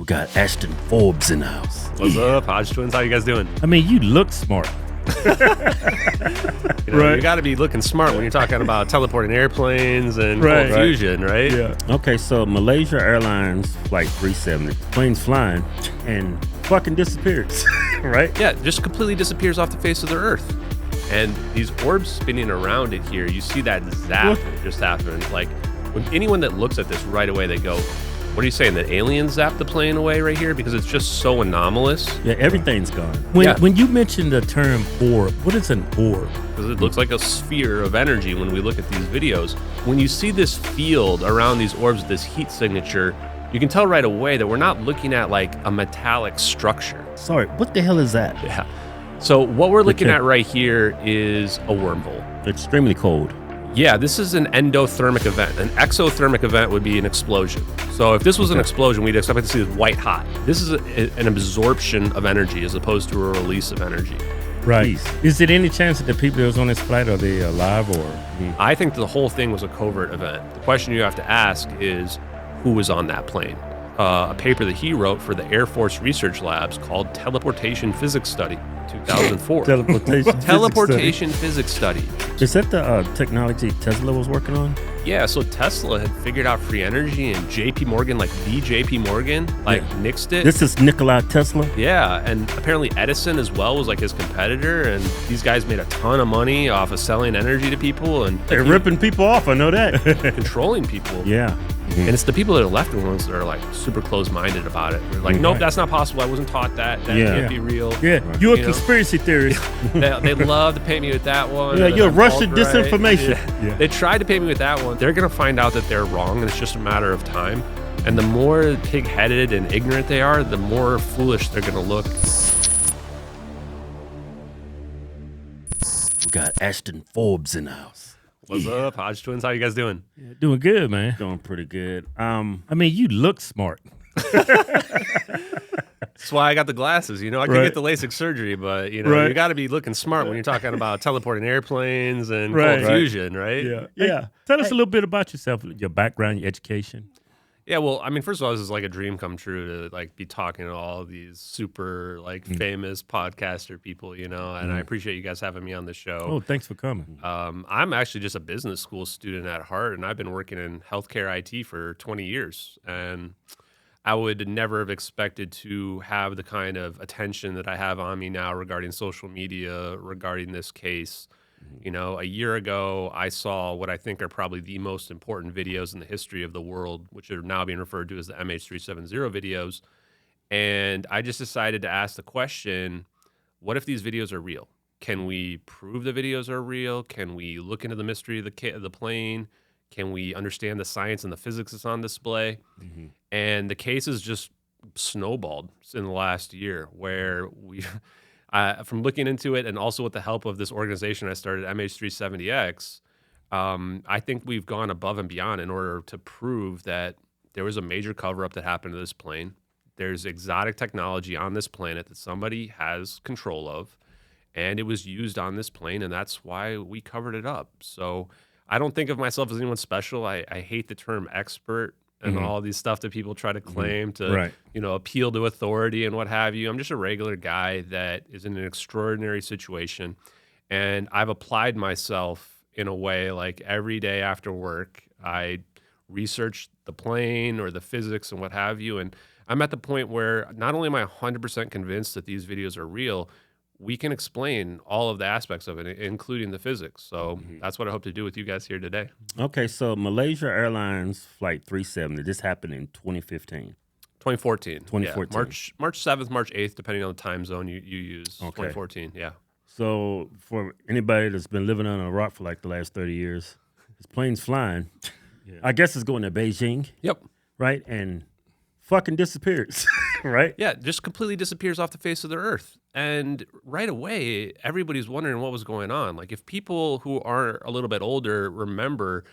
We got Ashton Forbes in the house. What's up, Hodgetwins? How you guys doing? I mean, you look smart. You got to be looking smart when you're talking about teleporting airplanes and cold fusion, right? Yeah. Okay, so Malaysia Airlines Flight 370, plane's flying and fucking disappears, right? Yeah, just completely disappears off the face of the Earth. And these orbs spinning around it here, you see that zap that just happened. Like, when anyone that looks at this right away, they go, what are you saying, that aliens zapped the plane away right here? Because it's just so anomalous. Yeah, everything's gone. When you mentioned the term orb, what is an orb? Because it looks like a sphere of energy when we look at these videos. When you see this field around these orbs, this heat signature, you can tell right away that we're not looking at like a metallic structure. Sorry, what the hell is that? Yeah. So what we're looking at right here is a wormhole. Extremely cold. Yeah, this is an endothermic event. An exothermic event would be an explosion. So if this was an explosion, we'd expect to see this white hot. This is an absorption of energy as opposed to a release of energy. Right. Jeez. Is it any chance that the people that was on this flight, are they alive or? I think the whole thing was a covert event. The question you have to ask is, who was on that plane? A paper that he wrote for the Air Force Research Labs called Teleportation Physics Study, 2004. Teleportation Physics Study. Is that the technology Tesla was working on? Yeah, so Tesla had figured out free energy, and JP Morgan, like the JP Morgan, nixed it. This is Nikola Tesla? Yeah, and apparently Edison as well was like his competitor, and these guys made a ton of money off of selling energy to people. And they're ripping people off, I know that. Controlling people. Yeah. And it's the people that are left the ones that are like super close-minded about it. They're like, nope, that's not possible. I wasn't taught that. That can't be real. Yeah, you're a conspiracy theorist. They love to paint me with that one. Yeah, you're Russian disinformation. Yeah. They tried to paint me with that one. They're going to find out that they're wrong, and it's just a matter of time. And the more pig-headed and ignorant they are, the more foolish they're going to look. We got Ashton Forbes in the house. What's up, Hodgetwins? How you guys doing? Yeah, doing good, man. Doing pretty good. I mean, you look smart. That's why I got the glasses. I could get the LASIK surgery, but you got to be looking smart when you're talking about teleporting airplanes and cold fusion, right? Yeah. Yeah. Tell us a little bit about yourself, your background, your education. Yeah, well, I mean, first of all, this is like a dream come true to like be talking to all these super famous podcaster people, and I appreciate you guys having me on the show. Oh, thanks for coming. I'm actually just a business school student at heart, and I've been working in healthcare IT for 20 years, and I would never have expected to have the kind of attention that I have on me now regarding social media, regarding this case. A year ago, I saw what I think are probably the most important videos in the history of the world, which are now being referred to as the MH370 videos. And I just decided to ask the question, what if these videos are real? Can we prove the videos are real? Can we look into the mystery of the plane? Can we understand the science and the physics that's on display? And the case has just snowballed in the last year, where we... from looking into it, and also with the help of this organization I started, MH370X, I think we've gone above and beyond in order to prove that there was a major cover-up that happened to this plane. There's exotic technology on this planet that somebody has control of, and it was used on this plane, and that's why we covered it up. So I don't think of myself as anyone special. I hate the term expert and all these stuff that people try to claim to, appeal to authority and what have you. I'm just a regular guy that is in an extraordinary situation. And I've applied myself in a way like every day after work, I research the plane or the physics and what have you. And I'm at the point where not only am I 100% convinced that these videos are real, we can explain all of the aspects of it, including the physics. So that's what I hope to do with you guys here today. Okay, so Malaysia Airlines Flight 370, this happened in 2015. 2014. 2014. Yeah, March 7th, March 8th, depending on the time zone you use. Okay. 2014, yeah. So for anybody that's been living on a rock for like the last 30 years, this plane's flying. I guess it's going to Beijing. Yep. Right? And fucking disappears, right? Yeah, just completely disappears off the face of the Earth. And right away, everybody's wondering what was going on. Like, if people who are a little bit older remember,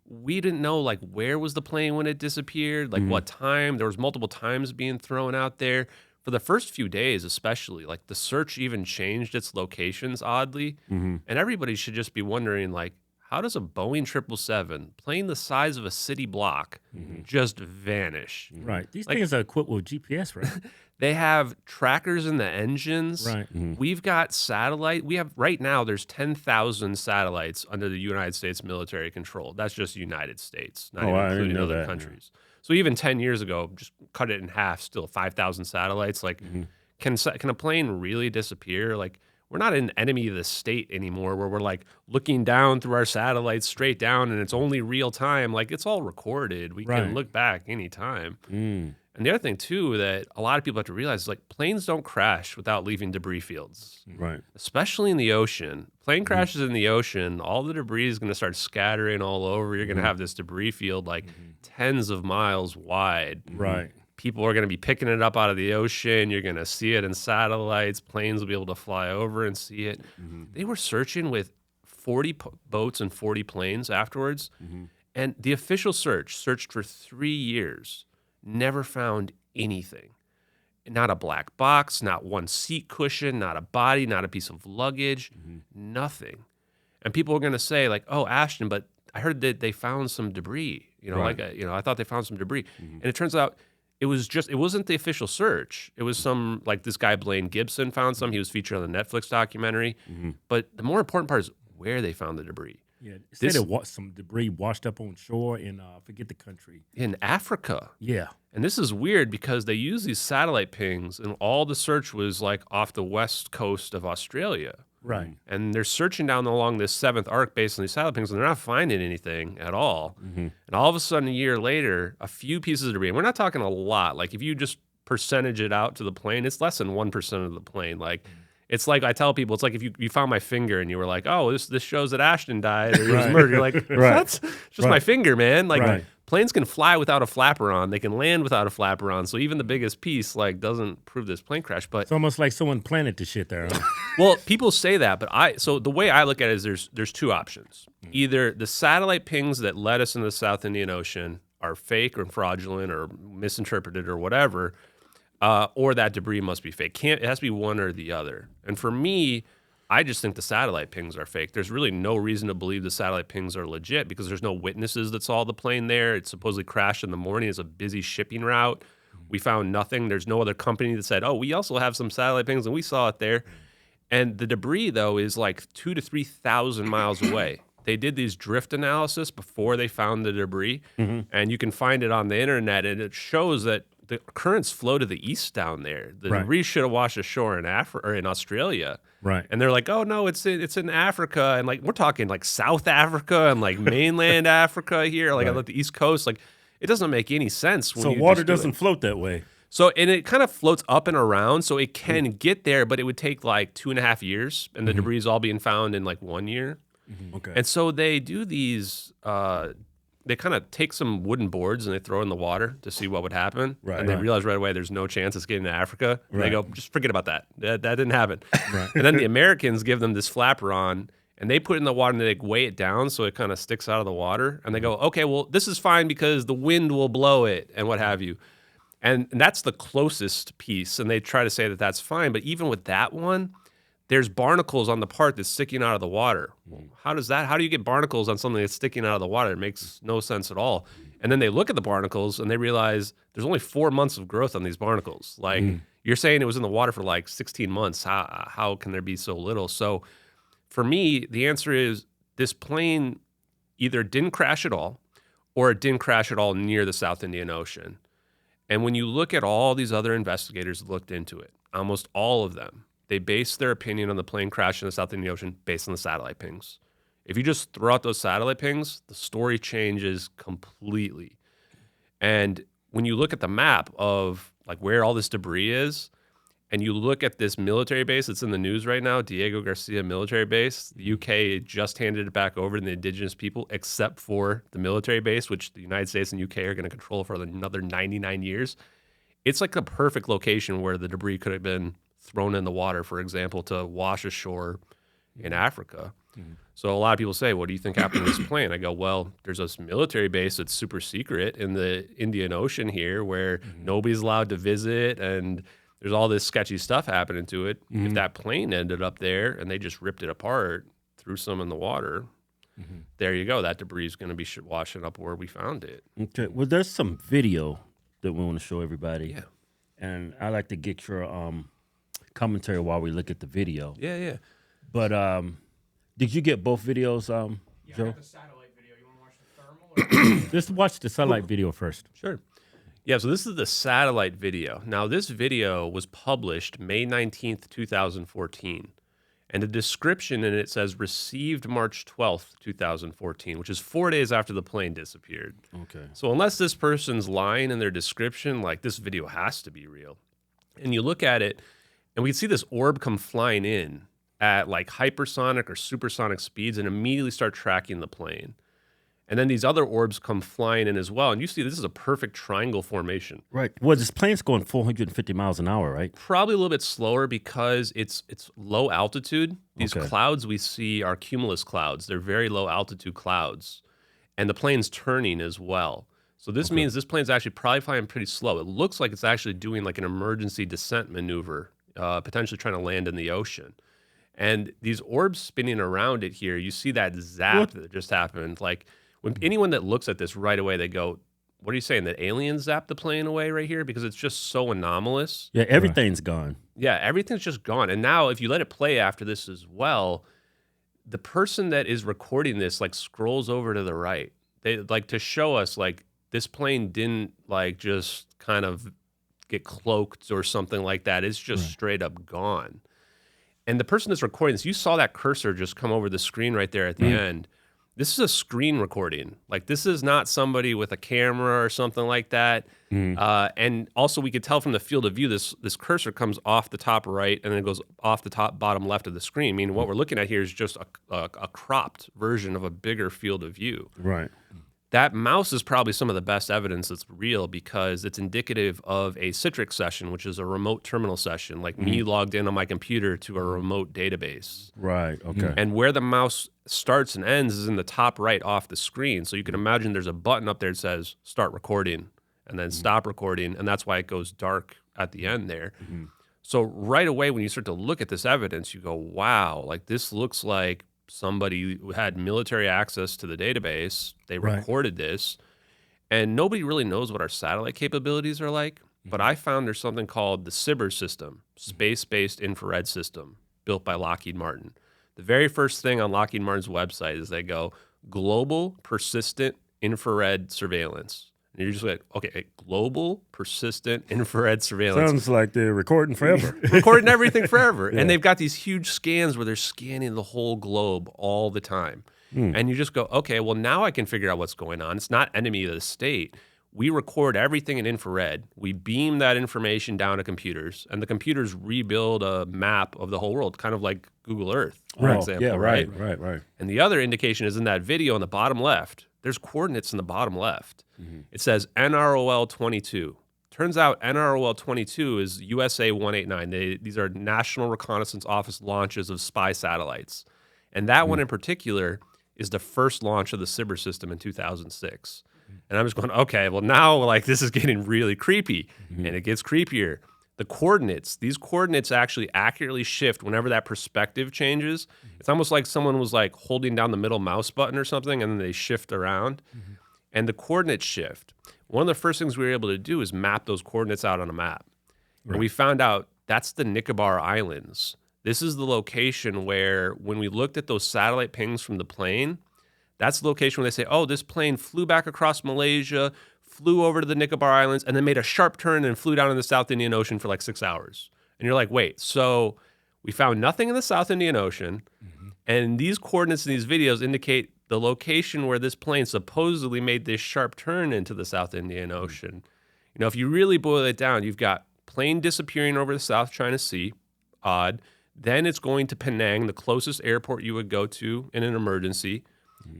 we didn't know, like, where was the plane when it disappeared, like what time. There was multiple times being thrown out there. For the first few days especially, like, the search even changed its locations oddly. And everybody should just be wondering, like, how does a Boeing 777, plane the size of a city block, just vanish? Right. These Like- things are equipped with GPS, right? They have trackers in the engines. Right. We've got satellite. We have right now, there's 10,000 satellites under the United States military control. That's just the United States, not even I didn't including know other that, countries. So even 10 years ago, just cut it in half, still 5,000 satellites. Like, can a plane really disappear? Like, we're not an enemy of the state anymore where we're like looking down through our satellites straight down and it's only real time. Like, it's all recorded. We Right. can look back anytime. And the other thing, too, that a lot of people have to realize is like planes don't crash without leaving debris fields, Right. especially in the ocean. Plane crashes in the ocean, all the debris is going to start scattering all over. You're going to have this debris field like tens of miles wide. Right. People are going to be picking it up out of the ocean. You're going to see it in satellites. Planes will be able to fly over and see it. They were searching with 40 boats and 40 planes afterwards. And the official searched for 3 years. Never found anything. Not a black box, not one seat cushion, not a body, not a piece of luggage, nothing. And people are going to say like, "Oh, Ashton, but I heard that they found some debris." Right. I thought they found some debris. And it turns out it wasn't the official search. It was like this guy Blaine Gibson found some. He was featured on the Netflix documentary. But the more important part is where they found the debris. Yeah. It said some debris washed up on shore in I forget the country. In Africa. Yeah. And this is weird because they use these satellite pings, and all the search was like off the west coast of Australia. Right. And they're searching down along this seventh arc based on these satellite pings, and they're not finding anything at all. And all of a sudden, a year later, a few pieces of debris, and we're not talking a lot. Like if you just percentage it out to the plane, it's less than 1% of the plane. Like it's like I tell people, it's like if you found my finger and you were like, "Oh, this shows that Ashton died or he was murdered." You're like, Right. "What? It's just my finger, man." Like Right. planes can fly without a flapper on. They can land without a flapper on. So even the biggest piece like doesn't prove this plane crash. But It's almost like someone planted the shit there. Huh? well, people say that, but so the way I look at it is there's two options. Either the satellite pings that led us into the South Indian Ocean are fake or fraudulent or misinterpreted or whatever, or that debris must be fake. It has to be one or the other. And for me, I just think the satellite pings are fake. There's really no reason to believe the satellite pings are legit because there's no witnesses that saw the plane there. It supposedly crashed in the morning. It's a busy shipping route. We found nothing. There's no other company that said, "Oh, we also have some satellite pings and we saw it there." And the debris, though, is like 2,000 to 3,000 miles away. They did these drift analysis before they found the debris, and you can find it on the internet, and it shows that the currents flow to the east down there. The Right. debris should have washed ashore in Africa or in Australia. Right. And they're like, "Oh no, it's in Africa," and like we're talking like South Africa and like mainland Africa here, like Right. on the East Coast. Like it doesn't make any sense. When So you water just do doesn't it. float that way. So and it kind of floats up and around, so it can get there, but it would take like 2.5 years, and the debris is all being found in like 1 year. Okay. And so they do these. They kind of take some wooden boards and they throw in the water to see what would happen. Right, And they right. realize right away there's no chance it's getting to Africa. And they Right. go, just forget about that. That didn't happen. Right. And then the Americans give them this flapper on and they put it in the water and they weigh it down so it kind of sticks out of the water. And they go, okay, well, this is fine because the wind will blow it and what have you. And that's the closest piece. And they try to say that that's fine. But even with that one, there's barnacles on the part that's sticking out of the water. Well, how do you get barnacles on something that's sticking out of the water? It makes no sense at all. And then they look at the barnacles and they realize there's only 4 months of growth on these barnacles. Like you're saying it was in the water for like 16 months. How can there be so little? So for me, the answer is this plane either didn't crash at all or it didn't crash at all near the South Indian Ocean. And when you look at all these other investigators that looked into it, almost all of them, they base their opinion on the plane crash in the South Indian Ocean based on the satellite pings. If you just throw out those satellite pings, the story changes completely. And when you look at the map of like where all this debris is, and you look at this military base that's in the news right now, Diego Garcia military base, the UK just handed it back over to the indigenous people, except for the military base, which the United States and UK are going to control for another 99 years. It's like a perfect location where the debris could have been thrown in the water, for example, to wash ashore in Africa. So a lot of people say, what do you think happened to this plane? I go, well, there's this military base that's super secret in the Indian Ocean here where nobody's allowed to visit and there's all this sketchy stuff happening to it. If that plane ended up there and they just ripped it apart, threw some in the water, there you go. That debris is going to be washing up where we found it. Okay. Well, there's some video that we want to show everybody. Yeah. And I like to get your commentary while we look at the video. Yeah. But did you get both videos, Yeah, Joe? I got the satellite video. You want to watch the thermal? Or Let's watch the satellite video first. Sure. Yeah, so this is the satellite video. Now, this video was published May 19th, 2014. And the description in it says received March 12th, 2014, which is 4 days after the plane disappeared. Okay. So unless this person's lying in their description, like this video has to be real. And you look at it, and we can see this orb come flying in at like hypersonic or supersonic speeds and immediately start tracking the plane. And then these other orbs come flying in as well. And you see this is a perfect triangle formation. Right. Well, this plane's going 450 miles an hour, right? Probably a little bit slower because it's low altitude. These clouds we see are cumulus clouds. They're very low altitude clouds. And the plane's turning as well. So this means this plane's actually probably flying pretty slow. It looks like it's actually doing like an emergency descent maneuver, potentially trying to land in the ocean. And these orbs spinning around it here, you see that zap that just happened. Like when anyone that looks at this right away, they go, what are you saying, that aliens zapped the plane away right here? Because it's just so anomalous. Yeah, everything's gone. Yeah, everything's just gone. And now if you let it play after this as well, the person that is recording this like scrolls over to the right. They like to show us like this plane didn't like just kind of get cloaked or something like that. It's just straight up gone. And the person that's recording this, you saw that cursor just come over the screen right there at the end. This is a screen recording. Like this is not somebody with a camera or something like that. And also we could tell from the field of view, this cursor comes off the top right and then it goes off the top bottom left of the screen. Meaning what we're looking at here is just a cropped version of a bigger field of view. Right. That mouse is probably some of the best evidence that's real because it's indicative of a Citrix session, which is a remote terminal session, like me logged in on my computer to a remote database. Right. Okay. And where the mouse starts and ends is in the top right off the screen. So you can imagine there's a button up there that says start recording and then stop recording. And that's why it goes dark at the end there. So right away, when you start to look at this evidence, you go, wow, like this looks like somebody who had military access to the database. They recorded this. And nobody really knows what our satellite capabilities are like. But I found there's something called the SBIR system, Space-Based Infrared System, built by Lockheed Martin. The very first thing on Lockheed Martin's website is they go, Global Persistent Infrared Surveillance. And you're just like, okay, Global Persistent Infrared Surveillance. Sounds like they're recording forever. Recording everything forever. And they've got these huge scans where they're scanning the whole globe all the time. And you just go, okay, well, now I can figure out what's going on. It's not enemy of the state. We record everything in infrared. We beam that information down to computers, and the computers rebuild a map of the whole world, kind of like Google Earth, for example. Yeah, right. And the other indication is in that video on the bottom left. There's coordinates in the bottom left. It says NROL 22. Turns out NROL 22 is USA 189. These are National Reconnaissance Office launches of spy satellites. And that one in particular is the first launch of the SBIR system in 2006. And I'm just going, okay, well now like this is getting really creepy. And it gets creepier. The coordinates, these coordinates actually accurately shift whenever that perspective changes. It's almost like someone was like holding down the middle mouse button or something and then they shift around. And the coordinates shift. One of the first things we were able to do is map those coordinates out on a map. And we found out that's the Nicobar Islands. This is the location where when we looked at those satellite pings from the plane, that's the location where they say, oh, this plane flew back across Malaysia, flew over to the Nicobar Islands, and then made a sharp turn and flew down in the South Indian Ocean for like 6 hours. And you're like, wait, so we found nothing in the South Indian Ocean, and these coordinates in these videos indicate the location where this plane supposedly made this sharp turn into the South Indian Ocean. You know, if you really boil it down, you've got plane disappearing over the South China Sea, odd. Then it's going to Penang, the closest airport you would go to in an emergency.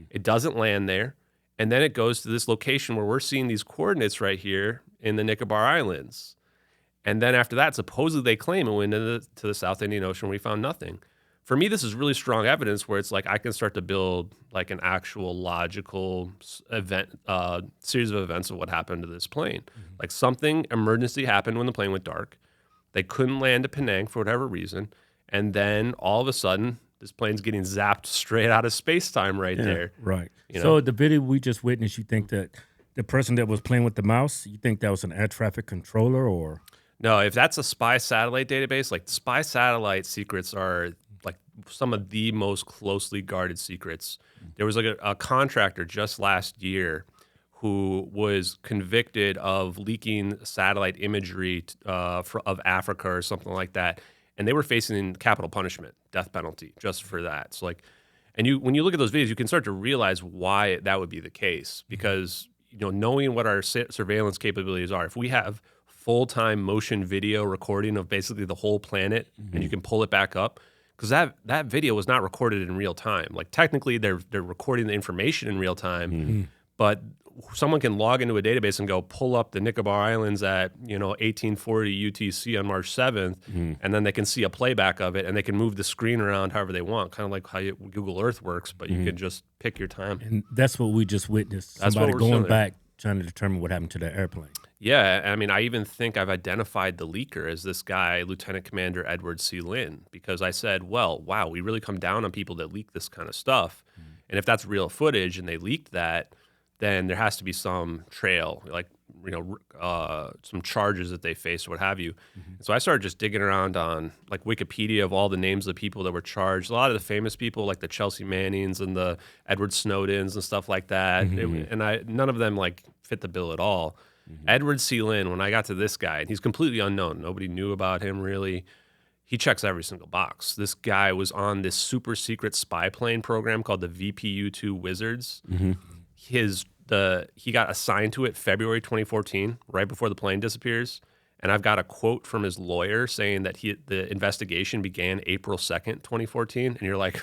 It doesn't land there. And then it goes to this location where we're seeing these coordinates right here in the Nicobar Islands. And then after that, supposedly they claim it went into the South Indian Ocean. We found nothing. For me, this is really strong evidence where it's like I can start to build like an actual logical event, series of events of what happened to this plane. Like something emergency happened when the plane went dark. They couldn't land at Penang for whatever reason. And then all of a sudden, This plane's getting zapped straight out of space-time right there. Right. You So know? the video we just witnessed, you think that the person that was playing with the mouse, you think that was an air traffic controller or? No, if that's a spy satellite database, like spy satellite secrets are like some of the most closely guarded secrets. There was like a contractor just last year who was convicted of leaking satellite imagery of Africa or something like that, and they were facing capital punishment, death penalty, just for that. So like, and when you look at those videos, you can start to realize why that would be the case, because knowing what our surveillance capabilities are, if we have full-time motion video recording of basically the whole planet, and you can pull it back up, because that video was not recorded in real time. Like technically, they're recording the information in real time, but someone can log into a database and go pull up the Nicobar Islands at 1840 UTC on March 7th, and then they can see a playback of it, and they can move the screen around however they want, kind of like how Google Earth works, but you can just pick your time. And that's what we just witnessed. That's Somebody what we're going seeing. back trying to determine what happened to the airplane. Yeah, I mean, I even think I've identified the leaker as this guy, Lieutenant Commander Edward C. Lynn, because I said, well, wow, we really come down on people that leak this kind of stuff. And if that's real footage and they leaked that, then there has to be some trail, like, some charges that they face or what have you. So I started just digging around on like Wikipedia of all the names of the people that were charged. A lot of the famous people like the Chelsea Mannings and the Edward Snowdens and stuff like that. None of them like fit the bill at all. Edward C. Lynn, when I got to this guy, and he's completely unknown. Nobody knew about him really. He checks every single box. This guy was on this super secret spy plane program called the VPU-2 Wizards. He got assigned to it February 2014, right before the plane disappears. And I've got a quote from his lawyer saying that the investigation began April 2nd, 2014. And you're like,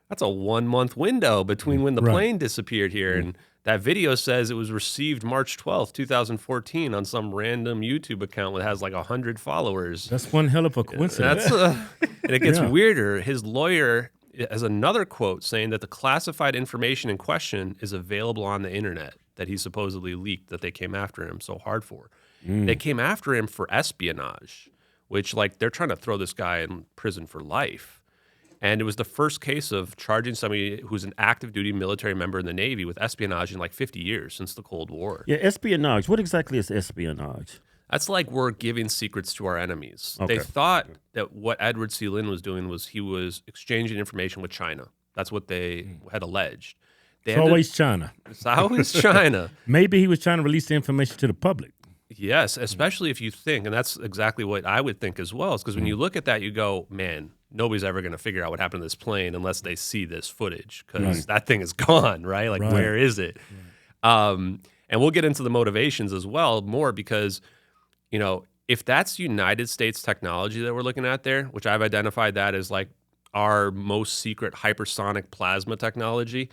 that's a 1 month window between when the plane disappeared here. And that video says it was received March 12th, 2014 on some random YouTube account that has like 100 followers. That's one hell of a coincidence. And it gets weirder. His lawyer has another quote saying that the classified information in question is available on the internet that he supposedly leaked, that they came after him so hard for. They came after him for espionage, which like they're trying to throw this guy in prison for life. And it was the first case of charging somebody who's an active duty military member in the Navy with espionage in like 50 years since the Cold War. Yeah, espionage. What exactly is espionage? That's like we're giving secrets to our enemies. Okay. They thought that what Edward C. Lynn was doing was he was exchanging information with China. That's what they had alleged. It's always China. It's always China. Maybe he was trying to release the information to the public. Yes, especially if you think, and that's exactly what I would think as well, is because when you look at that, you go, man, nobody's ever going to figure out what happened to this plane unless they see this footage, because that thing is gone, right? Like, where is it? And we'll get into the motivations as well more because, if that's United States technology that we're looking at there, which I've identified that as like our most secret hypersonic plasma technology,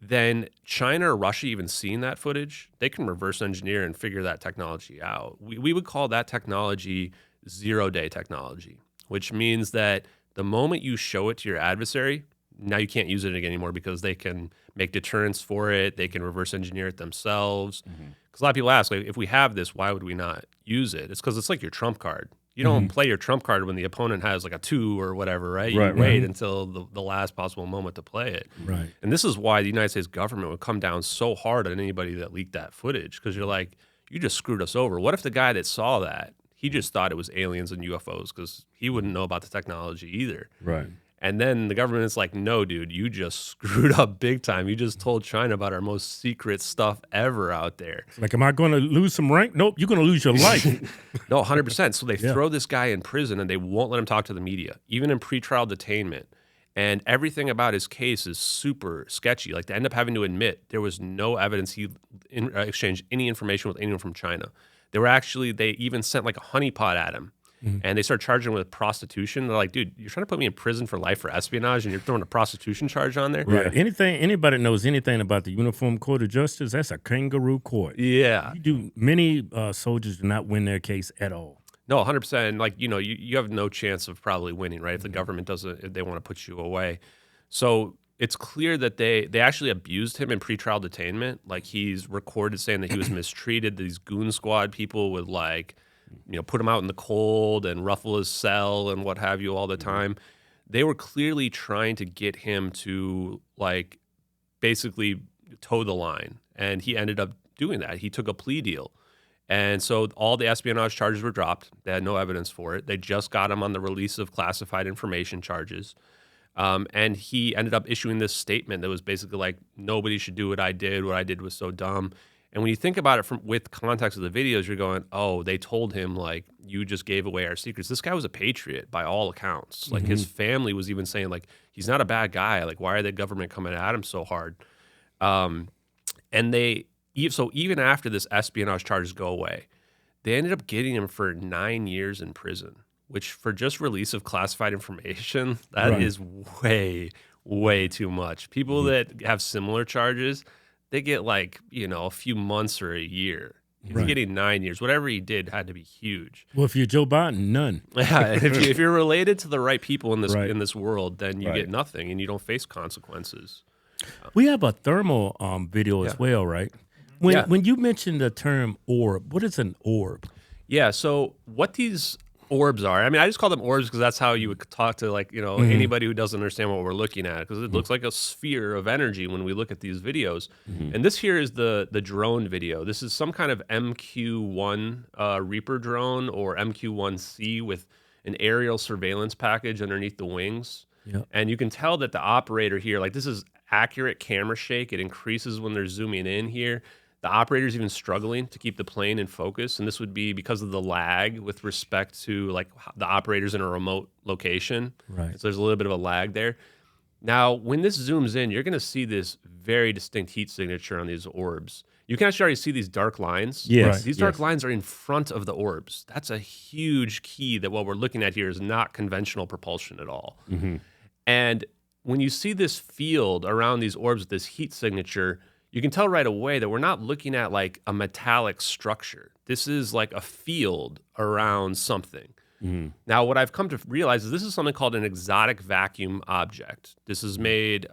then China or Russia even seeing that footage, they can reverse engineer and figure that technology out. We would call that technology zero-day technology, which means that the moment you show it to your adversary, now you can't use it again anymore because they can make deterrents for it. They can reverse engineer it themselves. Because a lot of people ask, like, if we have this, why would we not use it? It's because it's like your trump card. You don't play your trump card when the opponent has like a 2 or whatever, right? You wait until the last possible moment to play it. Right. And this is why the United States government would come down so hard on anybody that leaked that footage, because you're like, you just screwed us over. What if the guy that saw that, he just thought it was aliens and UFOs because he wouldn't know about the technology either. Right. And then the government is like, no, dude, you just screwed up big time. You just told China about our most secret stuff ever out there. Like, am I going to lose some rank? Nope, you're going to lose your life. No, 100%. So they throw this guy in prison and they won't let him talk to the media, even in pretrial detainment. And everything about his case is super sketchy. Like, they end up having to admit there was no evidence he exchanged any information with anyone from China. They even sent like a honeypot at him. And they start charging him with prostitution. They're like, dude, you're trying to put me in prison for life for espionage and you're throwing a prostitution charge on there? Right. Anybody that knows anything about the Uniform Court of Justice, that's a kangaroo court. Yeah. Many soldiers do not win their case at all. No, 100%. Like, you have no chance of probably winning, right? If the government if they want to put you away. So it's clear that they actually abused him in pretrial detainment. Like, he's recorded saying that he was mistreated. These goon squad people would like, put him out in the cold and ruffle his cell and what have you all the time. they were clearly trying to get him to like basically toe the line. And he ended up doing that. He took a plea deal. And so all the espionage charges were dropped. They had no evidence for it. They just got him on the release of classified information charges. And he ended up issuing this statement that was basically like, nobody should do what I did. What I did was so dumb. And when you think about it with context of the videos, you're going, oh, they told him, like, you just gave away our secrets. This guy was a patriot by all accounts. Like, his family was even saying, like, he's not a bad guy. Like, why are the government coming at him so hard? So even after this espionage charges go away, they ended up getting him for 9 years in prison, which for just release of classified information, that is way, way too much. People that have similar charges, they get like, a few months or a year. He's getting 9 years. Whatever he did had to be huge. Well, if you're Joe Biden, none. Yeah, if you're related to the right people in this world, then you get nothing and you don't face consequences. We have a thermal video as well, right? When you mentioned the term orb, what is an orb? Yeah, so what these orbs are, I mean, I just call them orbs because that's how you would talk to anybody who doesn't understand what we're looking at, because it looks like a sphere of energy when we look at these videos. And this here is the drone video. This is some kind of MQ-1 Reaper drone or MQ-1C with an aerial surveillance package underneath the wings. Yep. And you can tell that the operator here, like, this is accurate camera shake. It increases when they're zooming in here. The operator's even struggling to keep the plane in focus, and this would be because of the lag with respect to like the operators in a remote location. Right. So there's a little bit of a lag there. Now, when this zooms in, you're going to see this very distinct heat signature on these orbs. You can actually already see these dark lines. Yes. These dark lines are in front of the orbs. That's a huge key that what we're looking at here is not conventional propulsion at all. And when you see this field around these orbs with this heat signature, you can tell right away that we're not looking at like a metallic structure. This is like a field around something. Now, what I've come to realize is this is something called an exotic vacuum object. This is made,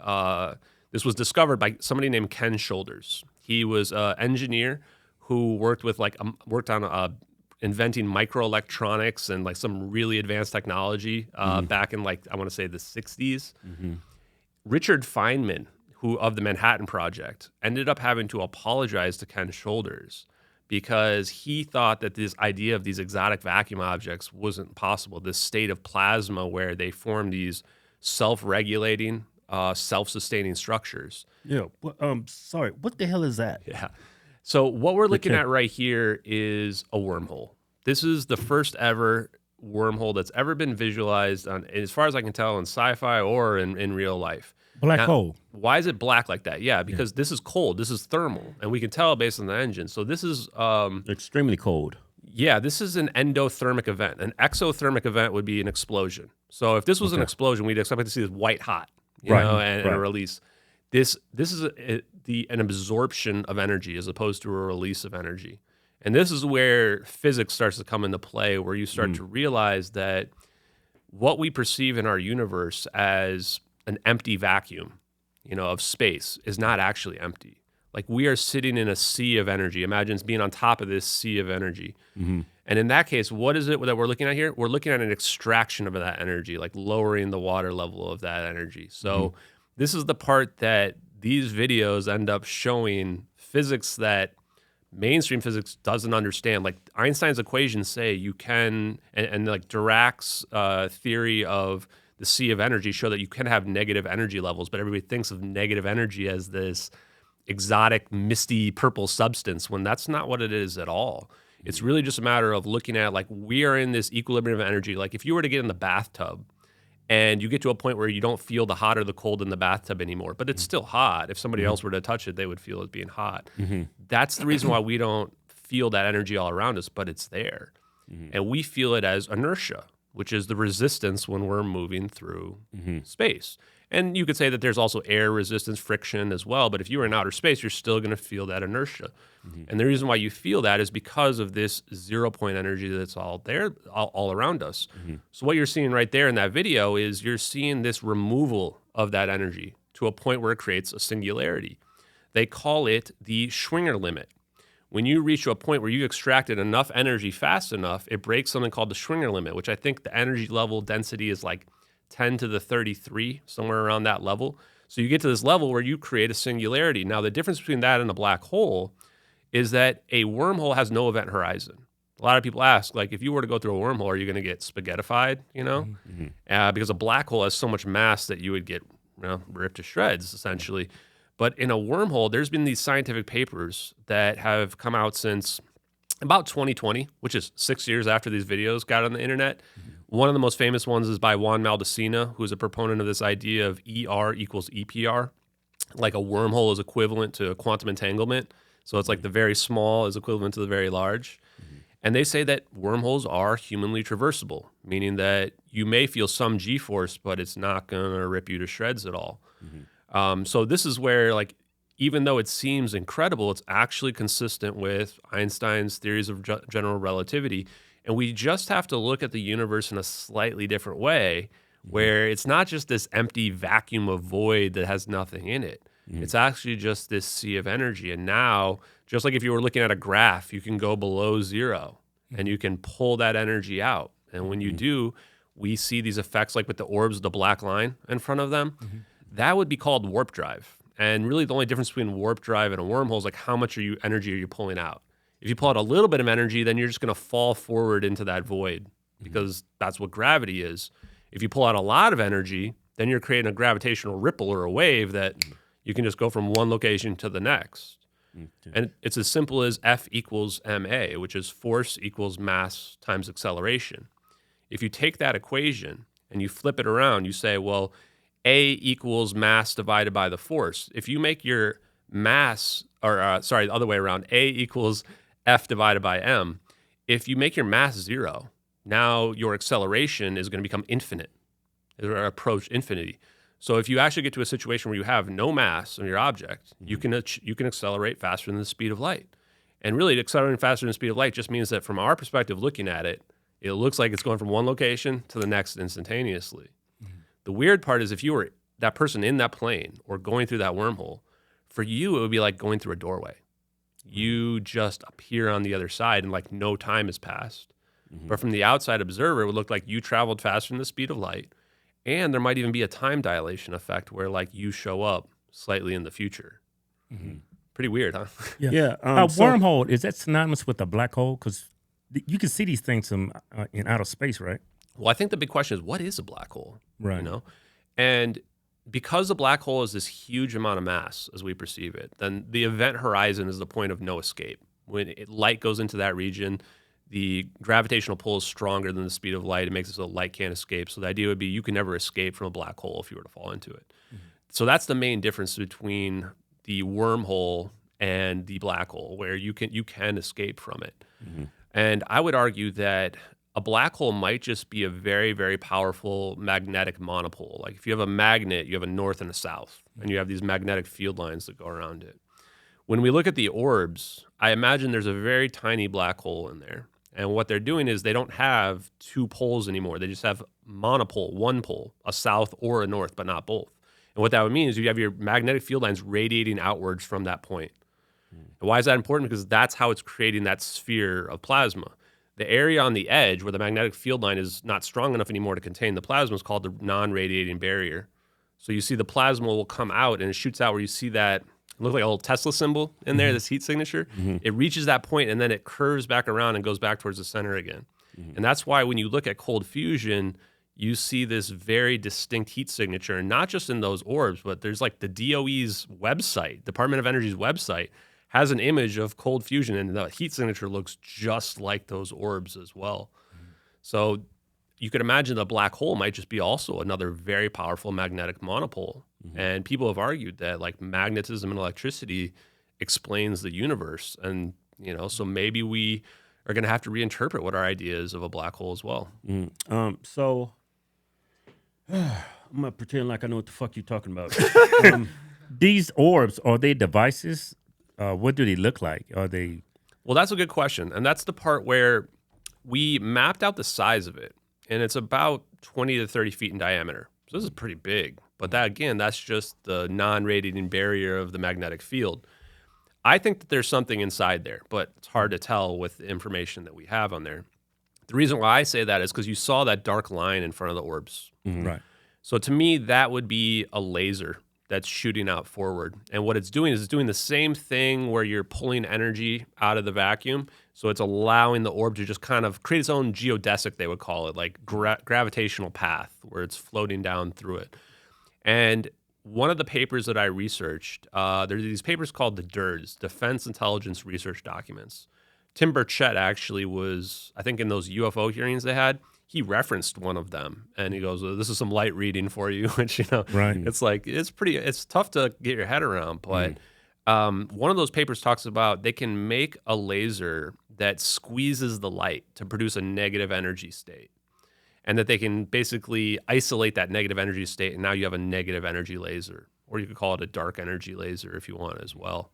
this was discovered by somebody named Ken Shoulders. He was an engineer who worked on inventing microelectronics and like some really advanced technology back in like, I want to say the 60s. Richard Feynman, of the Manhattan Project, ended up having to apologize to Ken Shoulders because he thought that this idea of these exotic vacuum objects wasn't possible, this state of plasma where they form these self-regulating, self-sustaining structures. Yeah. Sorry, what the hell is that? Yeah. So what we're looking at right here is a wormhole. This is the first ever wormhole that's ever been visualized on, as far as I can tell, in sci-fi or in real life. Black hole. Why is it black like that? Yeah, because this is cold. This is thermal, and we can tell based on the engine. So this is extremely cold. Yeah, this is an endothermic event. An exothermic event would be an explosion. So if this was an explosion, we'd expect to see this white hot, and a release. This is an absorption of energy as opposed to a release of energy. And this is where physics starts to come into play, where you start to realize that what we perceive in our universe as an empty vacuum, of space is not actually empty. Like, we are sitting in a sea of energy. Imagine being on top of this sea of energy. And in that case, what is it that we're looking at here? We're looking at an extraction of that energy, like lowering the water level of that energy. So this is the part that these videos end up showing physics that mainstream physics doesn't understand. Like, Einstein's equations say you can, and like Dirac's theory of the sea of energy show that you can have negative energy levels, but everybody thinks of negative energy as this exotic, misty purple substance when that's not what it is at all. It's really just a matter of looking at, like, we are in this equilibrium of energy. Like, if you were to get in the bathtub and you get to a point where you don't feel the hot or the cold in the bathtub anymore, but it's still hot. If somebody else were to touch it, they would feel it being hot. That's the reason why we don't feel that energy all around us, but it's there. And we feel it as inertia, which is the resistance when we're moving through space. And you could say that there's also air resistance, friction as well, but if you were in outer space, you're still going to feel that inertia. And the reason why you feel that is because of this 0-point energy that's all there, all around us. So what you're seeing right there in that video is you're seeing this removal of that energy to a point where it creates a singularity. They call it the Schwinger limit. When you reach to a point where you extracted enough energy fast enough, it breaks something called the Schwinger limit, which I think the energy level density is like 10 to the 33, somewhere around that level. So you get to this level where you create a singularity. Now, the difference between that and a black hole is that a wormhole has no event horizon. A lot of people ask, like, if you were to go through a wormhole, are you going to get spaghettified, because a black hole has so much mass that you would get ripped to shreds, essentially. But in a wormhole, there's been these scientific papers that have come out since about 2020, which is 6 years after these videos got on the internet. One of the most famous ones is by Juan Maldacena, who's a proponent of this idea of ER equals EPR. Like a wormhole is equivalent to quantum entanglement. So it's like the very small is equivalent to the very large. And they say that wormholes are humanly traversable, meaning that you may feel some G-force, but it's not going to rip you to shreds at all. So this is where, like, even though it seems incredible, it's actually consistent with Einstein's theories of general relativity. And we just have to look at the universe in a slightly different way, where it's not just this empty vacuum of void that has nothing in it. It's actually just this sea of energy. And now, just like if you were looking at a graph, you can go below zero and you can pull that energy out. And when you do, we see these effects like with the orbs, the black line in front of them. That would be called warp drive. And really the only difference between warp drive and a wormhole is like how much energy are you pulling out? If you pull out a little bit of energy, then you're just going to fall forward into that void because that's what gravity is. If you pull out a lot of energy, then you're creating a gravitational ripple or a wave that you can just go from one location to the next. And it's as simple as F equals ma, which is force equals mass times acceleration. If you take that equation and you flip it around, you say, well, A equals mass divided by the force. If you make your mass, the other way around, A equals F divided by M. If you make your mass zero, now your acceleration is going to become infinite, or approach infinity. So if you actually get to a situation where you have no mass on your object, you can accelerate faster than the speed of light. And really, accelerating faster than the speed of light just means that from our perspective looking at it, it looks like it's going from one location to the next instantaneously. The weird part is if you were that person in that plane or going through that wormhole, for you, it would be like going through a doorway. You just appear on the other side and like no time has passed. But from the outside observer, it would look like you traveled faster than the speed of light. And there might even be a time dilation effect where like you show up slightly in the future. Pretty weird, huh? A wormhole, is that synonymous with a black hole? Because you can see these things in outer space, right? Well, I think the big question is, what is a black hole? Right. You know? And because a black hole is this huge amount of mass as we perceive it, then the event horizon is the point of no escape. When light goes into that region, the gravitational pull is stronger than the speed of light. It makes it so light can't escape. So the idea would be you can never escape from a black hole if you were to fall into it. So that's the main difference between the wormhole and the black hole, where you can escape from it. And I would argue that a black hole might just be a very, very powerful magnetic monopole. Like if you have a magnet, you have a north and a south, and you have these magnetic field lines that go around it. When we look at the orbs, I imagine there's a very tiny black hole in there. And what they're doing is they don't have two poles anymore. They just have monopole, one pole, a south or a north, but not both. And what that would mean is you have your magnetic field lines radiating outwards from that point. And why is that important? Because that's how it's creating that sphere of plasma. The area on the edge where the magnetic field line is not strong enough anymore to contain the plasma is called the non-radiating barrier. So you see the plasma will come out and it shoots out where you see that, it looks like a little Tesla symbol in there, this heat signature. It reaches that point and then it curves back around and goes back towards the center again. And that's why when you look at cold fusion, you see this very distinct heat signature, and not just in those orbs, but there's like the DOE's website, Department of Energy's website, has an image of cold fusion, and the heat signature looks just like those orbs as well. So you could imagine the black hole might just be also another very powerful magnetic monopole. And people have argued that like magnetism and electricity explains the universe. And, so maybe we are going to have to reinterpret what our idea is of a black hole as well. So I'm going to pretend like I know what the fuck you're talking about. These orbs, are they devices? What do they look like? Are they? Well, that's a good question. And that's the part where we mapped out the size of it. And it's about 20 to 30 feet in diameter. So this is pretty big. But that, again, that's just the non-radiating barrier of the magnetic field. I think that there's something inside there, but it's hard to tell with the information that we have on there. The reason why I say that is because you saw that dark line in front of the orbs. Right. So to me, that would be a laser that's shooting out forward. And what it's doing is it's doing the same thing where you're pulling energy out of the vacuum. So it's allowing the orb to just kind of create its own geodesic, they would call it, like gravitational path where it's floating down through it. And one of the papers that I researched, there's these papers called the DIRDs, Defense Intelligence Research Documents. Tim Burchett actually was, I think in those UFO hearings they had, he referenced one of them, and he goes, well, "This is some light reading for you," which Right. it's like it's tough to get your head around. But one of those papers talks about they can make a laser that squeezes the light to produce a negative energy state, and that they can basically isolate that negative energy state, and now you have a negative energy laser, or you could call it a dark energy laser if you want as well.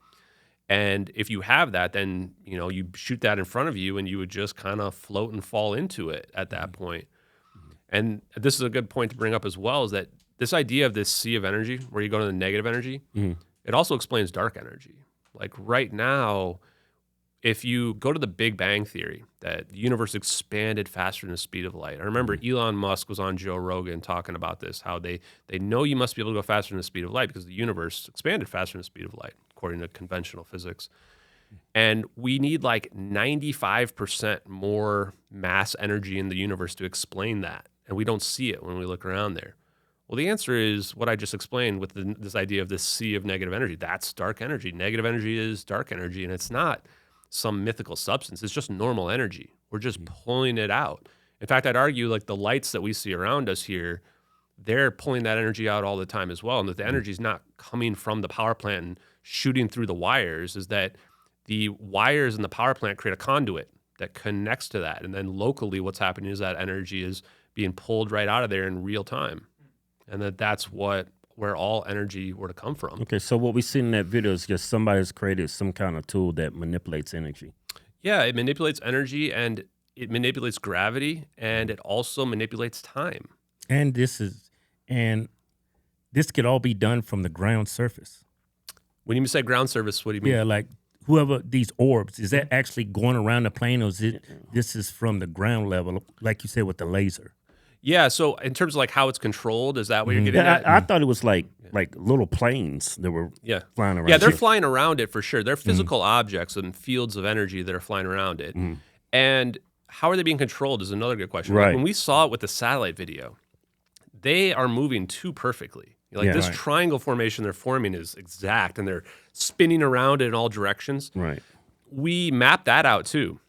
And if you have that, then you shoot that in front of you, and you would just kind of float and fall into it at that point. And this is a good point to bring up as well, is that this idea of this sea of energy, where you go to the negative energy, it also explains dark energy. Like right now, if you go to the Big Bang Theory, that the universe expanded faster than the speed of light. I remember Elon Musk was on Joe Rogan talking about this, how they know you must be able to go faster than the speed of light because the universe expanded faster than the speed of light, according to conventional physics. And we need like 95% more mass energy in the universe to explain that. And we don't see it when we look around there. Well, the answer is what I just explained with this idea of this sea of negative energy. That's dark energy. Negative energy is dark energy, and it's not some mythical substance. It's just normal energy. We're just pulling it out. In fact, I'd argue like the lights that we see around us here, they're pulling that energy out all the time as well. And that the energy is not coming from the power plant and shooting through the wires, is that the wires in the power plant create a conduit that connects to that. And then locally what's happening is that energy is being pulled right out of there in real time. And that's where all energy were to come from. Okay, so what we see in that video is just somebody's created some kind of tool that manipulates energy. Yeah, it manipulates energy, and it manipulates gravity, and it also manipulates time. And this could all be done from the ground surface. When you say ground surface, what do you mean? Yeah, like whoever these orbs, is that actually going around the plane, or is it this is from the ground level, like you said with the laser? Yeah, so in terms of like how it's controlled, is that what you're getting at? I thought it was like little planes that were flying around. Yeah, they're flying around it for sure. They're physical objects and fields of energy that are flying around it. And how are they being controlled is another good question. Right. Like when we saw it with the satellite video, they are moving too perfectly. Like this triangle formation they're forming is exact, and they're spinning around in all directions. Right. We mapped that out too.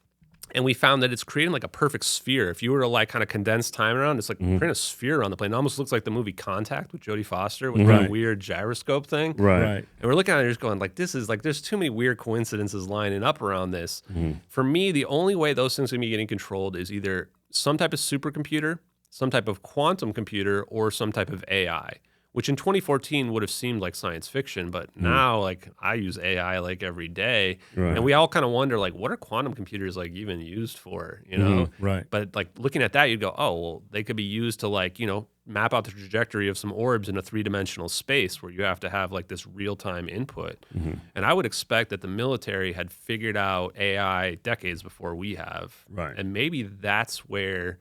And we found that it's creating like a perfect sphere. If you were to like kind of condense time around, it's like creating a sphere around the plane. It almost looks like the movie Contact with Jodie Foster with that weird gyroscope thing. Right. Right. And we're looking at it just going like, this is like, there's too many weird coincidences lining up around this. For me, the only way those things are going to be getting controlled is either some type of supercomputer, some type of quantum computer, or some type of AI. Which in 2014 would have seemed like science fiction, but now like I use AI like every day, and we all kind of wonder like, what are quantum computers like even used for, you know? Right. But like looking at that, you'd go, oh, well, they could be used to like, map out the trajectory of some orbs in a three-dimensional space where you have to have like this real-time input. And I would expect that the military had figured out AI decades before we have, and maybe that's where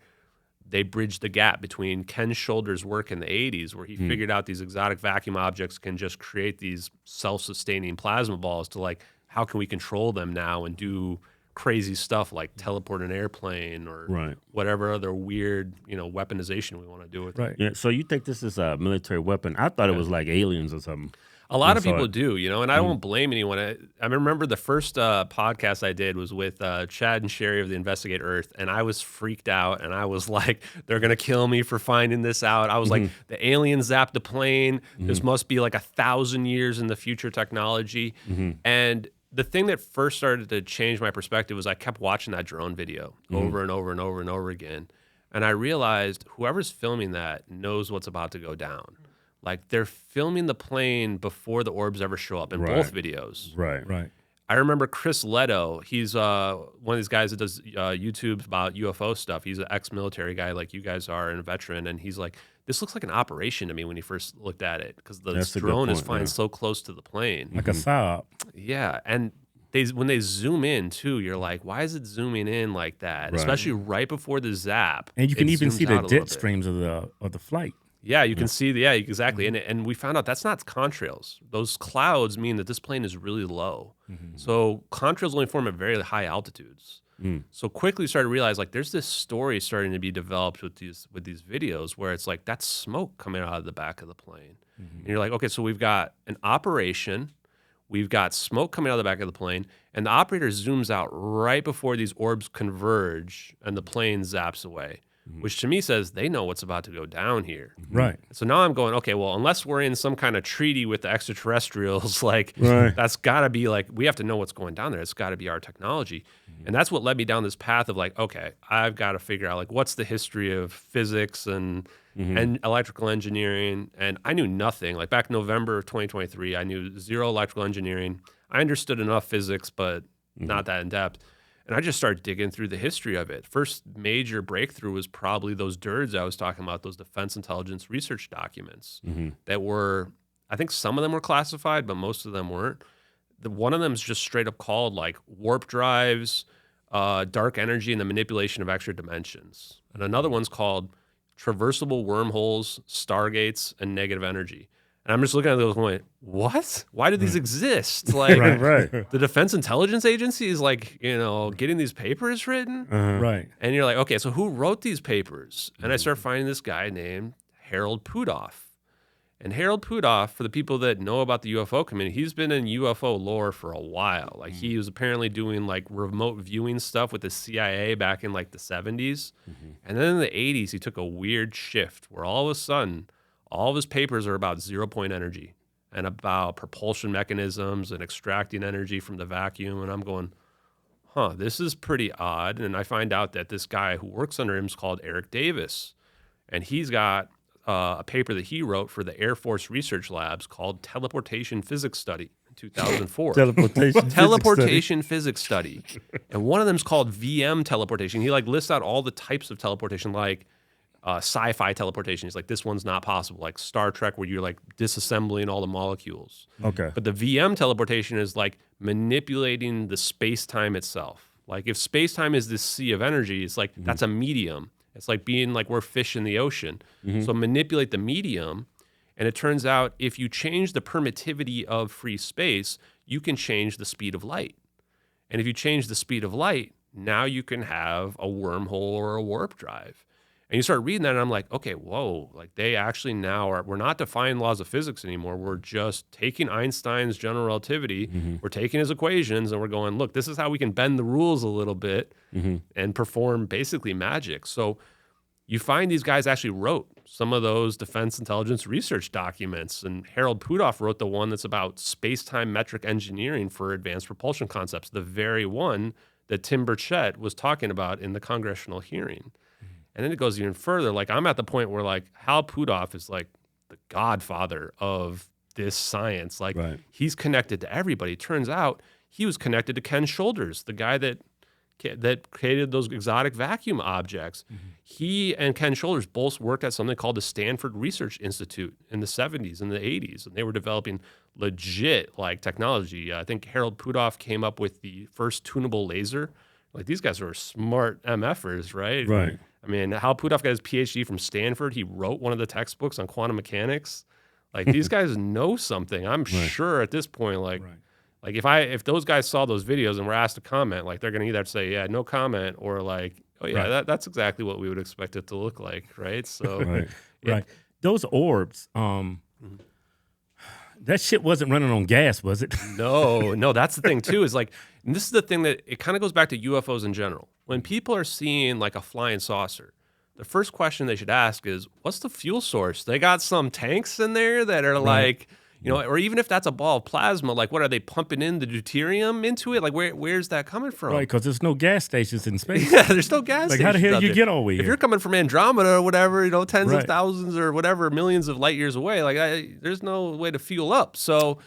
they bridged the gap between Ken Shoulder's work in the 80s, where he figured out these exotic vacuum objects can just create these self-sustaining plasma balls, to like, how can we control them now and do crazy stuff like teleport an airplane or whatever other weird, weaponization we want to do with it. Yeah. So you think this is a military weapon? I thought it was like aliens or something. A lot of people do, and I don't blame anyone. I remember the first podcast I did was with Chad and Sherry of the Investigate Earth, and I was freaked out, and I was like, they're going to kill me for finding this out. I was like, the aliens zapped the plane. This must be like 1,000 years in the future technology. And the thing that first started to change my perspective was I kept watching that drone video over and over and over and over again. And I realized whoever's filming that knows what's about to go down. Like, they're filming the plane before the orbs ever show up in both videos. Right. I remember Chris Leto. He's one of these guys that does YouTube about UFO stuff. He's an ex-military guy like you guys are, and a veteran. And he's like, this looks like an operation to me when he first looked at it, because the drone is flying so close to the plane. Like a PSYOP. Yeah, and when they zoom in, too, you're like, why is it zooming in like that? Especially right before the zap. And you can even zooms see the out a little jet bit. streams of the flight. Yeah, you can see. Yeah, exactly. And we found out that's not contrails. Those clouds mean that this plane is really low. So contrails only form at very high altitudes. So quickly started to realize like there's this story starting to be developed with these videos where it's like that's smoke coming out of the back of the plane. And you're like, okay, so we've got an operation, we've got smoke coming out of the back of the plane, and the operator zooms out right before these orbs converge and the plane zaps away. Which to me says they know what's about to go down here. Right. So now I'm going, okay, well, unless we're in some kind of treaty with the extraterrestrials, like that's got to be like, we have to know what's going down there. It's got to be our technology. And that's what led me down this path of like, okay, I've got to figure out like what's the history of physics and electrical engineering. And I knew nothing. Like back November of 2023, I knew zero electrical engineering. I understood enough physics, but not that in depth. And I just started digging through the history of it. First major breakthrough was probably those DIRDs I was talking about, those defense intelligence research documents that were, I think some of them were classified, but most of them weren't. One of them is just straight up called like warp drives, dark energy, and the manipulation of extra dimensions. And another one's called traversable wormholes, stargates, and negative energy. And I'm just looking at those going, what? Why do these exist? Like the Defense Intelligence Agency is like, getting these papers written. Right. And you're like, okay, so who wrote these papers? And I start finding this guy named Harold Pudoff. And Harold Pudoff, for the people that know about the UFO community, he's been in UFO lore for a while. Like he was apparently doing like remote viewing stuff with the CIA back in like the 70s. And then in the 80s, he took a weird shift where all of a sudden, all of his papers are about zero-point energy and about propulsion mechanisms and extracting energy from the vacuum. And I'm going, this is pretty odd. And I find out that this guy who works under him is called Eric Davis. And he's got a paper that he wrote for the Air Force Research Labs called Teleportation Physics Study in 2004. Teleportation Physics Study. And one of them is called VM teleportation. He like lists out all the types of teleportation, like sci-fi teleportation. He's like, this one's not possible. Like Star Trek, where you're like disassembling all the molecules. Okay. But the VM teleportation is like manipulating the space-time itself. Like if space-time is this sea of energy, it's like that's a medium. It's like being like we're fish in the ocean. So manipulate the medium. And it turns out if you change the permittivity of free space, you can change the speed of light. And if you change the speed of light, now you can have a wormhole or a warp drive. And you start reading that, and I'm like, okay, whoa, like they actually now we're not defying laws of physics anymore. We're just taking Einstein's general relativity, we're taking his equations, and we're going, look, this is how we can bend the rules a little bit and perform basically magic. So you find these guys actually wrote some of those defense intelligence research documents, and Harold Pudoff wrote the one that's about space-time metric engineering for advanced propulsion concepts, the very one that Tim Burchett was talking about in the congressional hearing. And then it goes even further. Like I'm at the point where like Hal Pudoff is like the godfather of this science. Like he's connected to everybody. Turns out he was connected to Ken Shoulders, the guy that created those exotic vacuum objects. He and Ken Shoulders both worked at something called the Stanford Research Institute in the 70s and the 80s. And they were developing legit like technology. I think Harold Pudoff came up with the first tunable laser. Like these guys were smart MFers, right? Right. I mean, Hal Pudoff got his PhD from Stanford. He wrote one of the textbooks on quantum mechanics. Like these guys know something. I'm sure at this point, like if those guys saw those videos and were asked to comment, like they're gonna either say, yeah, no comment, or like, oh yeah, that's exactly what we would expect it to look like, right? So Those orbs, that shit wasn't running on gas, was it? No, that's the thing too, is like, and this is the thing that it kind of goes back to UFOs in general. When people are seeing like a flying saucer, the first question they should ask is, what's the fuel source? They got some tanks in there that are like, or even if that's a ball of plasma, like what are they pumping in the deuterium into it? Like where's that coming from? Right, because there's no gas stations in space. Yeah, there's no gas stations. Like how the hell out you there. get all the way here? If you're coming from Andromeda or whatever, tens of thousands or whatever, millions of light years away, like there's no way to fuel up. So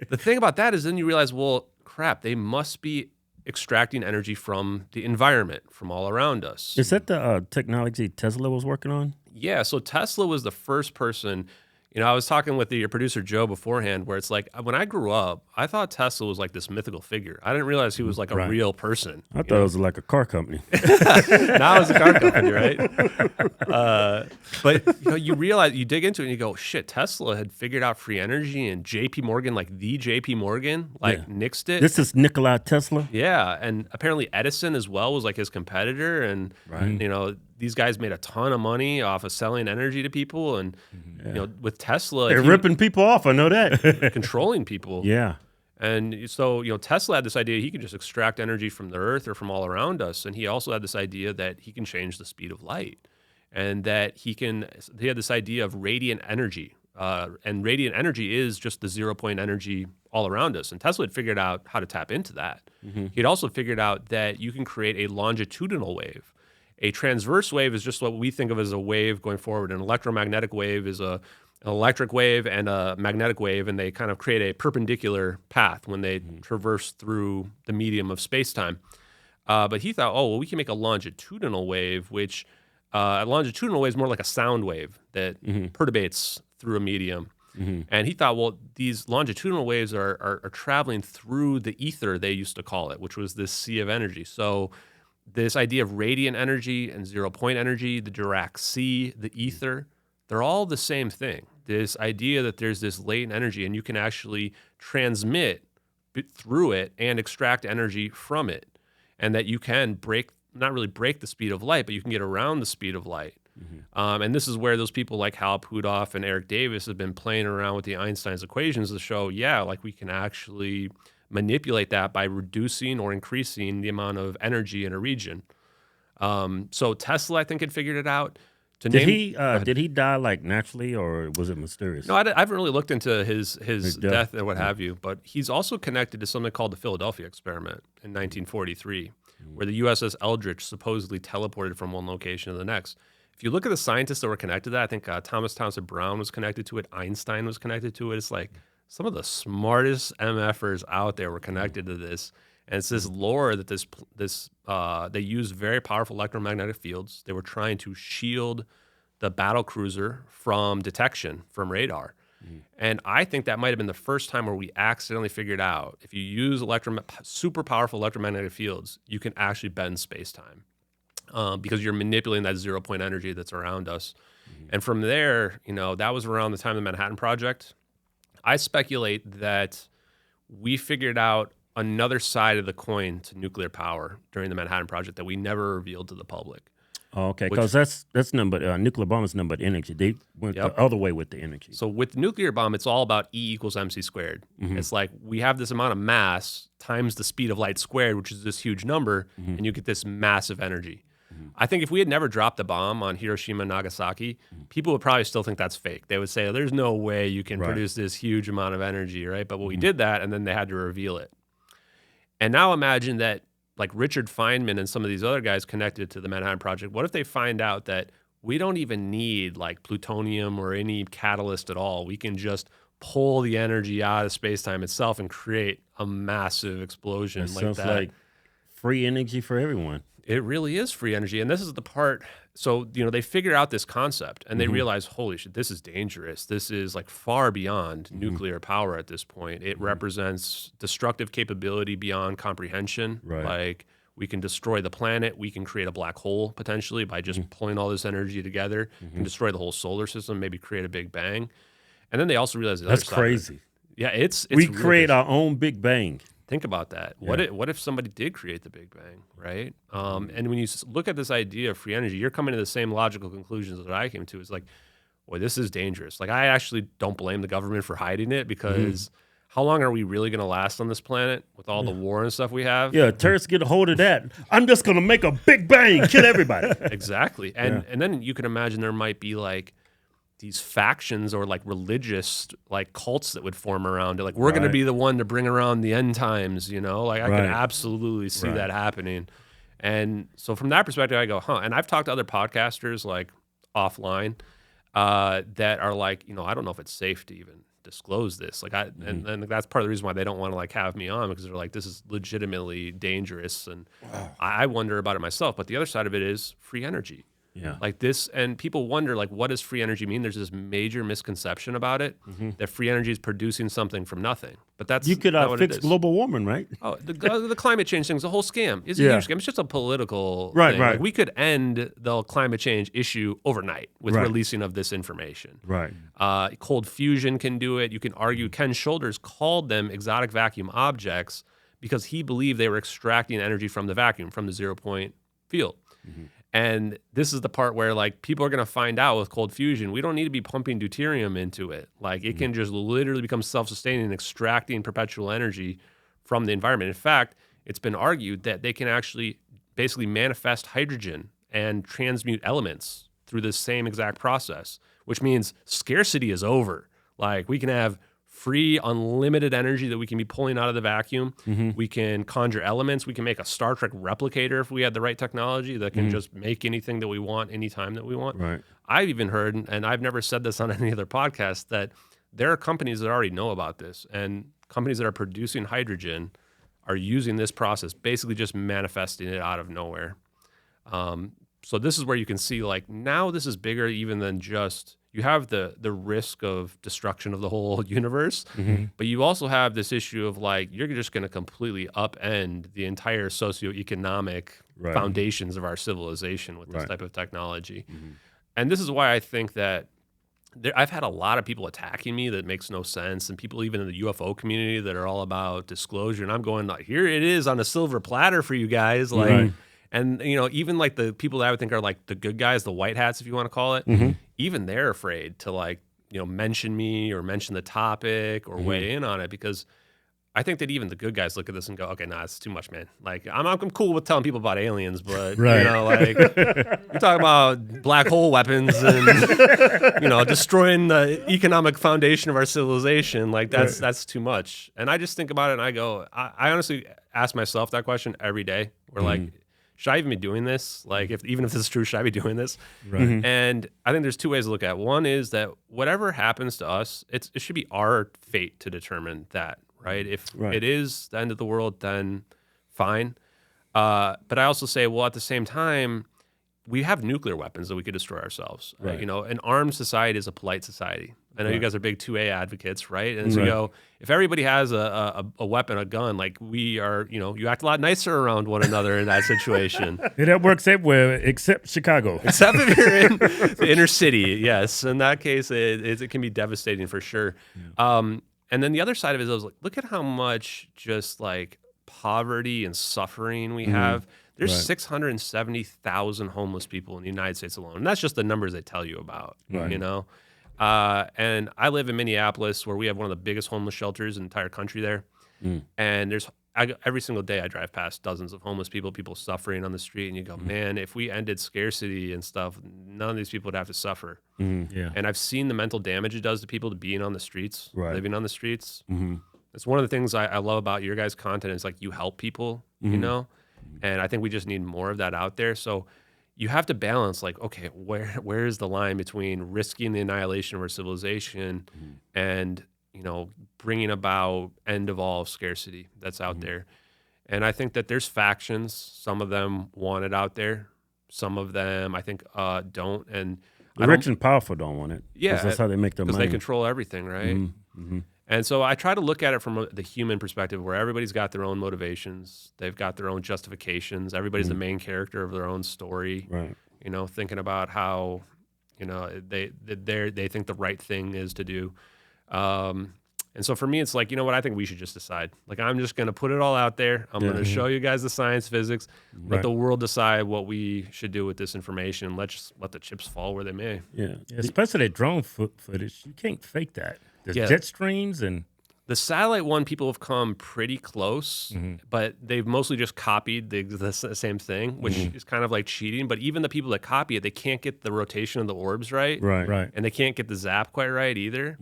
the thing about that is then you realize, well, crap, they must be extracting energy from the environment, from all around us. Is that the technology Tesla was working on? Yeah, so Tesla was the first person. I was talking with your producer Joe beforehand, where it's like when I grew up, I thought Tesla was like this mythical figure. I didn't realize he was like a Right. real person. I thought it was like a car company. Now it's a car company, right? But you realize, you dig into it and you go, shit, Tesla had figured out free energy, and JP Morgan, like the JP Morgan, like nixed it. This is Nikola Tesla. Yeah, and apparently Edison as well was like his competitor, and these guys made a ton of money off of selling energy to people, and with Tesla, They're ripping people off. I know that. controlling people. Yeah. And so, Tesla had this idea he could just extract energy from the earth or from all around us. And he also had this idea that he can change the speed of light, and that he had this idea of radiant energy. And radiant energy is just the 0-point energy all around us. And Tesla had figured out how to tap into that. He'd also figured out that you can create a longitudinal wave. A transverse wave is just what we think of as a wave going forward. An electromagnetic wave is an electric wave and a magnetic wave, and they kind of create a perpendicular path when they traverse through the medium of space-time. But he thought, we can make a longitudinal wave, which a longitudinal wave is more like a sound wave that perturbates through a medium. And he thought, these longitudinal waves are traveling through the ether, they used to call it, which was this sea of energy. So this idea of radiant energy and 0-point energy, the Dirac sea, the ether, they're all the same thing. This idea that there's this latent energy, and you can actually transmit through it and extract energy from it, and that you can not really break the speed of light, but you can get around the speed of light. And this is where those people like Hal Puthoff and Eric Davis have been playing around with the Einstein's equations to show, like we can actually manipulate that by reducing or increasing the amount of energy in a region. So Tesla, I think, had figured it out. Did he die like naturally, or was it mysterious? No, I haven't really looked into his death or what have you, but he's also connected to something called the Philadelphia Experiment in 1943, where the USS Eldridge supposedly teleported from one location to the next. If you look at the scientists that were connected to that, I think Thomas Townsend Brown was connected to it, Einstein was connected to it. It's like some of the smartest MFers out there were connected to this. And it's this lore that they use very powerful electromagnetic fields. They were trying to shield the battle cruiser from detection from radar. And I think that might have been the first time where we accidentally figured out if you use super powerful electromagnetic fields, you can actually bend space-time because you're manipulating that 0-point energy that's around us. And from there, that was around the time of the Manhattan Project. I speculate that we figured out another side of the coin to nuclear power during the Manhattan Project that we never revealed to the public. Oh, okay, because that's nuclear bomb is numbered energy. They went the other way with the energy. So with the nuclear bomb, it's all about E equals MC squared. It's like we have this amount of mass times the speed of light squared, which is this huge number, and you get this massive energy. I think if we had never dropped the bomb on Hiroshima and Nagasaki, people would probably still think that's fake. They would say, there's no way you can produce this huge amount of energy, right? But we did that, and then they had to reveal it. And now imagine that, like Richard Feynman and some of these other guys connected to the Manhattan Project, what if they find out that we don't even need like plutonium or any catalyst at all? We can just pull the energy out of space-time itself and create a massive explosion like that. Sounds like free energy for everyone. It really is free energy. And this is the part, so, they figured out this concept and they realized, holy shit, this is dangerous. This is like far beyond nuclear power at this point. It represents destructive capability beyond comprehension. Right. Like we can destroy the planet. We can create a black hole potentially by just pulling all this energy together and destroy the whole solar system, maybe create a big bang. And then they also realized That's crazy. Yeah, it's we really create our own big bang. Think about that. Yeah. What if somebody did create the Big Bang, right? And when you look at this idea of free energy, you're coming to the same logical conclusions that I came to. It's like, boy, this is dangerous. Like, I actually don't blame the government for hiding it because how long are we really going to last on this planet with all the war and stuff we have? Yeah, terrorists get a hold of that. I'm just going to make a big bang, kill everybody. Exactly. And then you can imagine there might be like these factions or like religious like cults that would form around it. Like we're going to be the one to bring around the end times, Like I can absolutely see that happening. And so from that perspective, I go, And I've talked to other podcasters like offline that are like, I don't know if it's safe to even disclose this. Like and that's part of the reason why they don't want to like have me on because they're like, this is legitimately dangerous. And I wonder about it myself. But the other side of it is free energy. Yeah. Like this, and people wonder, like, what does free energy mean? There's this major misconception about it, that free energy is producing something from nothing. But that's You could not what it fix is. global warming, right? Oh, the climate change thing is a whole scam. It's a Yeah. huge scam. It's just a political Right, thing. right. Like, we could end the climate change issue overnight with Right. releasing of this information. Right. Cold fusion can do it. You can argue Ken Shoulders called them exotic vacuum objects because he believed they were extracting energy from the vacuum, from the 0 point field. And this is the part where, like, people are going to find out with cold fusion, we don't need to be pumping deuterium into it. Like, it can just literally become self-sustaining and extracting perpetual energy from the environment. In fact, it's been argued that they can actually basically manifest hydrogen and transmute elements through this same exact process, which means scarcity is over. Like, we can have free, unlimited energy that we can be pulling out of the vacuum. We can conjure elements. We can make a Star Trek replicator if we had the right technology that can just make anything that we want anytime that we want. Right. I've even heard, and I've never said this on any other podcast, that there are companies that already know about this, and companies that are producing hydrogen are using this process, basically just manifesting it out of nowhere. So this is where you can see, like, now this is bigger even than just, you have the risk of destruction of the whole universe, but you also have this issue of, like, you're just going to completely upend the entire socioeconomic foundations of our civilization with this type of technology. And this is why I think that I've had a lot of people attacking me that makes no sense, and people even in the UFO community that are all about disclosure. And I'm going, like, here it is on a silver platter for you guys. Like, and, you know, even like the people that I would think are like the good guys, the white hats, if you want to call it, even they're afraid to, like, you know, mention me or mention the topic or weigh in on it, because I think that even the good guys look at this and go, okay, nah, it's too much, man. Like, I'm cool with telling people about aliens, but, you know, like, you're talking about black hole weapons and, you know, destroying the economic foundation of our civilization. Like, that's too much. And I just think about it and I go, I honestly ask myself that question every day. We're like, should I even be doing this? Like, even if this is true, should I be doing this? And I think there's two ways to look at it. One is that whatever happens to us, it should be our fate to determine that, right? If it is the end of the world, then fine. But I also say, well, at the same time, we have nuclear weapons that we could destroy ourselves. You know, an armed society is a polite society. I know you guys are big 2A advocates, right? And so you go, if everybody has a weapon, a gun, like, we are, you know, you act a lot nicer around one another in that situation. Yeah, that works everywhere except Chicago. Except if you're in the inner city, yes. In that case, it can be devastating for sure. And then the other side of it is, I was like, look at how much just, like, poverty and suffering we have. There's 670,000 homeless people in the United States alone. And that's just the numbers they tell you about, you know? And I live in Minneapolis, where we have one of the biggest homeless shelters in the entire country there. And every single day I drive past dozens of homeless people suffering on the street. And you go, man, if we ended scarcity and stuff, none of these people would have to suffer. And I've seen the mental damage it does to people to being on the streets, living on the streets. It's one of the things I love about your guys' content is, like, you help people, you know? And I think we just need more of that out there. So you have to balance, like, okay, where is the line between risking the annihilation of our civilization and, you know, bringing about end of all scarcity that's out there. And I think that there's factions. Some of them want it out there. Some of them, I think, don't. And The rich and powerful don't want it. Yeah, that's how they make their money. because they control everything, right? And so I try to look at it from the human perspective, where everybody's got their own motivations. They've got their own justifications. Everybody's the main character of their own story. You know, thinking about how, you know, they think the right thing is to do. And so for me, it's like, you know what? I think we should just decide. Like, I'm just going to put it all out there. I'm going to show you guys the science, physics. Let the world decide what we should do with this information. Let's let the chips fall where they may. Yeah. Especially that drone footage. You can't fake that. There's jet streams and... The satellite one, people have come pretty close, but they've mostly just copied the same thing, which is kind of like cheating. But even the people that copy it, they can't get the rotation of the orbs right. And they can't get the zap quite right either,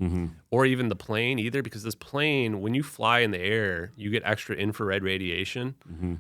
or even the plane either, because this plane, when you fly in the air, you get extra infrared radiation.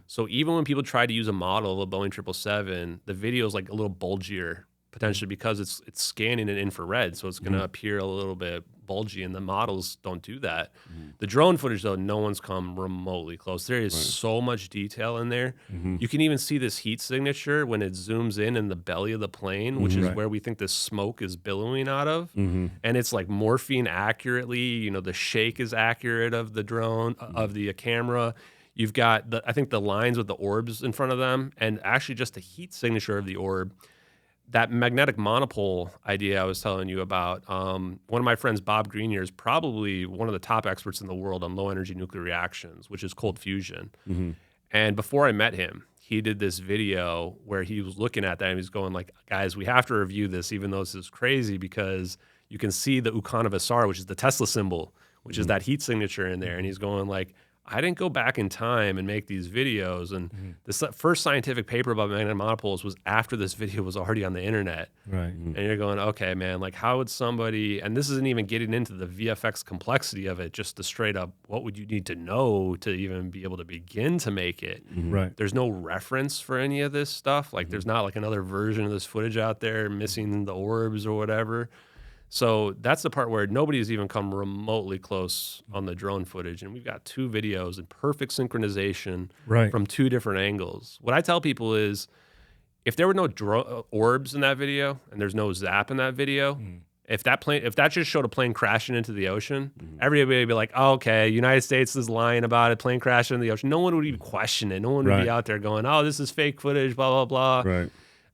So even when people try to use a model of a Boeing 777, the video is like a little bulgier, potentially because it's scanning in infrared, so it's going to appear a little bit bulgy, and the models don't do that. The drone footage, though, no one's come remotely close. There is so much detail in there. You can even see this heat signature when it zooms in the belly of the plane, which is where we think the smoke is billowing out of. And it's like morphine accurately. You know, the shake is accurate of the drone, of the camera. You've got, I think, the lines with the orbs in front of them, and actually just the heat signature of the orb. That magnetic monopole idea I was telling you about, one of my friends, Bob Grenier, is probably one of the top experts in the world on low-energy nuclear reactions, which is cold fusion. And before I met him, he did this video where he was looking at that, and he's going like, guys, we have to review this, even though this is crazy, because you can see the Ukana-Visar, which is the Tesla symbol, which is that heat signature in there. And he's going like, I didn't go back in time and make these videos. And the first scientific paper about magnetic monopoles was after this video was already on the internet. And you're going, okay, man, like how would somebody, and this isn't even getting into the VFX complexity of it, just the straight up, what would you need to know to even be able to begin to make it? There's no reference for any of this stuff. Like there's not like another version of this footage out there missing the orbs or whatever. So that's the part where nobody's even come remotely close on the drone footage. And we've got 2 videos in perfect synchronization from 2 different angles. What I tell people is if there were no orbs in that video and there's no zap in that video, if that just showed a plane crashing into the ocean, everybody would be like, oh, okay, United States is lying about it, plane crashing in the ocean. No one would even question it. No one would be out there going, oh, this is fake footage, blah, blah, blah.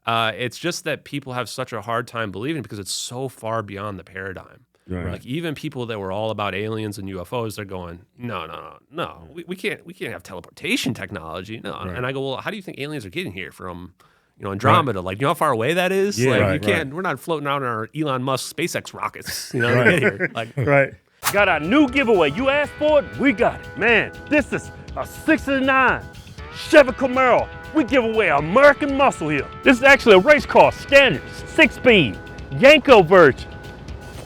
It's just that people have such a hard time believing because it's so far beyond the paradigm. Like even people that were all about aliens and UFOs, they're going, no. We can't have teleportation technology. No. And I go, well, how do you think aliens are getting here from, Andromeda? Like, you know how far away that is? You can't. We're not floating out in our Elon Musk SpaceX rockets. To get here. Like, Got our new giveaway. You asked for it, we got it. Man, this is a 69 Chevy Camaro. We give away American muscle here. This is actually a race car, standard, 6-speed, Yanko version.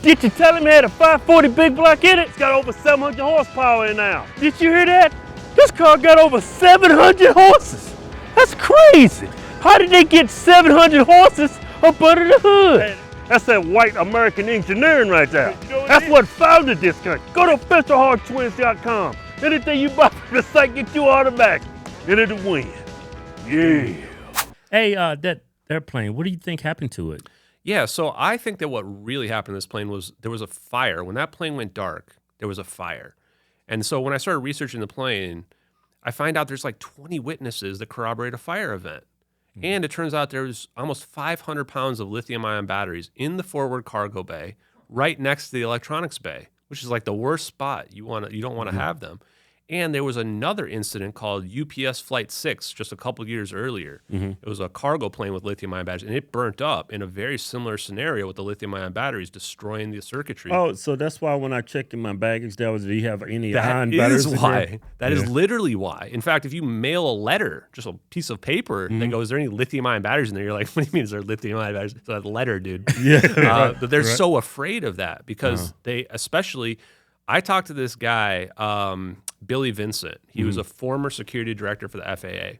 Did you tell him it had a 540 big block in it? It's got over 700 horsepower in now. Did you hear that? This car got over 700 horses. That's crazy. How did they get 700 horses up under the hood? Hey, that's that white American engineering right there. That's what founded this country. Go to officialhodgetwins.com. Anything you buy from the site, get you automatic. And it'll win. Yeah. Hey, that airplane, what do you think happened to it? Yeah, so I think that what really happened to this plane was there was a fire. When that plane went dark, there was a fire. And so when I started researching the plane, I find out there's like 20 witnesses that corroborate a fire event. And it turns out there's almost 500 pounds of lithium-ion batteries in the forward cargo bay right next to the electronics bay, which is like the worst spot. You don't want to have them. And there was another incident called UPS Flight 6 just a couple years earlier. It was a cargo plane with lithium-ion batteries, and it burnt up in a very similar scenario with the lithium-ion batteries destroying the circuitry. Oh, so that's why when I checked in my baggage, do you have any ion batteries? batteries? That is why. That is literally why. In fact, if you mail a letter, just a piece of paper, that goes, is there any lithium-ion batteries in there? You're like, what do you mean is there lithium-ion batteries? It's a letter, dude. But they're so afraid of that because they especially... I talked to this guy, Billy Vincent. He was a former security director for the FAA.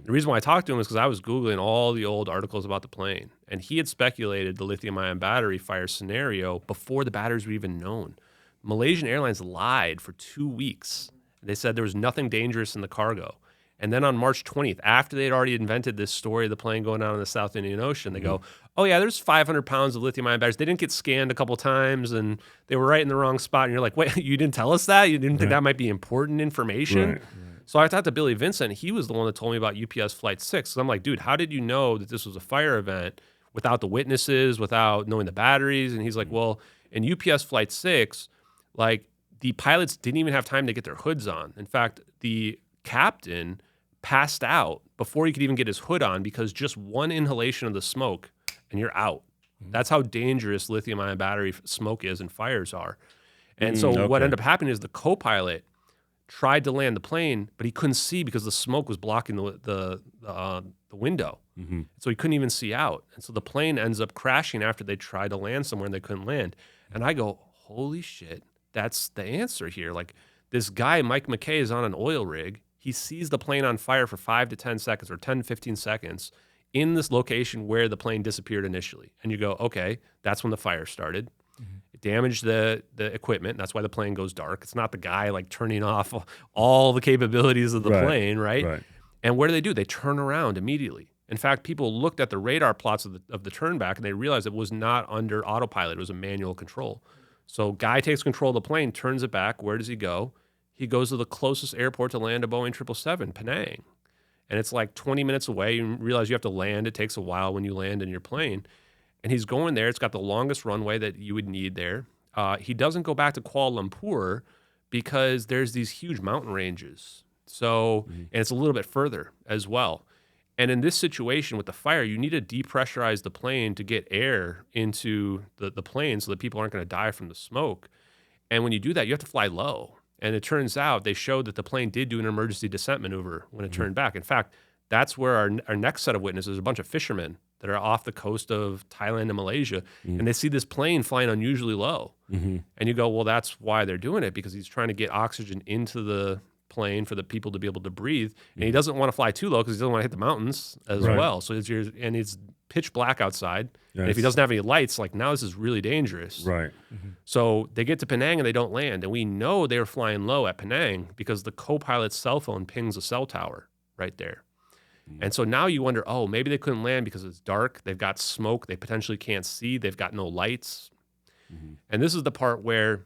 The reason why I talked to him is because I was Googling all the old articles about the plane, and he had speculated the lithium-ion battery fire scenario before the batteries were even known. Malaysian Airlines lied for 2 weeks. They said there was nothing dangerous in the cargo. And then on March 20th, after they had already invented this story of the plane going down in the South Indian Ocean, they go, oh yeah, there's 500 pounds of lithium-ion batteries. They didn't get scanned a couple times, and they were right in the wrong spot. And you're like, wait, you didn't tell us that? You didn't think that might be important information? So I talked to Billy Vincent. He was the one that told me about UPS Flight 6. So I'm like, dude, how did you know that this was a fire event without the witnesses, without knowing the batteries? And he's like, well, in UPS Flight 6, like the pilots didn't even have time to get their hoods on. In fact, the captain passed out before he could even get his hood on because just one inhalation of the smoke and you're out. That's how dangerous lithium-ion battery smoke is and fires are. And so what ended up happening is the co-pilot tried to land the plane, but he couldn't see because the smoke was blocking the window. So he couldn't even see out. And so the plane ends up crashing after they tried to land somewhere and they couldn't land. And I go, holy shit, that's the answer here. Like this guy, Mike McKay, is on an oil rig. He sees the plane on fire for 5 to 10 seconds or 10 to 15 seconds in this location where the plane disappeared initially. And you go, okay, that's when the fire started. damage the equipment. That's why the plane goes dark. It's not the guy like turning off all the capabilities of the plane, right? Right. And what do? They turn around immediately. In fact, people looked at the radar plots of the turn back and they realized it was not under autopilot. It was a manual control. So guy takes control of the plane, turns it back. Where does he go? He goes to the closest airport to land a Boeing 777, Penang. And it's like 20 minutes away. You realize you have to land. It takes a while when you land in your plane. And he's going there. It's got the longest runway that you would need there. He doesn't go back to Kuala Lumpur because there's these huge mountain ranges. So, and it's a little bit further as well. And in this situation with the fire, you need to depressurize the plane to get air into the plane so that people aren't going to die from the smoke. And when you do that, you have to fly low. And it turns out they showed that the plane did do an emergency descent maneuver when it turned back. In fact, that's where our next set of witnesses, a bunch of fishermen that are off the coast of Thailand and Malaysia, and they see this plane flying unusually low. And you go, well, that's why they're doing it, because he's trying to get oxygen into the plane for the people to be able to breathe. And he doesn't want to fly too low because he doesn't want to hit the mountains as well. So it's pitch black outside. And if he doesn't have any lights, like now this is really dangerous. Right. So they get to Penang and they don't land. And we know they were flying low at Penang because the co-pilot's cell phone pings a cell tower right there. And so now you wonder, oh, maybe they couldn't land because it's dark. They've got smoke. They potentially can't see. They've got no lights. And this is the part where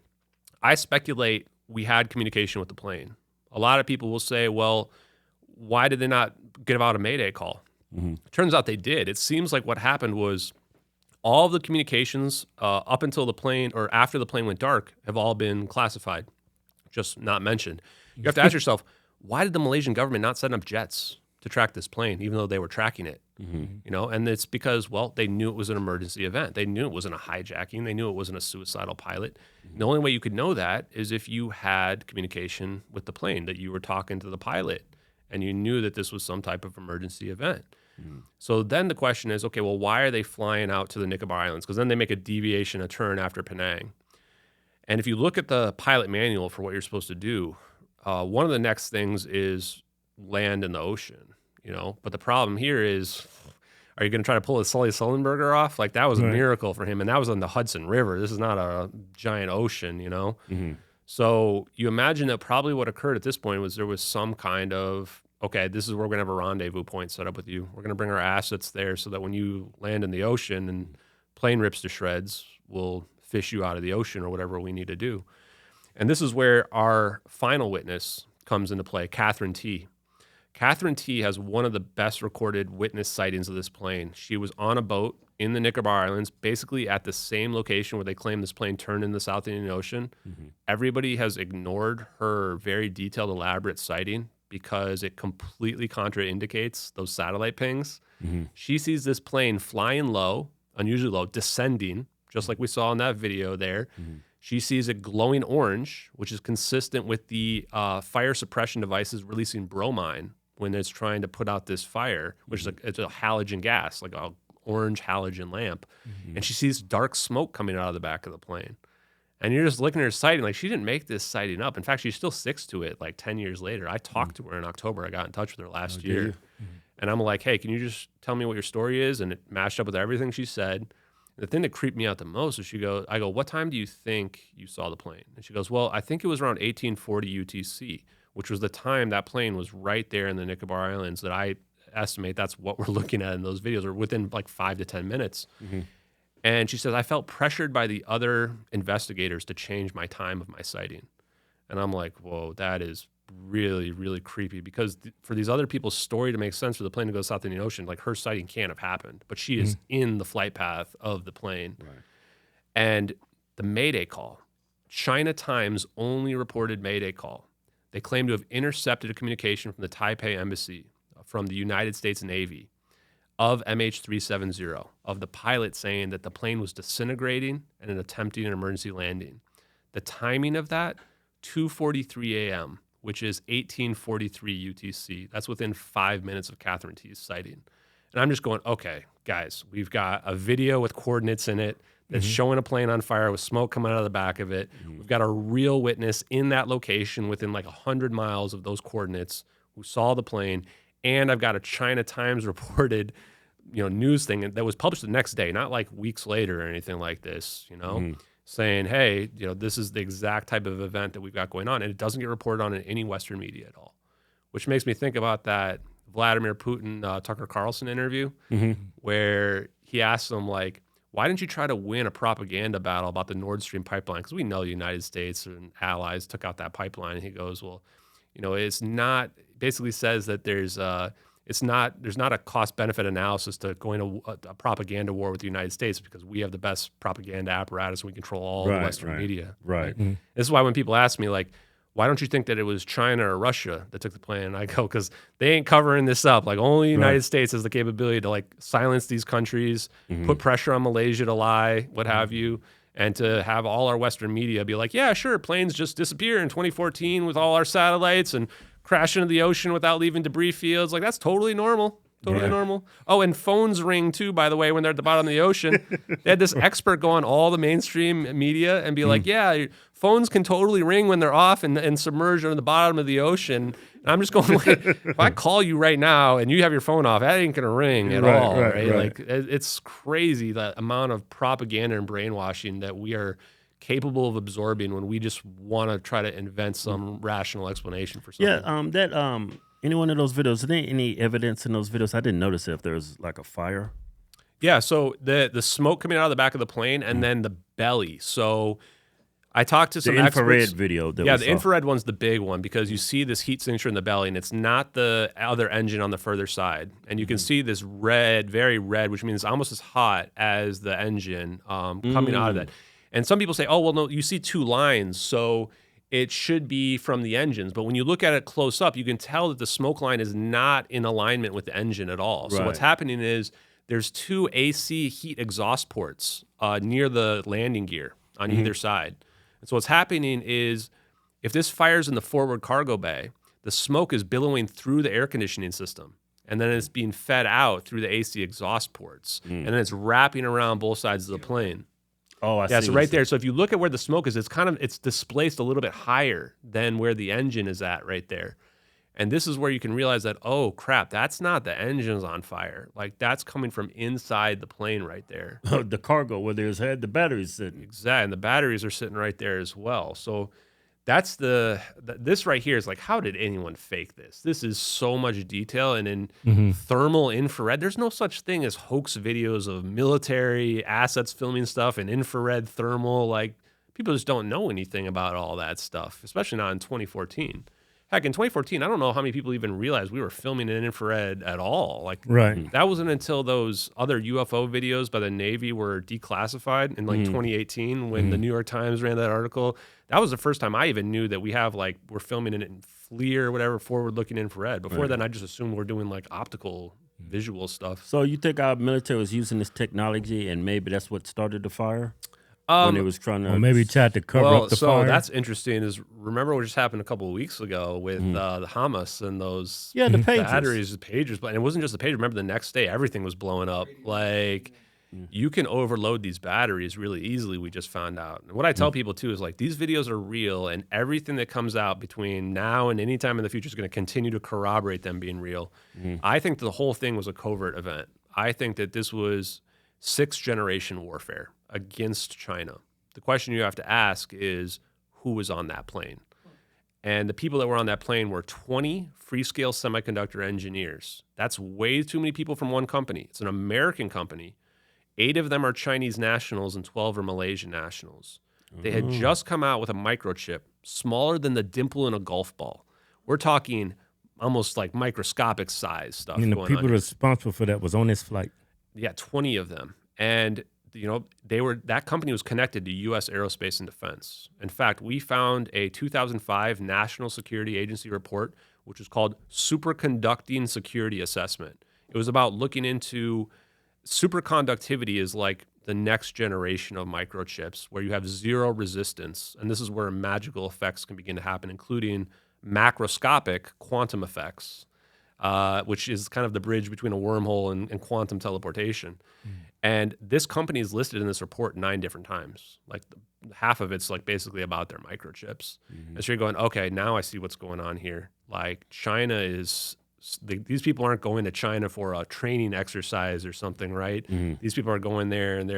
I speculate we had communication with the plane. A lot of people will say, well, why did they not give out a Mayday call? Turns out they did. It seems like what happened was all of the communications up until the plane or after the plane went dark have all been classified, just not mentioned. You have to ask yourself, why did the Malaysian government not send up jets to track this plane, even though they were tracking it? You know, and it's because, well, they knew it was an emergency event. They knew it wasn't a hijacking. They knew it wasn't a suicidal pilot. The only way you could know that is if you had communication with the plane, that you were talking to the pilot and you knew that this was some type of emergency event. So then the question is, okay, well, why are they flying out to the Nicobar Islands? Because then they make a deviation, a turn after Penang. And if you look at the pilot manual for what you're supposed to do, one of the next things is land in the ocean, you know. But the problem here is, are you going to try to pull a Sully Sullenberger off? Like, that was a miracle for him, and that was on the Hudson River. This is not a giant ocean, you know. So you imagine that probably what occurred at this point was there was some kind of, okay, this is where we're going to have a rendezvous point set up with you. We're going to bring our assets there so that when you land in the ocean and plane rips to shreds, we'll fish you out of the ocean or whatever we need to do. And this is where our final witness comes into play, Catherine T. Catherine T has one of the best recorded witness sightings of this plane. She was on a boat in the Nicobar Islands, basically at the same location where they claim this plane turned in the South Indian Ocean. Everybody has ignored her very detailed, elaborate sighting because it completely contraindicates those satellite pings. She sees this plane flying low, unusually low, descending, just like we saw in that video there. She sees it glowing orange, which is consistent with the fire suppression devices releasing bromine when it's trying to put out this fire, which is it's a halogen gas, like a orange halogen lamp. And she sees dark smoke coming out of the back of the plane. And you're just looking at her sighting, like she didn't make this sighting up. In fact, she still sticks to it like 10 years later. I talked to her in October. I got in touch with her last year. And I'm like, hey, can you just tell me what your story is? And it matched up with everything she said. The thing that creeped me out the most is I go, what time do you think you saw the plane? And she goes, well, I think it was around 1840 UTC, which was the time that plane was right there in the Nicobar Islands that I estimate that's what we're looking at in those videos, or within like 5 to 10 minutes. And she says, I felt pressured by the other investigators to change my time of my sighting. And I'm like, whoa, that is really, really creepy, because for these other people's story to make sense for the plane to go South Indian Ocean, like her sighting can't have happened, but she is in the flight path of the plane. And the Mayday call, China Times only reported Mayday call. They claim to have intercepted a communication from the Taipei embassy from the United States Navy of MH370, of the pilot saying that the plane was disintegrating and attempting an emergency landing. The timing of that, 2:43 a.m., which is 1843 UTC. That's within 5 minutes of Catherine T's sighting. And I'm just going, okay, guys, we've got a video with coordinates in it that's showing a plane on fire with smoke coming out of the back of it. We've got a real witness in that location within like 100 miles of those coordinates who saw the plane. And I've got a China Times reported, news thing that was published the next day, not like weeks later or anything like this, saying, hey, this is the exact type of event that we've got going on. And it doesn't get reported on in any Western media at all, which makes me think about that Vladimir Putin, Tucker Carlson interview, where he asked him, like, why didn't you try to win a propaganda battle about the Nord Stream pipeline? Because we know the United States and allies took out that pipeline. And he goes, well, it's not, basically says that there's not a cost-benefit analysis to going to a propaganda war with the United States because we have the best propaganda apparatus and we control all the Western media. Right. This is why when people ask me, like, why don't you think that it was China or Russia that took the plane? And I go, because they ain't covering this up. Like, only the United States has the capability to, like, silence these countries, put pressure on Malaysia to lie, what have you, and to have all our Western media be like, yeah, sure, planes just disappear in 2014 with all our satellites and crash into the ocean without leaving debris fields. Like, that's totally normal. Totally normal. Oh, and phones ring too, by the way, when they're at the bottom of the ocean. They had this expert go on all the mainstream media and be like, yeah, phones can totally ring when they're off and submerged under the bottom of the ocean. And I'm just going, like, if I call you right now and you have your phone off, that ain't going to ring at all, right? Like, it's crazy, that amount of propaganda and brainwashing that we are capable of absorbing when we just want to try to invent some rational explanation for something. Yeah, any one of those videos, is there any evidence in those videos? I didn't notice if there was like a fire. Yeah, so the smoke coming out of the back of the plane and then the belly. So I talked to some infrared experts. video. That Yeah, the infrared one's the big one because you see this heat signature in the belly and it's not the other engine on the further side. And you can see this red, very red, which means it's almost as hot as the engine coming out of that. And some people say, oh, well, no, you see two lines, so it should be from the engines. But when you look at it close up, you can tell that the smoke line is not in alignment with the engine at all. So what's happening is there's two AC heat exhaust ports near the landing gear on either side. And so what's happening is if this fires in the forward cargo bay, the smoke is billowing through the air conditioning system. And then it's being fed out through the AC exhaust ports. And then it's wrapping around both sides of the plane. Oh, I see. Yeah, so right there. So if you look at where the smoke is, it's displaced a little bit higher than where the engine is at right there. And this is where you can realize that, oh, crap, that's not the engine's on fire. Like, that's coming from inside the plane right there. The cargo where there's had the batteries sitting. Exactly. And the batteries are sitting right there as well. So that's this right here is like, how did anyone fake this? This is so much detail. And in thermal infrared, there's no such thing as hoax videos of military assets filming stuff and infrared thermal. Like, people just don't know anything about all that stuff, especially not in 2014. Heck, in 2014, I don't know how many people even realized we were filming in infrared at all. Like, that wasn't until those other UFO videos by the Navy were declassified in like 2018 when the New York Times ran that article. That was the first time I even knew that we're filming it in FLIR or whatever, forward-looking infrared. Before then, I just assumed we're doing like optical visual stuff. So you think our military was using this technology and maybe that's what started the fire? When it was trying to... Or maybe tried to cover up the fire. So that's interesting is, remember what just happened a couple of weeks ago with the Hamas and those the pages. batteries, the pagers. But it wasn't just the pager. Remember the next day, everything was blowing up. Like, you can overload these batteries really easily, we just found out. And what I tell people, too, is like, these videos are real, and everything that comes out between now and any time in the future is going to continue to corroborate them being real. I think the whole thing was a covert event. I think that this was sixth-generation warfare against China. The question you have to ask is, who was on that plane? And the people that were on that plane were 20 Freescale semiconductor engineers. That's way too many people from one company. It's an American company. 8 of them are Chinese nationals and 12 are Malaysian nationals. They had just come out with a microchip smaller than the dimple in a golf ball. We're talking almost like microscopic size stuff. And the people responsible for that was on this flight. Yeah, 20 of them. And that company was connected to U.S. Aerospace and Defense. In fact, we found a 2005 National Security Agency report, which was called Superconducting Security Assessment. It was about looking into superconductivity is like the next generation of microchips where you have zero resistance. And this is where magical effects can begin to happen, including macroscopic quantum effects, which is kind of the bridge between a wormhole and quantum teleportation. And this company is listed in this report 9 different times. Like half of it's like basically about their microchips. And so you're going, okay, now I see what's going on here. Like China is these people aren't going to China for a training exercise or something, right? These people are going there and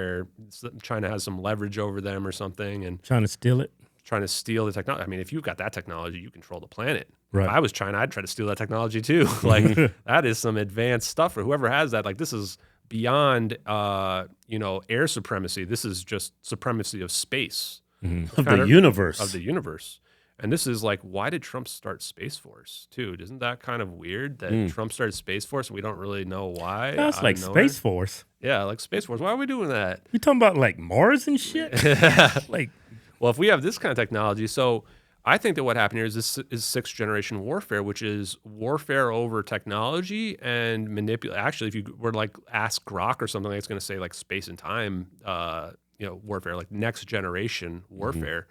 China has some leverage over them or something and Trying to steal it. trying to steal the technology. I mean, if you've got that technology, you control the planet. Right. If I was China, I'd try to steal that technology too. Like that is some advanced stuff for whoever has that. Like this is beyond, air supremacy. This is just supremacy of space. Of the universe. Of the universe. And this is like, why did Trump start Space Force too? Isn't that kind of weird that Trump started Space Force and we don't really know why? That's like Space Force. Yeah, like Space Force. Why are we doing that? You talking about like Mars and shit? Like, well, if we have this kind of technology, so I think that what happened here is this is sixth generation warfare, which is warfare over technology and manipulate. Actually, if you were to like ask Grok or something, it's going to say like space and time, warfare, like next generation warfare,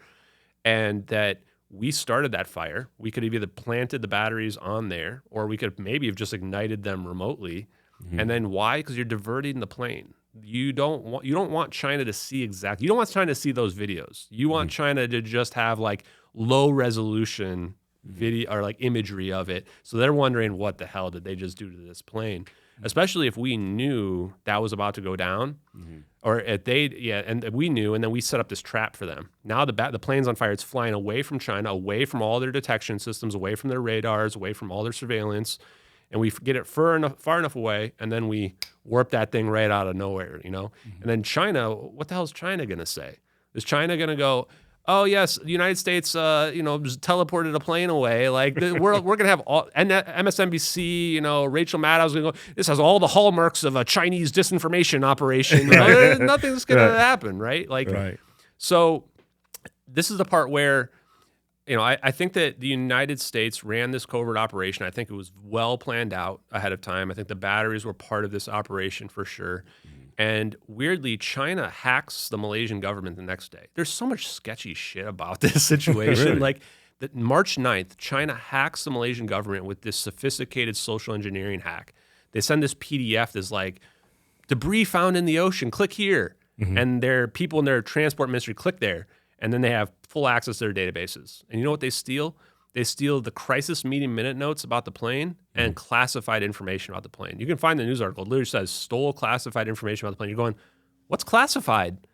and that we started that fire. We could have either planted the batteries on there, or we could maybe have just ignited them remotely. And then why? Because you're diverting the plane. You don't want China to see exactly. You don't want China to see those videos. You want China to just have like low resolution video or like imagery of it. So they're wondering what the hell did they just do to this plane? Especially if we knew that was about to go down, or if and we knew, and then we set up this trap for them. Now the plane's on fire. It's flying away from China, away from all their detection systems, away from their radars, away from all their surveillance, and we get it far enough away, and then we warp that thing right out of nowhere, And then China, what the hell is China going to say? Is China going to go, oh yes, the United States, just teleported a plane away. Like we're going to have all, and MSNBC, Rachel Maddow's going to go, this has all the hallmarks of a Chinese disinformation operation. Nothing's going to happen, right? Like, so this is the part where, I think that the United States ran this covert operation. I think it was well planned out ahead of time. I think the batteries were part of this operation for sure. And weirdly, China hacks the Malaysian government the next day. There's so much sketchy shit about this situation. Really? Like March 9th, China hacks the Malaysian government with this sophisticated social engineering hack. They send this PDF that's like, debris found in the ocean, click here. And their people in their transport ministry click there. And then they have full access to their databases. And you know what they steal? They steal the crisis meeting minute notes about the plane and classified information about the plane. You can find the news article. It literally says, stole classified information about the plane. You're going, what's classified?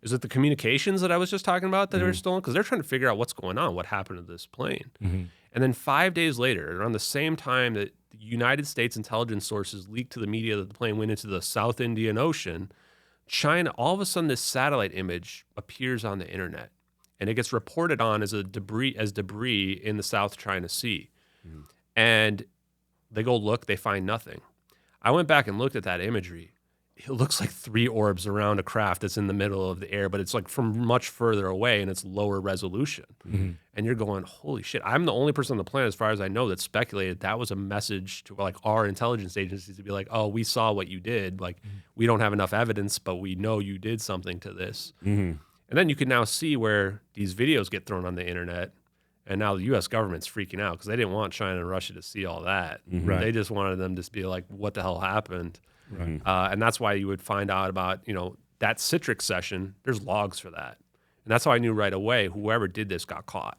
Is it the communications that I was just talking about that were stolen? Because they're trying to figure out what's going on, what happened to this plane. And then 5 days later, around the same time that the United States intelligence sources leaked to the media that the plane went into the South Indian Ocean, China, all of a sudden this satellite image appears on the internet. And it gets reported on as debris in the South China Sea. And they go look, they find nothing. I went back and looked at that imagery. It looks like 3 orbs around a craft that's in the middle of the air, but it's like from much further away and it's lower resolution. And you're going, holy shit. I'm the only person on the planet, as far as I know, that speculated that was a message to like our intelligence agencies to be like, oh, we saw what you did. Like, we don't have enough evidence, but we know you did something to this. And then you can now see where these videos get thrown on the internet, and now the U.S. government's freaking out because they didn't want China and Russia to see all that. They just wanted them to be like, what the hell happened? And that's why you would find out about, that Citrix session. There's logs for that. And that's how I knew right away whoever did this got caught.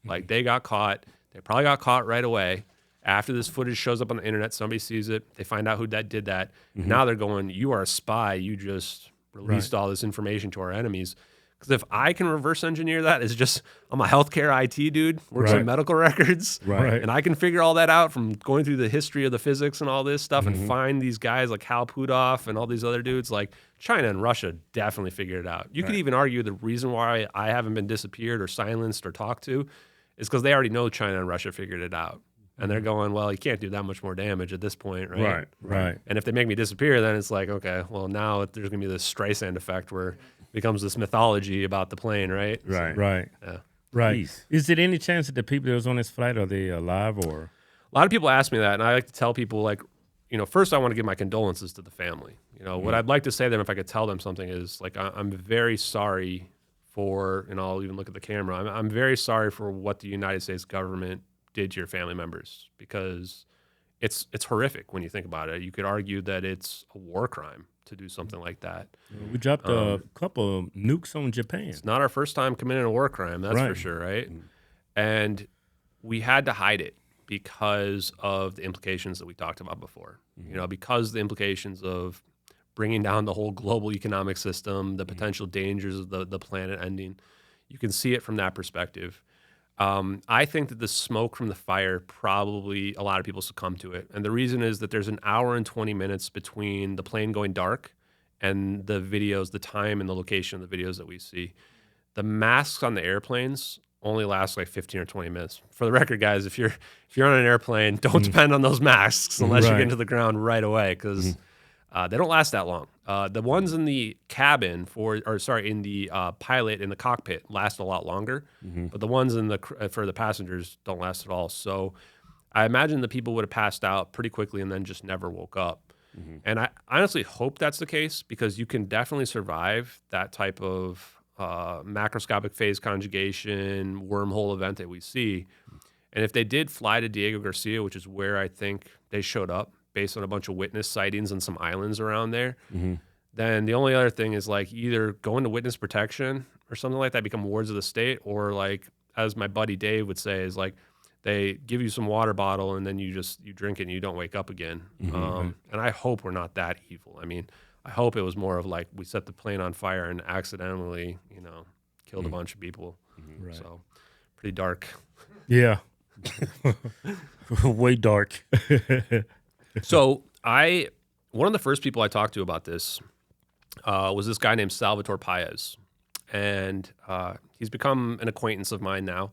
Like, they got caught. They probably got caught right away. After this footage shows up on the internet, somebody sees it. They find out who that did that. Now they're going, you are a spy. You just released all this information to our enemies. Because if I can reverse engineer that, it's just, I'm a healthcare IT dude, works in medical records, and I can figure all that out from going through the history of the physics and all this stuff and find these guys like Hal Puthoff and all these other dudes. Like, China and Russia definitely figured it out. You could even argue the reason why I haven't been disappeared or silenced or talked to is because they already know China and Russia figured it out. And they're going, well, you can't do that much more damage at this point, right? Right. And if they make me disappear, then it's like, okay, well, now there's going to be this Streisand effect where becomes this mythology about the plane, right? Right. Yeah. Jeez. Is it any chance that the people that was on this flight, are they alive or? A lot of people ask me that, and I like to tell people, like, first I want to give my condolences to the family. What I'd like to say to them if I could tell them something is, like, I'm very sorry for, and I'll even look at the camera, I'm very sorry for what the United States government did to your family members, because it's horrific when you think about it. You could argue that it's a war crime to do something like that. We dropped a couple of nukes on Japan. It's not our first time committing a war crime, that's for sure, right? And we had to hide it because of the implications that we talked about before. You know, because the implications of bringing down the whole global economic system, the potential dangers of the planet ending. You can see it from that perspective. I think that the smoke from the fire, probably a lot of people succumb to it. And the reason is that there's an hour and 20 minutes between the plane going dark and the videos, the time and the location of the videos that we see. The masks on the airplanes only last like 15 or 20 minutes. For the record, guys, if you're on an airplane, don't depend on those masks unless you're getting to the ground right away, because they don't last that long. The ones in the cabin in the pilot in the cockpit last a lot longer, but the ones for the passengers don't last at all. So I imagine the people would have passed out pretty quickly and then just never woke up. And I honestly hope that's the case, because you can definitely survive that type of macroscopic phase conjugation wormhole event that we see. And if they did fly to Diego Garcia, which is where I think they showed up based on a bunch of witness sightings and some islands around there, then the only other thing is like either go into witness protection or something like that, become wards of the state, or like, as my buddy Dave would say, is like they give you some water bottle and then you drink it and you don't wake up again. And I hope we're not that evil. I mean, I hope it was more of like we set the plane on fire and accidentally, killed a bunch of people. Right. So pretty dark. Yeah. Way dark. So one of the first people I talked to about this was this guy named Salvatore Paez. And he's become an acquaintance of mine now.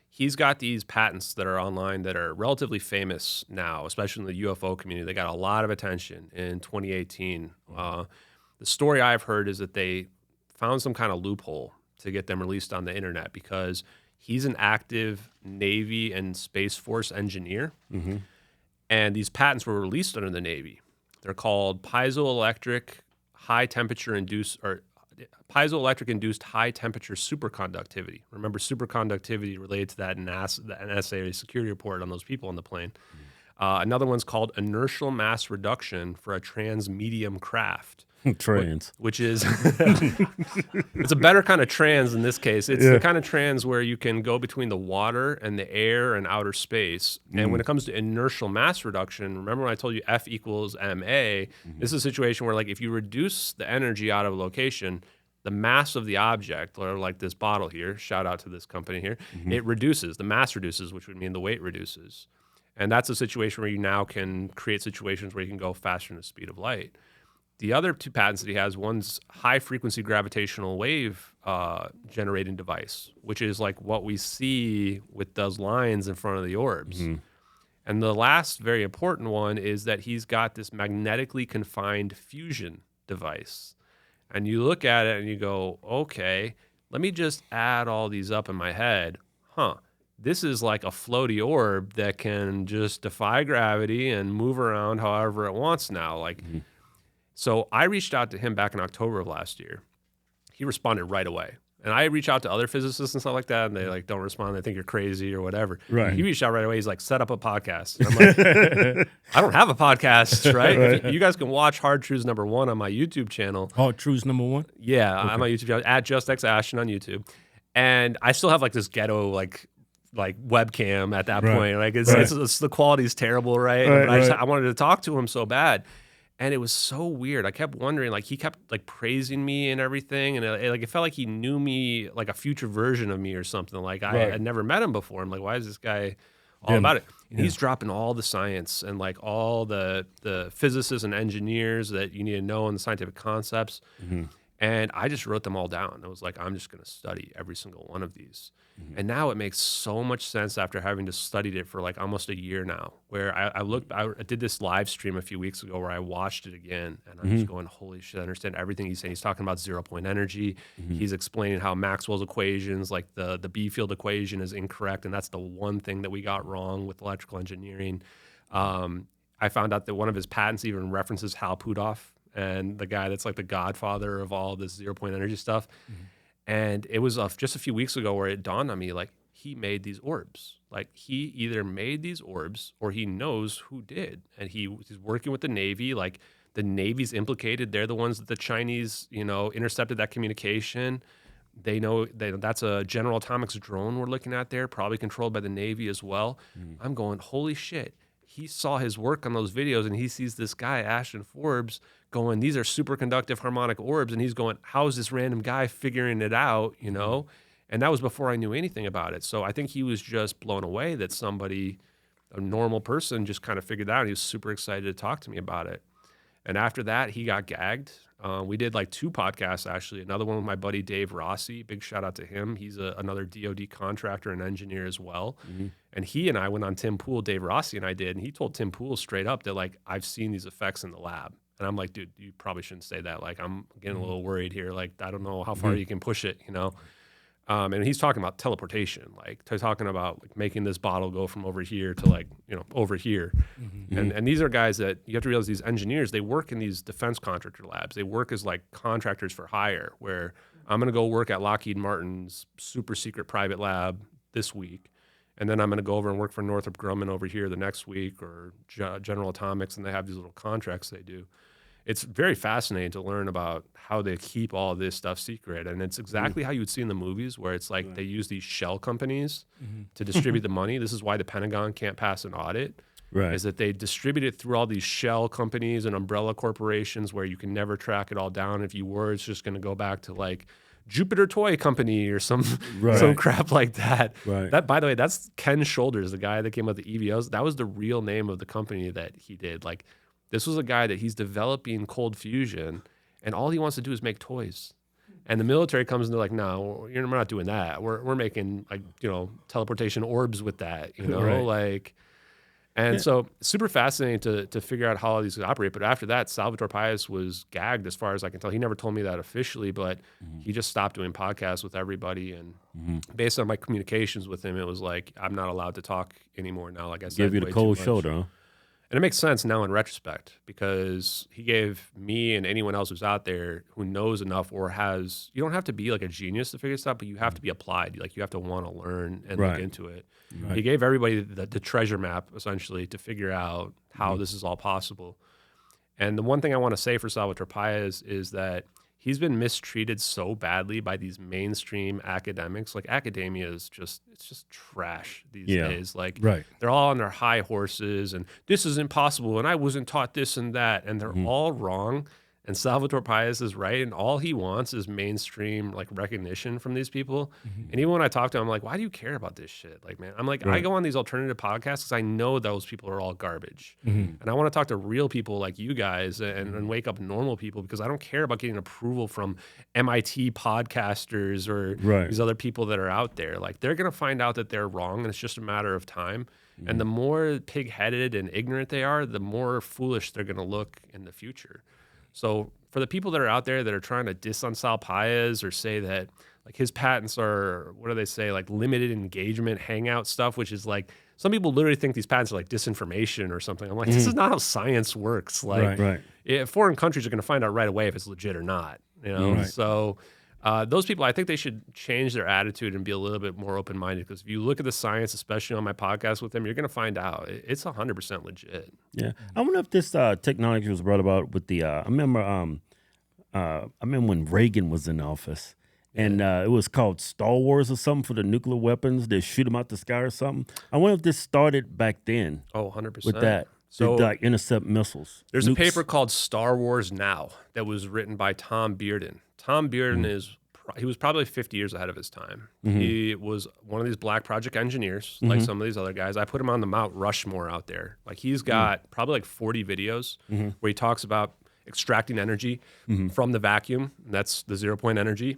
He's got these patents that are online that are relatively famous now, especially in the UFO community. They got a lot of attention in 2018. The story I've heard is that they found some kind of loophole to get them released on the internet, because he's an active Navy and Space Force engineer. And these patents were released under the Navy. They're called piezoelectric induced high temperature superconductivity. Remember, superconductivity related to that NSA security report on those people on the plane. Another one's called inertial mass reduction for a transmedium craft. Trans. Which is, it's a better kind of trans in this case. It's the kind of trans where you can go between the water and the air and outer space. And when it comes to inertial mass reduction, remember when I told you F equals ma, this is a situation where, like, if you reduce the energy out of a location, the mass of the object, or like this bottle here, shout out to this company here, it reduces, the mass reduces, which would mean the weight reduces. And that's a situation where you now can create situations where you can go faster than the speed of light. The other two patents that he has, one's high frequency gravitational wave generating device, which is like what we see with those lines in front of the orbs. And the last very important one is that he's got this magnetically confined fusion device. And you look at it and you go, okay, let me just add all these up in my head. This is like a floaty orb that can just defy gravity and move around however it wants now. So I reached out to him back in October of last year. He responded right away. And I reach out to other physicists and stuff like that, and they like don't respond. They think you're crazy or whatever. Right. He reached out right away. He's like, set up a podcast. And I'm like, I don't have a podcast, right? You guys can watch Hard Truths #1 on my YouTube channel. Hard Truths #1? Yeah, on my YouTube channel, at JustXAshton on YouTube. And I still have like this ghetto like webcam at that point. Like it's the quality's terrible, right? But I wanted to talk to him so bad. And it was so weird. I kept wondering, like, he kept like praising me and everything, and it felt like he knew me, like a future version of me or something. Like I had never met him before. I'm like, why is this guy all about it? And he's dropping all the science and like all the physicists and engineers that you need to know and the scientific concepts. And I just wrote them all down. I was like, I'm just going to study every single one of these. And now it makes so much sense after having just studied it for like almost a year now, where I did this live stream a few weeks ago where I watched it again, and I'm just going, holy shit, I understand everything he's saying. He's talking about 0-point energy. He's explaining how Maxwell's equations, like the B field equation, is incorrect. And that's the one thing that we got wrong with electrical engineering. I found out that one of his patents even references Hal Puthoff, and the guy that's like the godfather of all this 0-point energy stuff. And it was just a few weeks ago where it dawned on me, like, he made these orbs. Like, he either made these orbs or he knows who did. And he's working with the Navy. Like, the Navy's implicated. They're the ones that the Chinese, intercepted that communication. They know that's a General Atomics drone we're looking at there, probably controlled by the Navy as well. I'm going, holy shit. He saw his work on those videos and he sees this guy, Ashton Forbes, going, these are superconductive harmonic orbs. And he's going, how is this random guy figuring it out, you know? And that was before I knew anything about it. So I think he was just blown away that somebody, a normal person, just kind of figured it out. He was super excited to talk to me about it. And after that, he got gagged. We did like 2 podcasts, actually. Another one with my buddy Dave Rossi. Big shout out to him. He's another DoD contractor and engineer as well. And he and I went on Tim Pool, Dave Rossi and I did. And he told Tim Pool straight up that, like, I've seen these effects in the lab. And I'm like, dude, you probably shouldn't say that. Like, I'm getting a little worried here. Like, I don't know how far you can push it, you know? And he's talking about teleportation, like talking about like making this bottle go from over here to like, you know, over here. And these are guys that you have to realize, these engineers, they work in these defense contractor labs. They work as like contractors for hire, where I'm going to go work at Lockheed Martin's super secret private lab this week. And then I'm going to go over and work for Northrop Grumman over here the next week, or General Atomics. And they have these little contracts they do. It's very fascinating to learn about how they keep all this stuff secret. And it's exactly how you would see in the movies, where it's like they use these shell companies to distribute the money. This is why the Pentagon can't pass an audit, is that they distribute it through all these shell companies and umbrella corporations where you can never track it all down. If you were, it's just going to go back to like Jupiter Toy Company or some crap like that. That, by the way, that's Ken Shoulders, the guy that came up with the EVOs. That was the real name of the company that he did. Like, this was a guy that he's developing cold fusion, and all he wants to do is make toys. And the military comes and they're like, no, we're not doing that. We're making, like, you know, teleportation orbs with that, you know, like. And so super fascinating to figure out how all these operate. But after that, Salvatore Pais was gagged, as far as I can tell. He never told me that officially, but he just stopped doing podcasts with everybody. And based on my communications with him, it was like, I'm not allowed to talk anymore now. Like I said, give you the cold shoulder, huh? And it makes sense now in retrospect, because he gave me and anyone else who's out there who knows enough or has, you don't have to be like a genius to figure this out, but you have to be applied. Like, you have to want to learn and look into it. He gave everybody the treasure map, essentially, to figure out how this is all possible. And the one thing I want to say for Salvatore Pais is that he's been mistreated so badly by these mainstream academics. Like, academia is just, it's just trash these days. Like, they're all on their high horses and this is impossible and I wasn't taught this and that, and they're all wrong. And Salvatore Pais is right, and all he wants is mainstream like recognition from these people. And even when I talk to him, I'm like, why do you care about this shit? Like, man, I'm like, I go on these alternative podcasts because I know those people are all garbage. And I want to talk to real people like you guys and wake up normal people, because I don't care about getting approval from MIT podcasters or these other people that are out there. Like, they're going to find out that they're wrong, and it's just a matter of time. And the more pig-headed and ignorant they are, the more foolish they're going to look in the future. So for the people that are out there that are trying to diss on Sal Pais or say that like his patents are, what do they say, like limited engagement hangout stuff, which is like, some people literally think these patents are like disinformation or something. I'm like, this is not how science works. Like, foreign countries are going to find out right away if it's legit or not, you know? So those people, I think they should change their attitude and be a little bit more open-minded, because if you look at the science, especially on my podcast with them, you're going to find out it's 100% legit. Yeah. I wonder if this technology was brought about with the, I remember when Reagan was in office, and it was called Star Wars or something for the nuclear weapons. They shoot them out the sky or something. I wonder if this started back then. Oh, 100%. With that. So, like intercept missiles. There's a paper called Star Wars Now that was written by Tom Bearden. Tom Bearden he was probably 50 years ahead of his time. He was one of these black project engineers, like some of these other guys. I put him on the Mount Rushmore out there. Like, he's got probably like 40 videos where he talks about extracting energy from the vacuum. And that's the 0-point energy.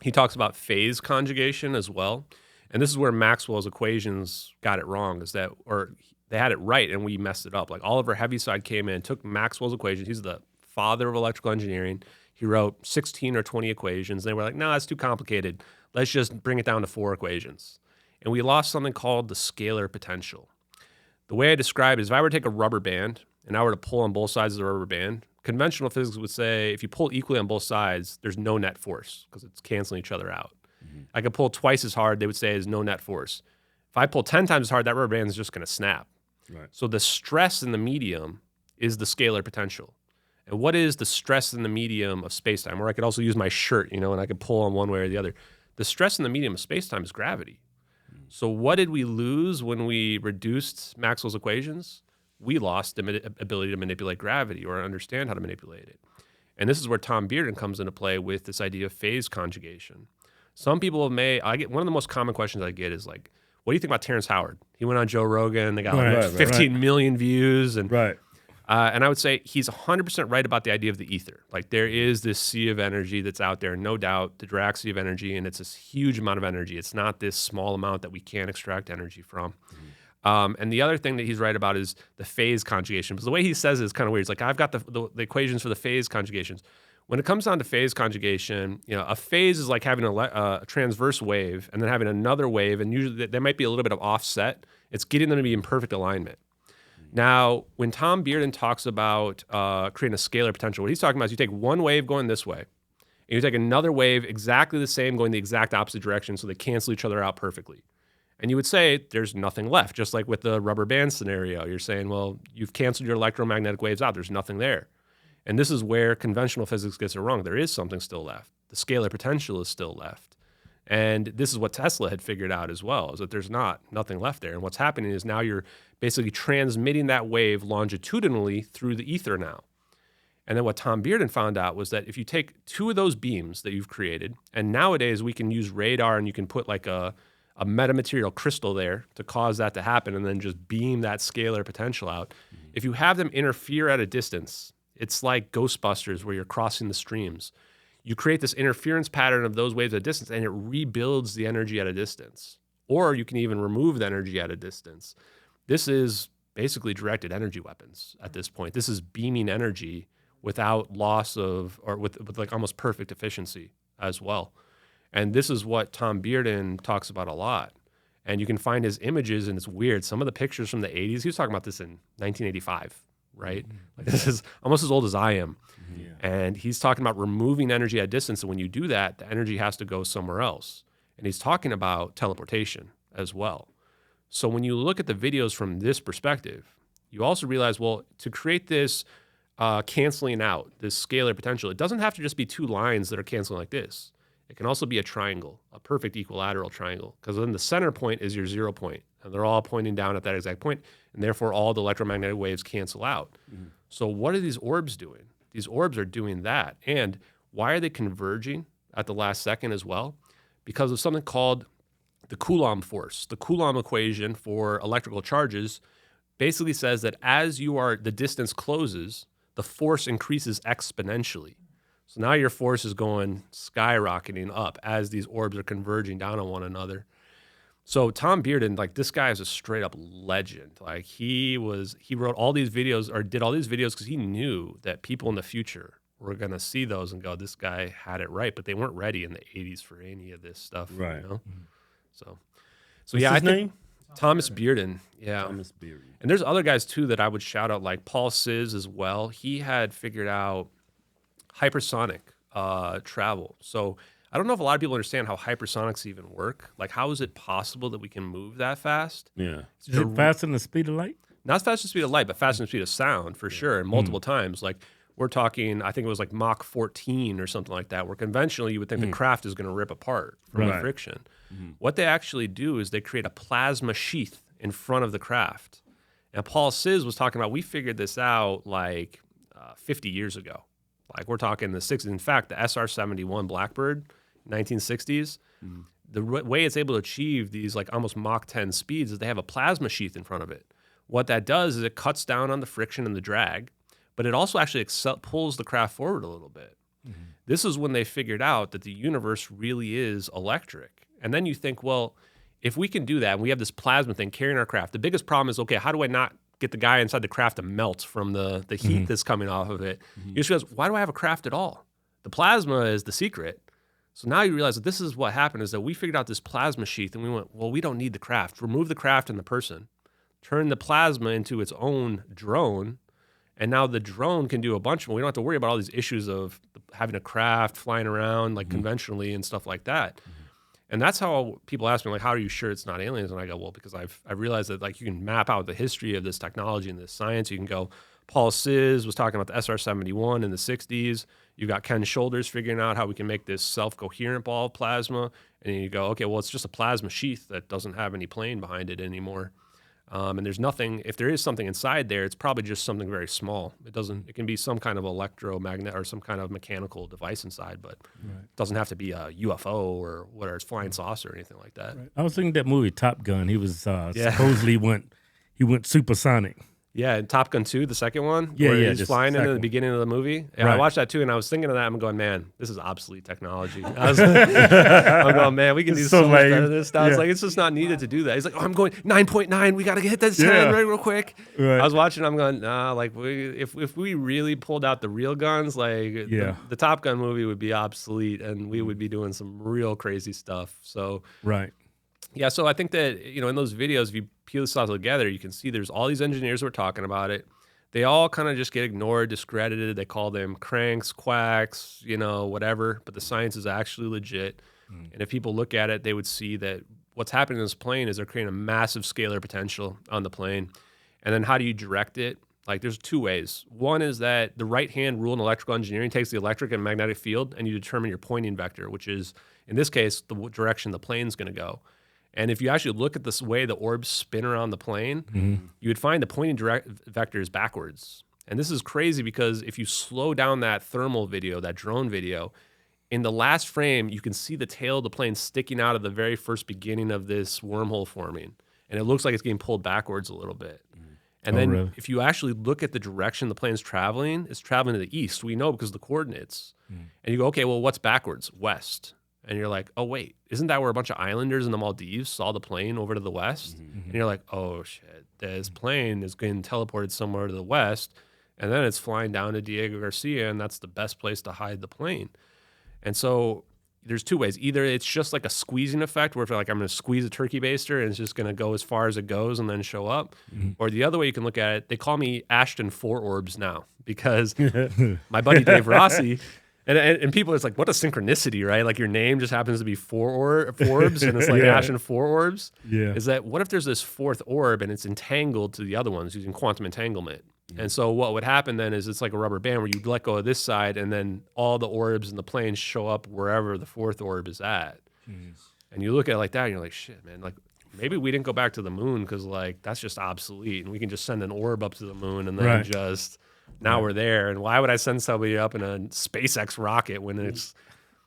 He talks about phase conjugation as well. And this is where Maxwell's equations got it wrong, is that, or they had it right and we messed it up. Like, Oliver Heaviside came in, took Maxwell's equations. He's the father of electrical engineering. He wrote 16 or 20 equations. And they were like, no, that's too complicated. Let's just bring it down to 4 equations. And we lost something called the scalar potential. The way I describe it is, if I were to take a rubber band and I were to pull on both sides of the rubber band, conventional physics would say if you pull equally on both sides, there's no net force because it's canceling each other out. I could pull twice as hard, they would say there's no net force. If I pull 10 times as hard, that rubber band is just going to snap. So the stress in the medium is the scalar potential. And what is the stress in the medium of space-time? Or I could also use my shirt, and I could pull on one way or the other. The stress in the medium of space-time is gravity. So what did we lose when we reduced Maxwell's equations? We lost the ability to manipulate gravity or understand how to manipulate it. And this is where Tom Bearden comes into play with this idea of phase conjugation. Some people I get one of the most common questions I get is like, what do you think about Terrence Howard? He went on Joe Rogan. They got 15 million views. And and I would say he's 100% right about the idea of the ether. Like there is this sea of energy that's out there, no doubt, the Dirac sea of energy, and it's this huge amount of energy. It's not this small amount that we can't extract energy from. And the other thing that he's right about is the phase conjugation. Because the way he says it is kind of weird. It's like, I've got the equations for the phase conjugations. When it comes down to phase conjugation, a phase is like having a transverse wave and then having another wave, and usually there might be a little bit of offset. It's getting them to be in perfect alignment. Now, when Tom Bearden talks about creating a scalar potential, what he's talking about is you take one wave going this way, and you take another wave exactly the same going the exact opposite direction, so they cancel each other out perfectly. And you would say there's nothing left, just like with the rubber band scenario. You're saying, well, you've canceled your electromagnetic waves out. There's nothing there. And this is where conventional physics gets it wrong. There is something still left. The scalar potential is still left. And this is what Tesla had figured out as well, is that there's nothing left there. And what's happening is now you're basically transmitting that wave longitudinally through the ether now. And then what Tom Bearden found out was that if you take two of those beams that you've created, and nowadays we can use radar and you can put like a metamaterial crystal there to cause that to happen and then just beam that scalar potential out. If you have them interfere at a distance, it's like Ghostbusters where you're crossing the streams. You create this interference pattern of those waves at a distance and it rebuilds the energy at a distance. Or you can even remove the energy at a distance. This is basically directed energy weapons at this point. This is beaming energy without loss of, or with like almost perfect efficiency as well. And this is what Tom Bearden talks about a lot. And you can find his images, and it's weird. Some of the pictures from the 80s, he was talking about this in 1985, right? Like this is almost as old as I am. And he's talking about removing energy at distance. And when you do that, the energy has to go somewhere else. And he's talking about teleportation as well. So when you look at the videos from this perspective, you also realize, well, to create this canceling out, this scalar potential, it doesn't have to just be two lines that are canceling like this. It can also be a triangle, a perfect equilateral triangle, because then the center point is your 0 point, and they're all pointing down at that exact point, and therefore all the electromagnetic waves cancel out. So what are these orbs doing? These orbs are doing that. And why are they converging at the last second as well? Because of something called the Coulomb force. The Coulomb equation for electrical charges basically says that as the distance closes, the force increases exponentially. So now your force is going skyrocketing up as these orbs are converging down on one another. So Tom Bearden, like this guy is a straight up legend. Like he wrote all these videos or did all these videos because he knew that people in the future were going to see those and go, this guy had it right, but they weren't ready in the 80s for any of this stuff. Right. You know? So What's yeah, his name? Thomas Bearden. Yeah. Thomas Bearden. And there's other guys too that I would shout out, like Paul Sizz as well. He had figured out hypersonic travel. So I don't know if a lot of people understand how hypersonics even work. Like, how is it possible that we can move that fast? Yeah. Is it faster than the speed of light? Not as fast as the speed of light, but faster than the speed of sound for sure, and multiple times. Like, we're talking, I think it was like Mach 14 or something like that, where conventionally you would think the craft is going to rip apart from the friction. What they actually do is they create a plasma sheath in front of the craft. And Paul Sizz was talking about, we figured this out like 50 years ago. Like, we're talking the 60s. In fact, the SR-71 Blackbird, 1960s, the way it's able to achieve these like almost Mach 10 speeds is they have a plasma sheath in front of it. What that does is it cuts down on the friction and the drag, but it also actually pulls the craft forward a little bit. This is when they figured out that the universe really is electric. And then you think, well, if we can do that and we have this plasma thing carrying our craft, the biggest problem is, okay, how do I not get the guy inside the craft to melt from the heat that's coming off of it? You just realize, why do I have a craft at all? The plasma is the secret. So now you realize that this is what happened, is that we figured out this plasma sheath and we went, well, we don't need the craft. Remove the craft and the person. Turn the plasma into its own drone. And now the drone can do a bunch of, we don't have to worry about all these issues of having a craft flying around like conventionally and stuff like that. And that's how people ask me, like, how are you sure it's not aliens? And I go, well, because I've realized that like you can map out the history of this technology and this science. You can go, Paul Sis was talking about the SR-71 in the 60s. You've got Ken Shoulders figuring out how we can make this self-coherent ball of plasma. And you go, okay, well, it's just a plasma sheath that doesn't have any plane behind it anymore. And there's nothing, if there is something inside there, it's probably just something very small. It can be some kind of electromagnet or some kind of mechanical device inside, but it doesn't have to be a UFO or whatever, it's flying saucer or anything like that. I was thinking that movie Top Gun. He was supposedly went supersonic. Yeah, and Top Gun 2, the second one, Yeah, where yeah, he's just flying into the second. beginning of the movie. Yeah, I Right. watched that too, and I was thinking of that. I'm going, man, this is obsolete technology. I'm going, man, we can do It's so so much lame. better than this stuff. Yeah. It's like, it's just not needed to do that. He's like, oh, I'm going 9.9. We got to hit that 10 Yeah. right real quick. Right. I was watching, I'm going, nah, like, if we really pulled out the real guns, like, Yeah. the Top Gun movie would be obsolete, and we would be doing some real crazy stuff. So, Right. yeah, so I think that, in those videos, if you peel this all together, you can see there's all these engineers who are talking about it. They all kind of just get ignored, discredited. They call them cranks, quacks, whatever. But the science is actually legit. And if people look at it, they would see that what's happening in this plane is they're creating a massive scalar potential on the plane. And then how do you direct it? Like, there's two ways. One is that the right-hand rule in electrical engineering takes the electric and magnetic field, and you determine your pointing vector, which is, in this case, the direction the plane's going to go. And if you actually look at this way the orbs spin around the plane, you would find the pointing vector is backwards. And this is crazy because if you slow down that thermal video, that drone video, in the last frame, you can see the tail of the plane sticking out of the very first beginning of this wormhole forming. And it looks like it's getting pulled backwards a little bit. And then really? if you actually look at the direction the plane's traveling, it's traveling to the east. We know because of the coordinates. And you go, okay, well, what's backwards? West. And you're like, oh, wait, isn't that where a bunch of islanders in the Maldives saw the plane over to the west? And you're like, oh, shit, this plane is getting teleported somewhere to the west, and then it's flying down to Diego Garcia, and that's the best place to hide the plane. And so there's two ways. Either it's just like a squeezing effect where if I'm going to squeeze a turkey baster and it's just going to go as far as it goes and then show up. Or the other way you can look at it, they call me Ashton Forbes now because my buddy Dave Rossi... And people, it's like, what a synchronicity, right? Like your name just happens to be Forbes, and it's like Yeah. Ashton Forbes. Yeah. Is that what if there's this fourth orb and it's entangled to the other ones using quantum entanglement? And so what would happen then is it's like a rubber band where you let go of this side, and then all the orbs in the plane show up wherever the fourth orb is at. And you look at it like that, and you're like, shit, man, like maybe we didn't go back to the moon because like that's just obsolete, and we can just send an orb up to the moon and then Right. just. Now we're there, and why would I send somebody up in a SpaceX rocket when it's,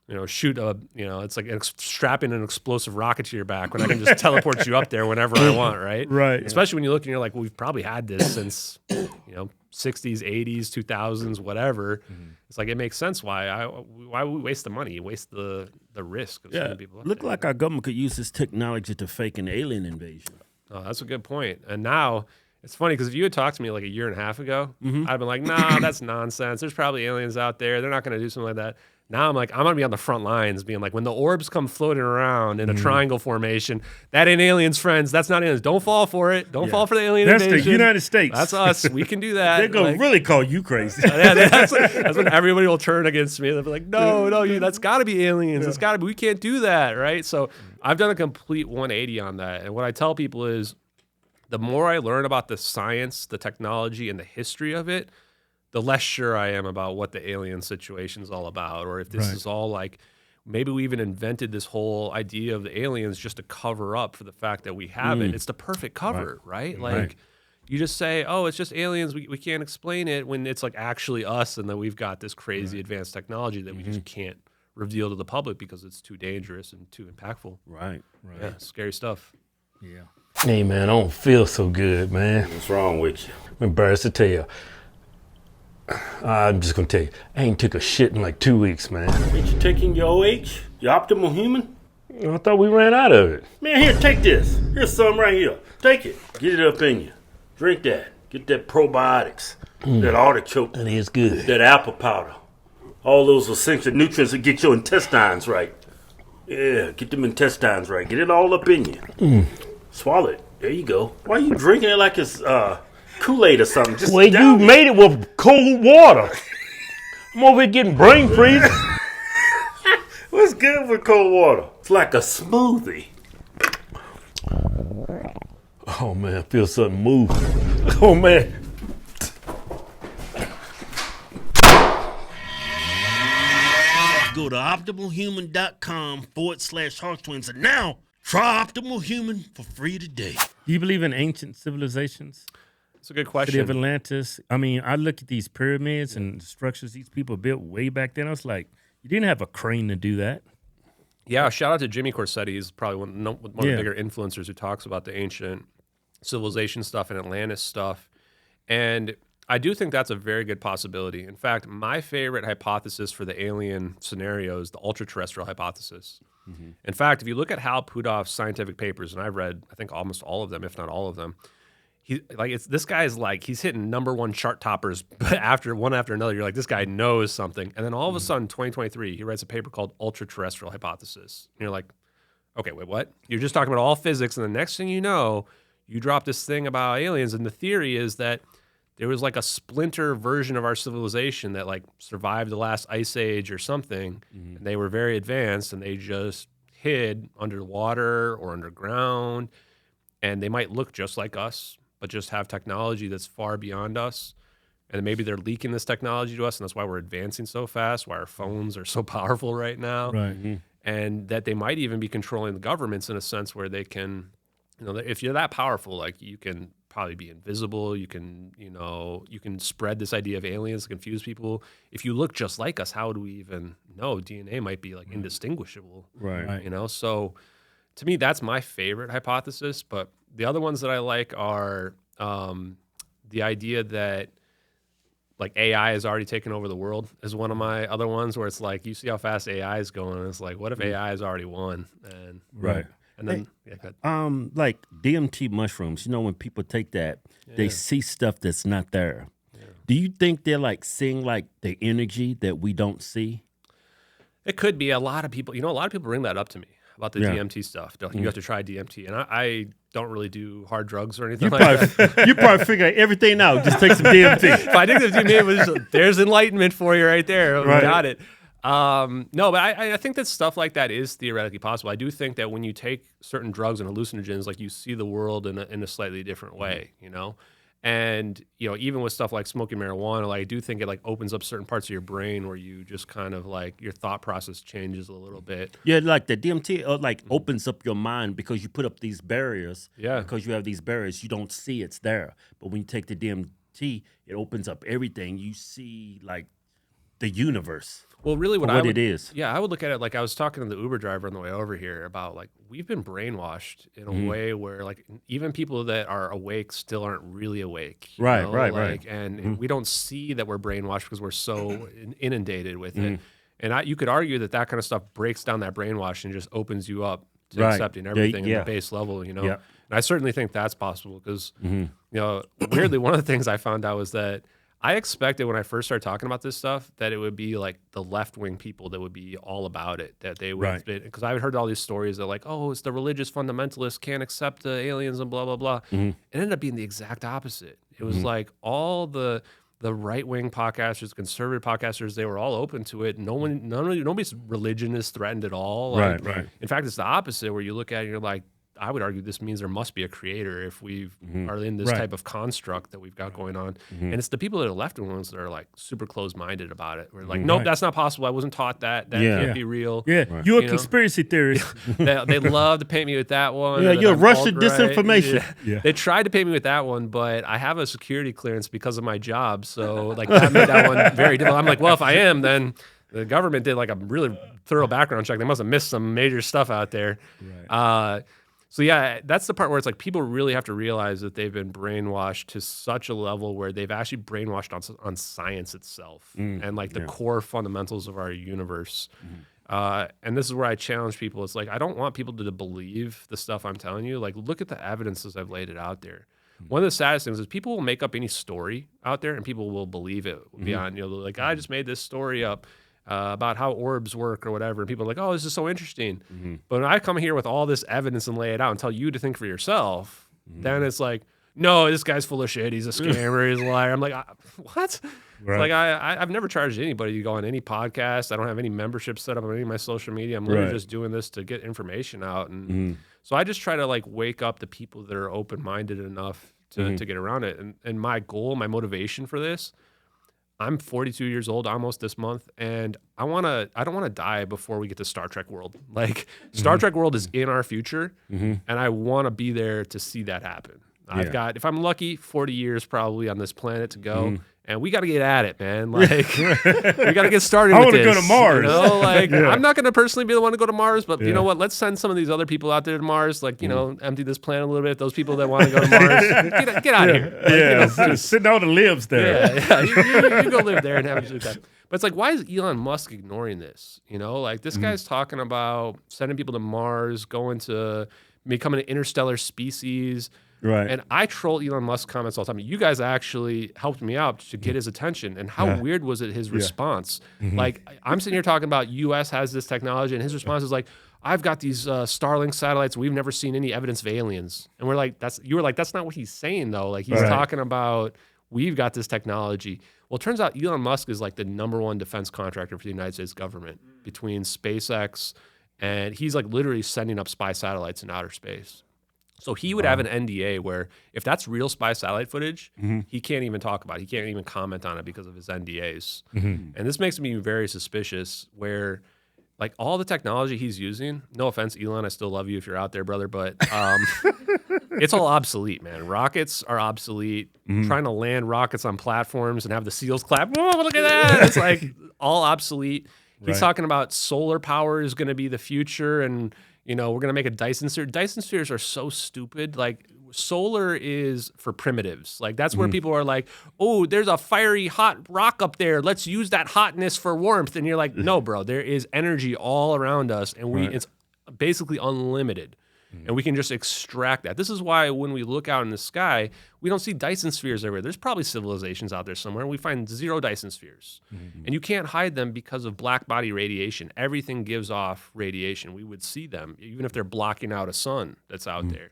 it's like strapping an explosive rocket to your back when I can just teleport you up there whenever I want, right? Right. Especially when you look and you're like, well, we've probably had this since, 60s, 80s, 2000s, whatever. It's like it makes sense why would we waste the money, waste the risk of sending people up Look there. like our government could use this technology to fake an alien invasion. Oh, that's a good point. And now. It's funny because if you had talked to me like a year and a half ago, I'd been like, nah, that's nonsense. There's probably aliens out there. They're not going to do something like that. Now I'm like, I'm going to be on the front lines being like, when the orbs come floating around in a triangle formation, that ain't aliens, friends. That's not aliens. Don't fall for it. Don't fall for the alien That's invasion. the United States. That's us. We can do that. They're going to really call you crazy. Yeah, that's when everybody will turn against me. They'll be like, no, that's got to be aliens. It's got to be. We can't do that, right? So I've done a complete 180 on that. And what I tell people is, the more I learn about the science, the technology, and the history of it, the less sure I am about what the alien situation is all about, or if this Right. is all like, maybe we even invented this whole idea of the aliens just to cover up for the fact that we have it. It's the perfect cover, right? Like, Right. you just say, oh, it's just aliens. We can't explain it when it's like actually us, and then we've got this crazy advanced technology that we just can't reveal to the public because it's too dangerous and too impactful. Right. Yeah, scary stuff. Yeah. Hey, man, I don't feel so good, man. What's wrong with you? I'm embarrassed to tell you. I'm just going to tell you, I ain't took a shit in like 2 weeks, man. Ain't you taking your OH? Your optimal human? I thought we ran out of it. Man, here, take this. Here's some right here. Take it. Get it up in you. Drink that. Get that probiotics. That artichoke. That is good. That apple powder. All those essential nutrients that get your intestines right. Yeah, get them intestines right. Get it all up in you. Swallow it. There you go. Why are you drinking it like it's Kool-Aid or something? Just Well, down you made it with cold water. I'm over here getting brain freeze. What's good with cold water? It's like a smoothie. Oh, man, I feel something move. Oh, man. to optimalhuman.com/Hodgetwins and now try Optimal Human for free today. Do you believe in ancient civilizations? It's a good City question. of Atlantis. I mean, I look at these pyramids and structures these people built way back then. I was like, you didn't have a crane to do that. Yeah, shout out to Jimmy Corsetti. He's probably one of the Yeah. bigger influencers who talks about the ancient civilization stuff and Atlantis stuff. And I do think that's a very good possibility. In fact, my favorite hypothesis for the alien scenario is the ultra-terrestrial hypothesis. In fact, if you look at Hal Puthoff's scientific papers, and I've read, I think, almost all of them, if not all of them, this guy is like, he's hitting #1 chart toppers, but one after another, you're like, this guy knows something. And then all of a sudden, 2023, he writes a paper called Ultra-Terrestrial Hypothesis. And you're like, okay, wait, what? You're just talking about all physics, and the next thing you know, you drop this thing about aliens, and the theory is that there was like a splinter version of our civilization that like survived the last ice age or something, and they were very advanced, and they just hid under the water or underground, and they might look just like us, but just have technology that's far beyond us. And maybe they're leaking this technology to us, and that's why we're advancing so fast, why our phones are so powerful right now. Right. And that they might even be controlling the governments in a sense where they can, if you're that powerful, like you can probably be invisible, you can spread this idea of aliens to confuse people. If you look just like us, how do we even know? DNA might be like indistinguishable. Right. So to me, that's my favorite hypothesis. But the other ones that I like are the idea that like AI has already taken over the world is one of my other ones, where it's like, you see how fast AI is going, and it's like, what if AI has already won? And Right. And then go ahead. Like DMT mushrooms, when people take that, they see stuff that's not there. Do you think they're like seeing like the energy that we don't see? It could be. A lot of people bring that up to me about the DMT stuff. You have to try DMT, and I don't really do hard drugs or anything that. You probably figure everything out. Just take some DMT. But I think there's enlightenment for you right there. We got it. No, but I think that stuff like that is theoretically possible. I do think that when you take certain drugs and hallucinogens, like you see the world in a slightly different way, And even with stuff like smoking marijuana, like I do think it like opens up certain parts of your brain where you just kind of like your thought process changes a little bit. Yeah, like the DMT like opens up your mind because you put up these barriers. Yeah. Because you have these barriers, you don't see it's there. But when you take the DMT, it opens up everything. You see like the universe. Well, really, what it is. Yeah, I would look at it like I was talking to the Uber driver on the way over here about like we've been brainwashed in a way where like even people that are awake still aren't really awake. Right. And we don't see that we're brainwashed because we're so inundated with it. And you could argue that kind of stuff breaks down that brainwash and just opens you up to accepting everything at the base level. Yeah. And I certainly think that's possible because weirdly, one of the things I found out was that I expected when I first started talking about this stuff that it would be like the left-wing people that would be all about it, that they would, because I had heard all these stories that like, oh, it's the religious fundamentalists can't accept the aliens and blah, blah, blah. It ended up being the exact opposite. It was like all the right-wing podcasters, conservative podcasters, they were all open to it. Nobody's religion is threatened at all. Like, Right. In fact, it's the opposite where you look at it and you're like, I would argue this means there must be a creator if we are in this type of construct that we've got going on. And it's the people that are left ones that are like super closed-minded about it. We're like, nope, that's not possible. I wasn't taught that. That can't be real. Yeah, you're a conspiracy theorist. They love to paint me with that one. Yeah, you're Russian disinformation. Yeah. They tried to paint me with that one, but I have a security clearance because of my job. So like that made that one very difficult. I'm like, well, if I am, then the government did like a really thorough background check. They must have missed some major stuff out there. Right. So yeah, that's the part where it's like people really have to realize that they've been brainwashed to such a level where they've actually brainwashed on science itself and like the core fundamentals of our universe. And this is where I challenge people. It's like, I don't want people to believe the stuff I'm telling you. Like, look at the evidence as I've laid it out there. One of the saddest things is people will make up any story out there and people will believe it beyond, like, I just made this story up. About how orbs work or whatever. And people are like, oh, this is so interesting. But when I come here with all this evidence and lay it out and tell you to think for yourself, then it's like, no, this guy's full of shit. He's a scammer. He's a liar. I'm like, what? Right. Like I've never charged anybody to go on any podcast. I don't have any membership set up on any of my social media. I'm literally just doing this to get information out. And so I just try to like wake up the people that are open-minded enough to get around it. And my goal, my motivation for this, I'm 42 years old almost this month, and I don't want to die before we get to Star Trek World. Like Star Trek World is in our future, and I want to be there to see that happen. I've got, if I'm lucky, 40 years probably on this planet to go. And we got to get at it, man. Like, we got to get started with this. I want to go to Mars. You know, like, I'm not going to personally be the one to go to Mars, but you know what? Let's send some of these other people out there to Mars. Like, you know, empty this planet a little bit. Those people that want to go to Mars, get out of here. Like, you know, sitting on the libs there. Yeah. You go live there and have a good time. But it's like, why is Elon Musk ignoring this? You know, like this guy's talking about sending people to Mars, going to becoming an interstellar species. Right. And I troll Elon Musk comments all the time. You guys actually helped me out to get his attention. And how weird was it, his response? Like, I'm sitting here talking about U.S. has this technology, and his response is like, I've got these Starlink satellites. We've never seen any evidence of aliens. And we're like, that's not what he's saying, though. Like, he's talking about, we've got this technology. Well, it turns out Elon Musk is like the #1 defense contractor for the United States government between SpaceX, and he's like literally sending up spy satellites in outer space. So he would have an NDA where if that's real spy satellite footage, he can't even talk about it. He can't even comment on it because of his NDAs. And this makes me very suspicious where like all the technology he's using, no offense, Elon, I still love you if you're out there, brother, but it's all obsolete, man. Rockets are obsolete. Trying to land rockets on platforms and have the SEALs clap, whoa, look at that. It's like all obsolete. He's talking about solar power is going to be the future and you know, we're going to make a Dyson sphere. Dyson spheres are so stupid. Like, solar is for primitives. Like, that's where people are like, oh, there's a fiery hot rock up there. Let's use that hotness for warmth. And you're like, no, bro, there is energy all around us. And it's basically unlimited. And we can just extract that. This is why when we look out in the sky, we don't see Dyson spheres everywhere. There's probably civilizations out there somewhere. We find 0 Dyson spheres. And you can't hide them because of black body radiation. Everything gives off radiation. We would see them, even if they're blocking out a sun that's out there.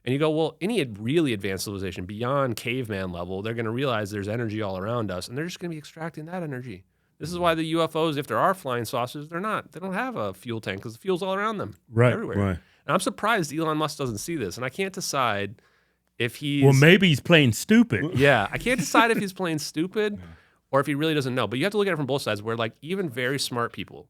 And you go, well, any really advanced civilization beyond caveman level, they're going to realize there's energy all around us, and they're just going to be extracting that energy. This is why the UFOs, if there are flying saucers, they don't have a fuel tank because the fuel's all around them. Everywhere. Right. And I'm surprised Elon Musk doesn't see this. And I can't decide if he's... Well, maybe he's playing stupid. Yeah, I can't decide if he's playing stupid or if he really doesn't know. But you have to look at it from both sides where like even very smart people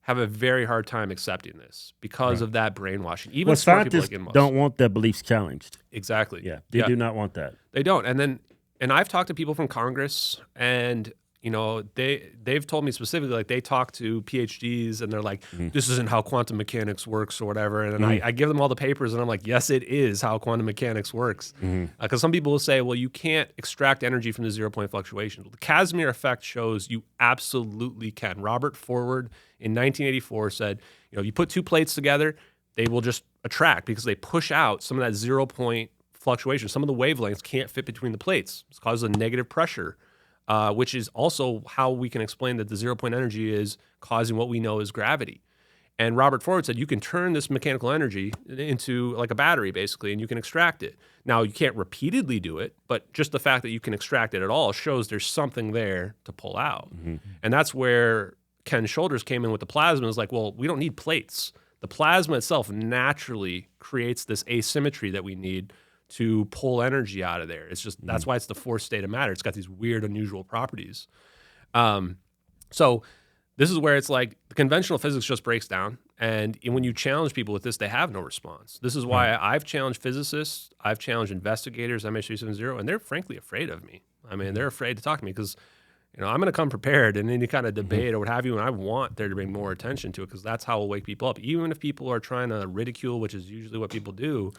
have a very hard time accepting this because of that brainwashing. Even smart people like Elon Musk don't want their beliefs challenged. Exactly. Yeah, they do not want that. They don't. And I've talked to people from Congress and... You know, they've told me specifically, like they talk to PhDs and they're like, this isn't how quantum mechanics works or whatever. And then I give them all the papers and I'm like, yes, it is how quantum mechanics works. Because some people will say, well, you can't extract energy from the 0-point fluctuations. Well, the Casimir effect shows you absolutely can. Robert Forward in 1984 said, you know, you put 2 plates together, they will just attract because they push out some of that 0-point fluctuation. Some of the wavelengths can't fit between the plates. It causes a negative pressure. Which is also how we can explain that the 0-point energy is causing what we know as gravity. And Robert Forward said you can turn this mechanical energy into like a battery, basically, and you can extract it. Now, you can't repeatedly do it, but just the fact that you can extract it at all shows there's something there to pull out. And that's where Ken Shoulders came in with the plasma. Is like, well, we don't need plates. The plasma itself naturally creates this asymmetry that we need to pull energy out of there. It's just, that's why it's the fourth state of matter. It's got these weird, unusual properties. So this is where it's like the conventional physics just breaks down. And when you challenge people with this, they have no response. This is why I've challenged physicists, I've challenged investigators, MH370, and they're frankly afraid of me. I mean, they're afraid to talk to me because you know, I'm going to come prepared in any kind of debate or what have you, and I want there to bring more attention to it because that's how we'll wake people up. Even if people are trying to ridicule, which is usually what people do,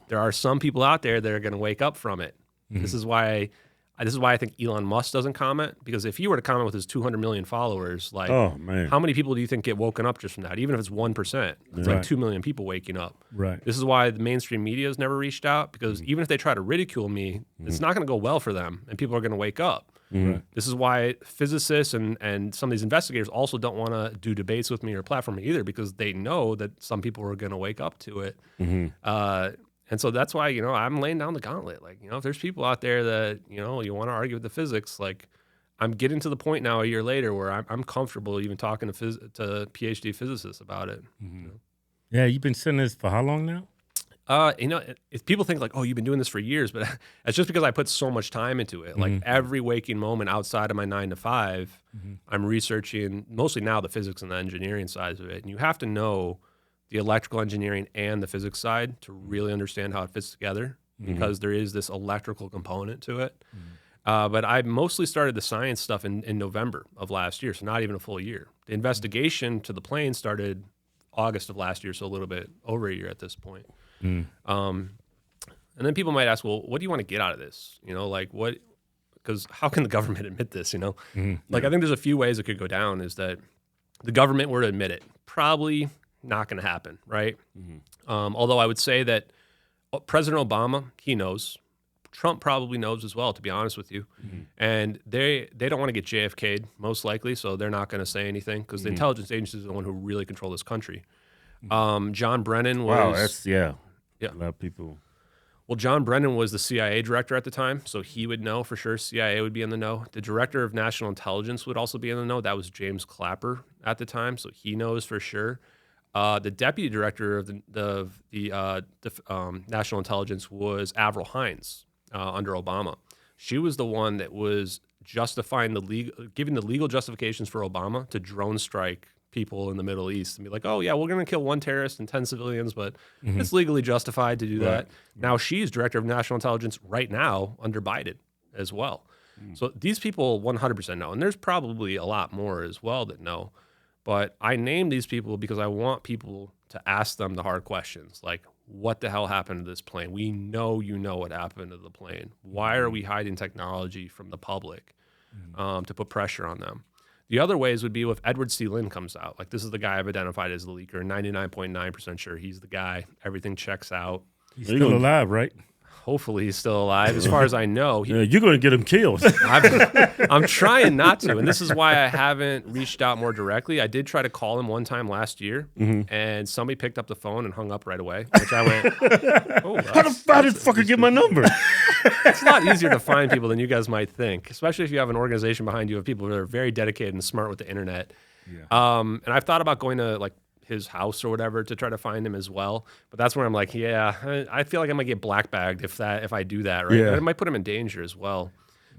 there are some people out there that are going to wake up from it. This is why I think Elon Musk doesn't comment, because if he were to comment with his 200 million followers, like, how many people do you think get woken up just from that? Even if it's 1%, it's like 2 million people waking up. This is why the mainstream media has never reached out, because even if they try to ridicule me, it's not going to go well for them, and people are going to wake up. This is why physicists and some of these investigators also don't want to do debates with me or platform me either, because they know that some people are going to wake up to it. And so that's why, you know, I'm laying down the gauntlet. Like, you know, if there's people out there that, you know, you want to argue with the physics, like, I'm getting to the point now a year later where I'm comfortable even talking to PhD physicists about it. You know? Yeah, you've been studying this for how long now? If people think like, oh, you've been doing this for years, but it's just because I put so much time into it. Like every waking moment outside of my 9 to 5, I'm researching mostly now the physics and the engineering sides of it. And you have to know the electrical engineering and the physics side to really understand how it fits together because there is this electrical component to it. But I mostly started the science stuff in November of last year, so not even a full year. The investigation to the plane started August of last year, so a little bit over a year at this point. And then people might ask, well, what do you want to get out of this? Like what, because how can the government admit this, Like I think there's a few ways it could go down is that the government were to admit it. Probably not going to happen, right? Although I would say that President Obama, he knows. Trump probably knows as well, to be honest with you. And they don't want to get JFK'd, most likely, so they're not going to say anything because the intelligence agency is the one who really control this country. John Brennan was... Wow, that's, a lot of people. Well, John Brennan was the CIA director at the time, so he would know for sure. CIA would be in the know. The director of national intelligence would also be in the know. That was James Clapper at the time, so he knows for sure. The deputy director of the national intelligence was Avril Haines under Obama. She was the one that was justifying giving the legal justifications for Obama to drone strike people in the Middle East and be like, oh yeah, we're going to kill 1 terrorist and 10 civilians, but it's legally justified to do that. Now she's director of national intelligence right now under Biden as well. So these people 100% know, and there's probably a lot more as well that know. But I name these people because I want people to ask them the hard questions, like, what the hell happened to this plane? We know you know what happened to the plane. Why are we hiding technology from the public to put pressure on them? The other ways would be if Edward C. Lin comes out. Like, this is the guy I've identified as the leaker. 99.9% sure he's the guy. Everything checks out. He's still alive, right? Hopefully he's still alive. As far as I know. You're going to get him killed. I'm trying not to. And this is why I haven't reached out more directly. I did try to call him one time last year, and somebody picked up the phone and hung up right away, which I went, oh, How the fucker get my number? It's a lot easier to find people than you guys might think, especially if you have an organization behind you of people that are very dedicated and smart with the internet. And I've thought about going to, like, his house or whatever to try to find him as well, but that's where I'm like, I feel like I might get black bagged if I do that, right? And it might put him in danger as well.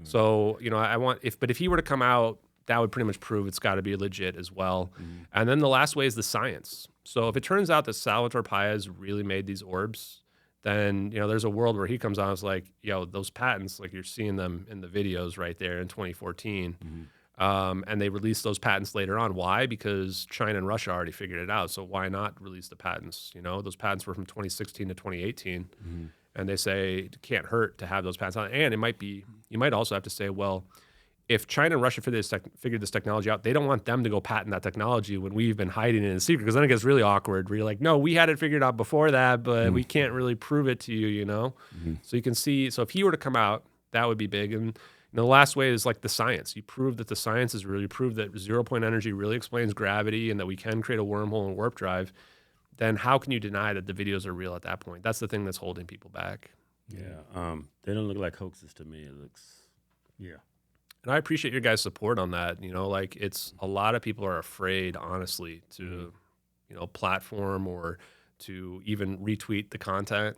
So but if he were to come out, that would pretty much prove it's got to be legit as well. And then the last way is the science. So if it turns out that Salvatore Pais really made these orbs, then there's a world where he comes out and is like, those patents, like you're seeing them in the videos right there in 2014. And they released those patents later on. Why? Because China and Russia already figured it out. So why not release the patents? Those patents were from 2016 to 2018. And they say it can't hurt to have those patents on. And you might also have to say, well, if China and Russia figured this technology out, they don't want them to go patent that technology when we've been hiding it in secret, because then it gets really awkward where you're like, no, we had it figured out before that, but we can't really prove it to you, So you can see, so if he were to come out, that would be big. And the last way is like the science. You prove that the science is real. You prove that 0 point energy really explains gravity and that we can create a wormhole and warp drive. Then how can you deny that the videos are real at that point? That's the thing that's holding people back. They don't look like hoaxes to me. It looks, And I appreciate your guys' support on that. Like it's a lot of people are afraid, honestly, to, platform or to even retweet the content,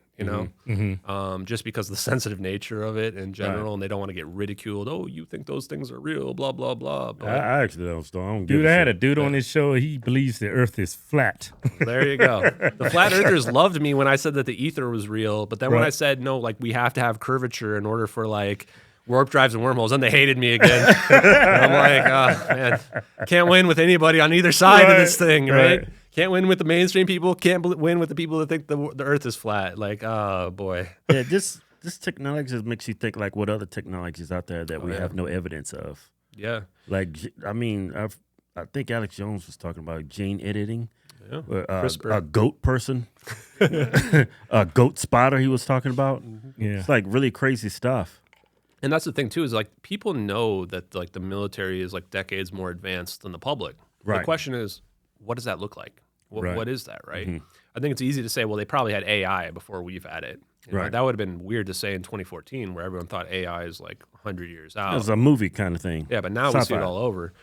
just because of the sensitive nature of it in general, and they don't want to get ridiculed. Oh, you think those things are real, blah, blah, blah. But I actually don't. Dude, I had a dude on this show. He believes the earth is flat. There you go. The flat earthers loved me when I said that the ether was real. But then when I said, no, like we have to have curvature in order for like warp drives and wormholes, then they hated me again. And I'm like, oh, man, can't win with anybody on either side of this thing, right? Can't win with the mainstream people. Can't win with the people that think the earth is flat. Like, oh, boy. Yeah, this technology just makes you think like what other technologies out there that we have no evidence of. Yeah. Like, I mean, I think Alex Jones was talking about gene editing. Yeah. A goat person. A goat spotter he was talking about. Yeah. It's like really crazy stuff. And that's the thing, too, is like people know that like the military is like decades more advanced than the public. Right. The question is, what does that look like? What is that, right? I think it's easy to say, well, they probably had AI before we've had it. That would have been weird to say in 2014 where everyone thought AI is like 100 years out. It was a movie kind of thing. Yeah, but now we see it all over.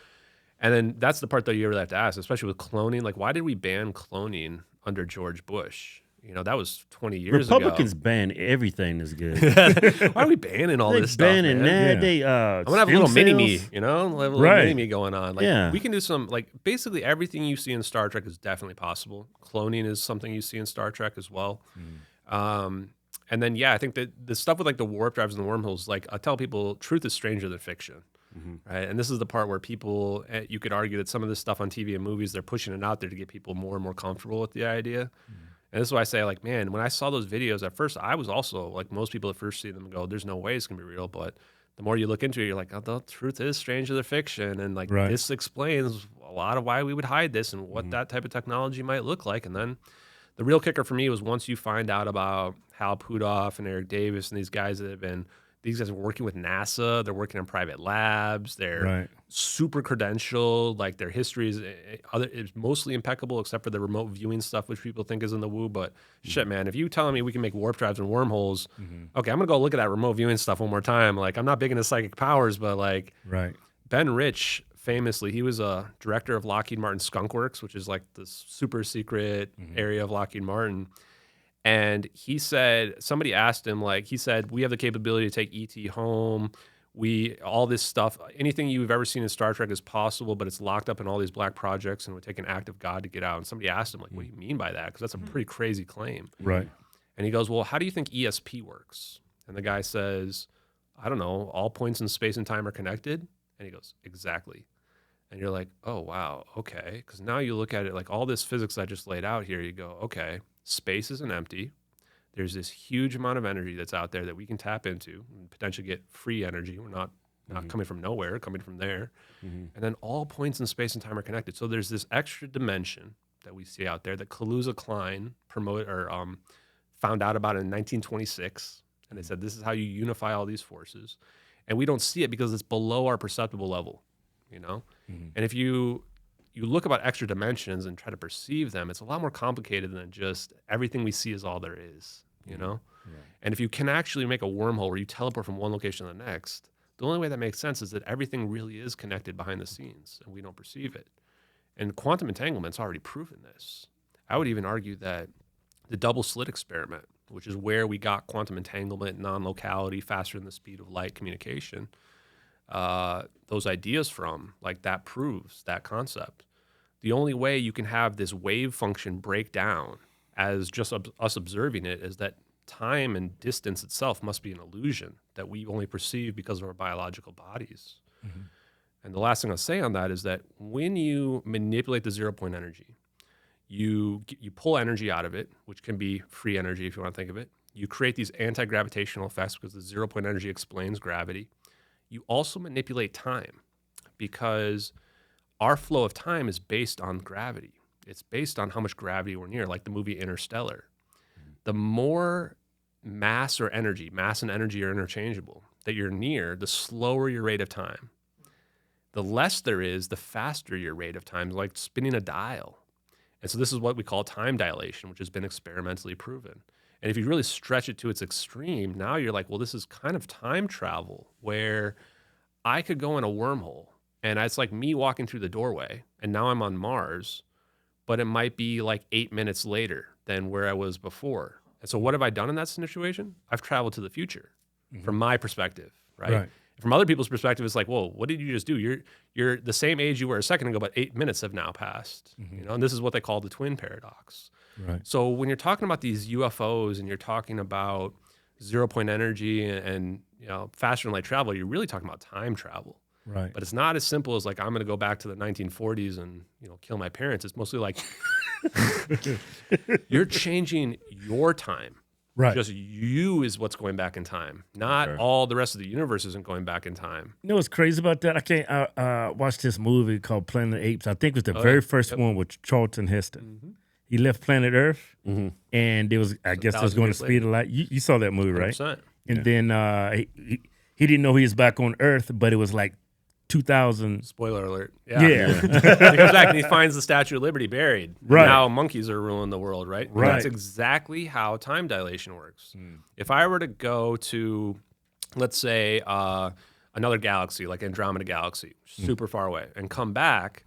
And then that's the part that you really have to ask, especially with cloning. Like, why did we ban cloning under George Bush? That was 20 years Republicans ago. ban everything that's good. Why are we banning all They this stuff, banning man? that. They I'm gonna have a little mini me, cells. I'll have a little Right. mini me going on. Like Yeah. we can do some basically everything you see in Star Trek is definitely possible. Cloning is something you see in Star Trek as well. And then I think that the stuff with the warp drives and the wormholes, I tell people, truth is stranger than fiction. Right. And this is the part where people, you could argue that some of this stuff on TV and movies, they're pushing it out there to get people more and more comfortable with the idea. And this is why I say, man, when I saw those videos at first, I was also like most people at first see them and go, there's no way it's going to be real. But the more you look into it, you're like, oh, the truth is stranger than fiction. And this explains a lot of why we would hide this and what that type of technology might look like. And then the real kicker for me was once you find out about Hal Puthoff and Eric Davis and these guys are working with NASA. They're working in private labs. They're super credentialed. Their history is mostly impeccable, except for the remote viewing stuff, which people think is in the woo. But shit, man, if you telling me we can make warp drives and wormholes, okay, I'm gonna go look at that remote viewing stuff one more time. I'm not big into psychic powers, but Ben Rich, famously, he was a director of Lockheed Martin Skunk Works, which is this super secret area of Lockheed Martin. And he said, somebody asked him, he said, we have the capability to take ET home. All this stuff, anything you've ever seen in Star Trek is possible, but it's locked up in all these black projects and it would take an act of God to get out. And somebody asked him, what do you mean by that? Because that's a pretty crazy claim. Right. And he goes, well, how do you think ESP works? And the guy says, I don't know, all points in space and time are connected? And he goes, exactly. And you're like, oh, wow, okay. Because now you look at it all this physics I just laid out here, you go, okay, space isn't empty. There's this huge amount of energy that's out there that we can tap into and potentially get free energy. We're not coming from nowhere, coming from there. And then all points in space and time are connected. So there's this extra dimension that we see out there that Kaluza Klein found out about in 1926. And they said, this is how you unify all these forces. And we don't see it because it's below our perceptible level, And if you look about extra dimensions and try to perceive them, it's a lot more complicated than just everything we see is all there is, And if you can actually make a wormhole where you teleport from one location to the next, the only way that makes sense is that everything really is connected behind the scenes and we don't perceive it. And quantum entanglement's already proven this. I would even argue that the double slit experiment, which is where we got quantum entanglement, non-locality, faster than the speed of light communication, those ideas from, that proves that concept. The only way you can have this wave function break down as just us observing it is that time and distance itself must be an illusion that we only perceive because of our biological bodies. And the last thing I'll say on that is that when you manipulate the 0-point energy, you pull energy out of it, which can be free energy if you want to think of it. You create these anti-gravitational effects because the 0-point energy explains gravity. You also manipulate time because our flow of time is based on gravity. It's based on how much gravity we're near, like the movie Interstellar. The more mass and energy are interchangeable, that you're near, the slower your rate of time. The less there is, the faster your rate of time, like spinning a dial. And so this is what we call time dilation, which has been experimentally proven. And if you really stretch it to its extreme, now you're like, well, this is kind of time travel where I could go in a wormhole and it's like me walking through the doorway and now I'm on Mars, but it might be 8 minutes later than where I was before. And so what have I done in that situation? I've traveled to the future from my perspective, right? From other people's perspective, it's like, whoa, what did you just do? You're the same age you were a second ago, but 8 minutes have now passed. And this is what they call the twin paradox. Right. So when you're talking about these UFOs and you're talking about 0-point energy and faster than light travel, you're really talking about time travel. Right. But it's not as simple as I'm going to go back to the 1940s and kill my parents. It's mostly like you're changing your time. Right. Just you is what's going back in time. Not all the rest of the universe isn't going back in time. You know what's crazy about that? I can't watch this movie called Planet of the Apes. I think it was the very first one with Charlton Heston. He left planet Earth, and it was, I guess, it was going to speed of light. You saw that movie, right? 100%. And then he didn't know he was back on Earth, but it was 2000. Spoiler alert. Yeah. Yeah. He comes back and he finds the Statue of Liberty buried. Right. Now monkeys are ruling the world, right? Right. That's exactly how time dilation works. If I were to go to, let's say, another galaxy, like Andromeda Galaxy, super far away, and come back,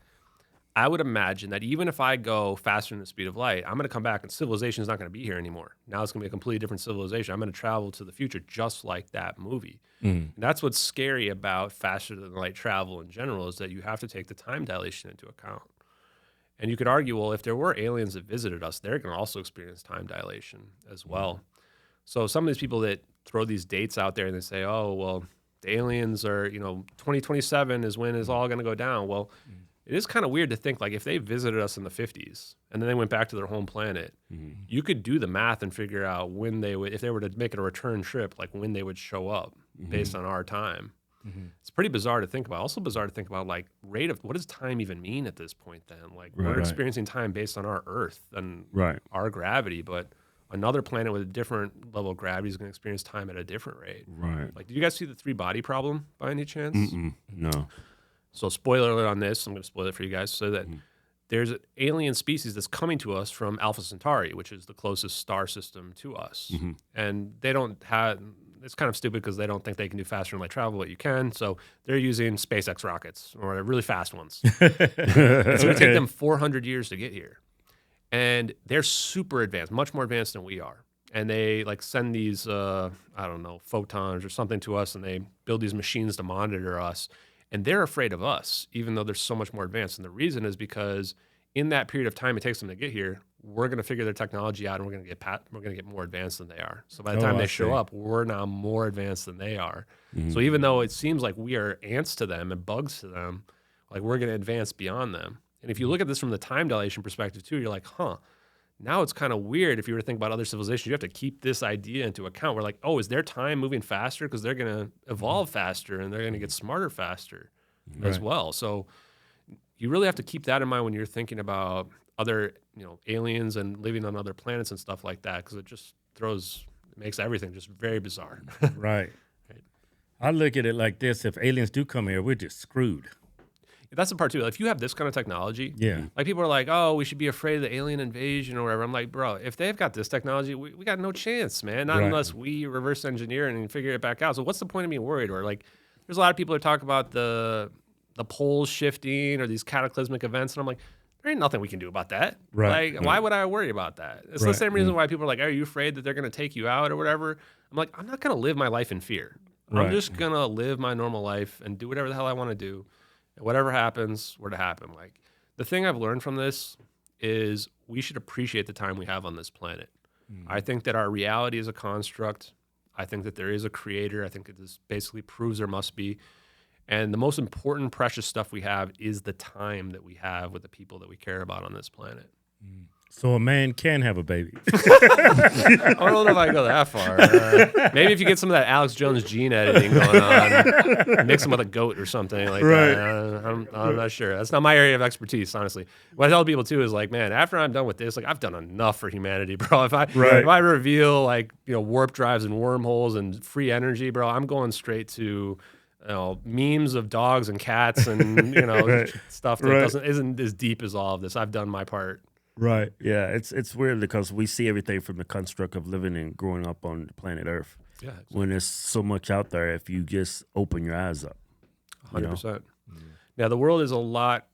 I would imagine that even if I go faster than the speed of light, I'm going to come back and civilization is not going to be here anymore. Now it's going to be a completely different civilization. I'm going to travel to the future just like that movie. And that's what's scary about faster than light travel in general, is that you have to take the time dilation into account. And you could argue, well, if there were aliens that visited us, they're going to also experience time dilation as well. So some of these people that throw these dates out there and they say, oh, well, the aliens are, 2027 is when it's all going to go down. Well, it is kind of weird to think, like, if they visited us in the 50s and then they went back to their home planet, you could do the math and figure out when they would, if they were to make it a return trip, like when they would show up based on our time. It's pretty bizarre to think about. Also bizarre to think about, like, rate of, what does time even mean at this point then? Like, we're experiencing time based on our Earth and our gravity, but another planet with a different level of gravity is going to experience time at a different rate. Like, did you guys see the 3-body problem by any chance? No. So spoiler alert on this, I'm going to spoil it for you guys, so that there's an alien species that's coming to us from Alpha Centauri, which is the closest star system to us. And they don't have, it's kind of stupid because they don't think they can do faster than light travel, but you can. So they're using SpaceX rockets, or really fast ones. It's going to take them 400 years to get here. And they're super advanced, much more advanced than we are. And they, like, send these, photons or something to us, and they build these machines to monitor us. And they're afraid of us, even though they're so much more advanced. And the reason is because in that period of time it takes them to get here, we're going to figure their technology out, and we're going to get more advanced than they are. So by the time they show up, we're now more advanced than they are. So even though it seems like we are ants to them and bugs to them, like, we're going to advance beyond them. And if you look at this from the time dilation perspective too, you're like, now it's kind of weird. If you were to think about other civilizations, you have to keep this idea into account. We're like, oh, is their time moving faster? Because they're going to evolve faster and they're going to get smarter faster as well. So you really have to keep that in mind when you're thinking about other, aliens and living on other planets and stuff like that, because it just makes everything just very bizarre. Right. I look at it like this: if aliens do come here, we're just screwed. That's the part too. If you have this kind of technology, like, people are like, oh, we should be afraid of the alien invasion or whatever. I'm like, bro, if they've got this technology, we got no chance, man. Not unless we reverse engineer and figure it back out. So what's the point of being worried? Or, like, there's a lot of people that talk about the poles shifting or these cataclysmic events, and I'm like, there ain't nothing we can do about that. Like, why would I worry about that? It's the same reason why people are like, are you afraid that they're going to take you out or whatever? I'm like, I'm not going to live my life in fear. I'm just going to live my normal life and do whatever the hell I want to do. Whatever happens, were to happen. Like, the thing I've learned from this is we should appreciate the time we have on this planet. I think that our reality is a construct. I think that there is a creator. I think that this basically proves there must be. And the most important, precious stuff we have is the time that we have with the people that we care about on this planet. So a man can have a baby. I don't know if I can go that far. Maybe if you get some of that Alex Jones gene editing going on, mix them with a goat or something like that. I'm not sure. That's not my area of expertise, honestly. What I tell people too is, like, man, after I'm done with this, like, I've done enough for humanity, bro. If I reveal, like, warp drives and wormholes and free energy, bro, I'm going straight to memes of dogs and cats and stuff that isn't as deep as all of this. I've done my part. Right. Yeah. It's weird because we see everything from the construct of living and growing up on the planet Earth. Yeah. Exactly. When there's so much out there, if you just open your eyes up. 100%. Now, the world is a lot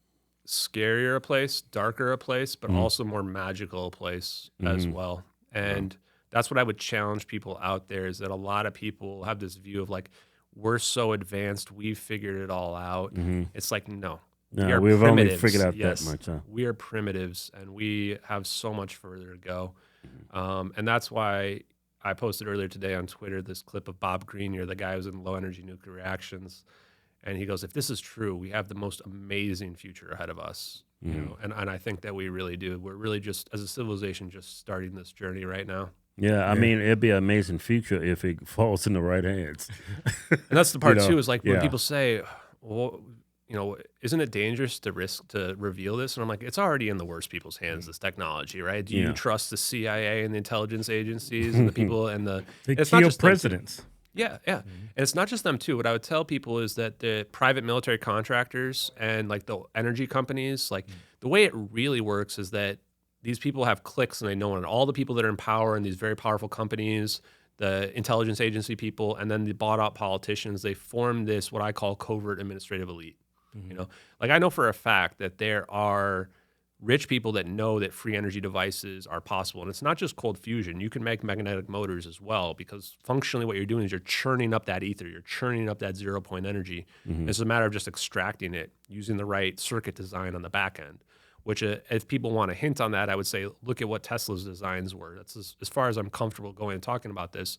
scarier a place, darker a place, but also more magical a place as well. And that's what I would challenge people out there, is that a lot of people have this view of, like, we're so advanced, we've figured it all out. It's like, no. No, we've only figured out that much. We are primitives, and we have so much further to go. And that's why I posted earlier today on Twitter this clip of Bob Greenyer, the guy who's in low-energy nuclear reactions. And he goes, if this is true, we have the most amazing future ahead of us. And I think that we really do. We're really just, as a civilization, just starting this journey right now. Yeah, I mean, it'd be an amazing future if it falls in the right hands. And that's the part, too, is, like, when people say, well, isn't it dangerous to risk to reveal this? And I'm like, it's already in the worst people's hands, this technology, right? Do you trust the CIA and the intelligence agencies and the people and it's not just presidents. Yeah. And it's not just them too. What I would tell people is that the private military contractors and, like, the energy companies, like, the way it really works is that these people have cliques, and they know all the people that are in power in these very powerful companies, the intelligence agency people, and then the bought out politicians. They form this, what I call, covert administrative elite. You know, like I know for a fact that there are rich people that know that free energy devices are possible. And it's not just cold fusion. You can make magnetic motors as well, because functionally what you're doing is you're churning up that ether. You're churning up that 0 point energy. It's a matter of just extracting it using the right circuit design on the back end, which if people want a hint on that, I would say, look at what Tesla's designs were. That's as far as I'm comfortable going and talking about this.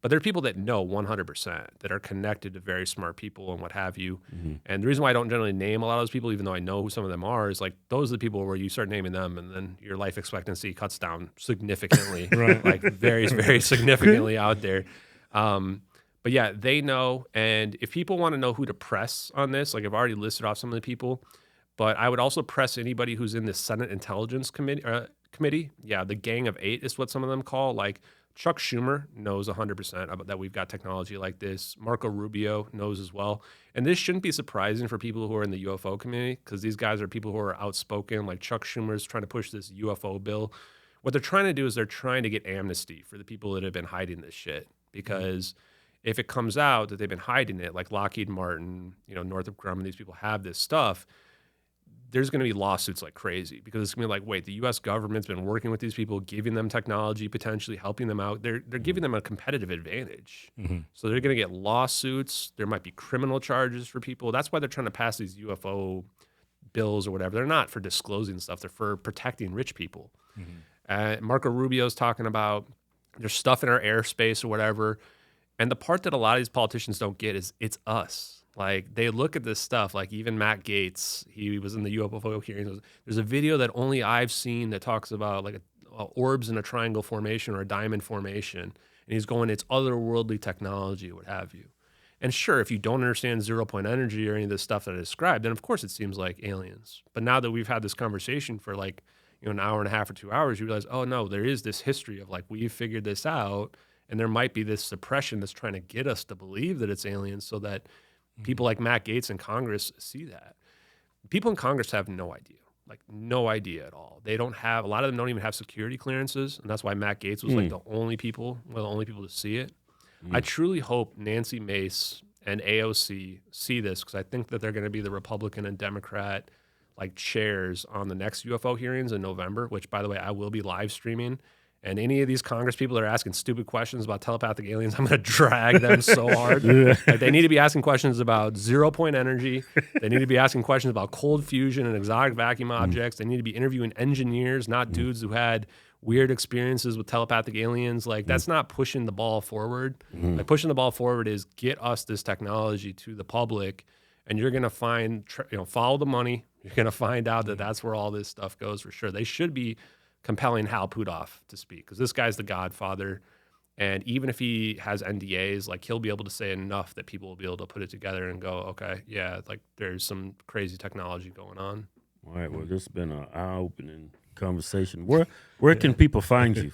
But there are people that know 100%, that are connected to very smart people and what have you. And the reason why I don't generally name a lot of those people, even though I know who some of them are, is like those are the people where you start naming them and then your life expectancy cuts down significantly, like very, very significantly out there. But yeah, they know. And if people want to know who to press on this, like I've already listed off some of the people, but I would also press anybody who's in the Senate Intelligence Committee. Yeah, the Gang of Eight is what some of them call. Like Chuck Schumer knows 100% about that we've got technology like this. Marco Rubio knows as well. And this shouldn't be surprising for people who are in the UFO community, because these guys are people who are outspoken. Like Chuck Schumer's trying to push this UFO bill. What they're trying to do is they're trying to get amnesty for the people that have been hiding this shit. Because if it comes out that they've been hiding it, like Lockheed Martin, Northrop Grumman, these people have this stuff, there's going to be lawsuits like crazy, because it's going to be like, wait, the U.S. government's been working with these people, giving them technology, potentially helping them out. They're giving them a competitive advantage. So they're going to get lawsuits. There might be criminal charges for people. That's why they're trying to pass these UFO bills or whatever. They're not for disclosing stuff. They're for protecting rich people. Marco Rubio's talking about there's stuff in our airspace or whatever. And the part that a lot of these politicians don't get is it's us. Like, they look at this stuff, like even Matt Gaetz, he was in the UFO hearings. There's a video that only I've seen that talks about like orbs in a triangle formation or a diamond formation. And he's going, it's otherworldly technology, what have you. And sure, if you don't understand 0 point energy or any of this stuff that I described, then of course it seems like aliens. But now that we've had this conversation for like, an hour and a half or 2 hours, you realize, oh no, there is this history of like, we've figured this out. And there might be this suppression that's trying to get us to believe that it's aliens, so that people like Matt Gaetz in Congress see that. People in Congress have no idea, like no idea at all. They don't have, a lot of them don't even have security clearances. And that's why Matt Gaetz was like one of the only people to see it. I truly hope Nancy Mace and AOC see this, because I think that they're going to be the Republican and Democrat like chairs on the next UFO hearings in November, which, by the way, I will be live streaming. And any of these Congress people that are asking stupid questions about telepathic aliens, I'm going to drag them so hard. Like, they need to be asking questions about 0 point energy. They need to be asking questions about cold fusion and exotic vacuum objects. They need to be interviewing engineers, not dudes who had weird experiences with telepathic aliens. Like, that's not pushing the ball forward. Like, pushing the ball forward is get us this technology to the public, and you're going to find, follow the money. You're going to find out that that's where all this stuff goes for sure. They should be compelling Hal Puthoff to speak, because this guy's the godfather. And even if he has NDAs, like, he'll be able to say enough that people will be able to put it together and go, okay, yeah, like there's some crazy technology going on. All right. Well, this has been an eye-opening conversation. Where can people find you?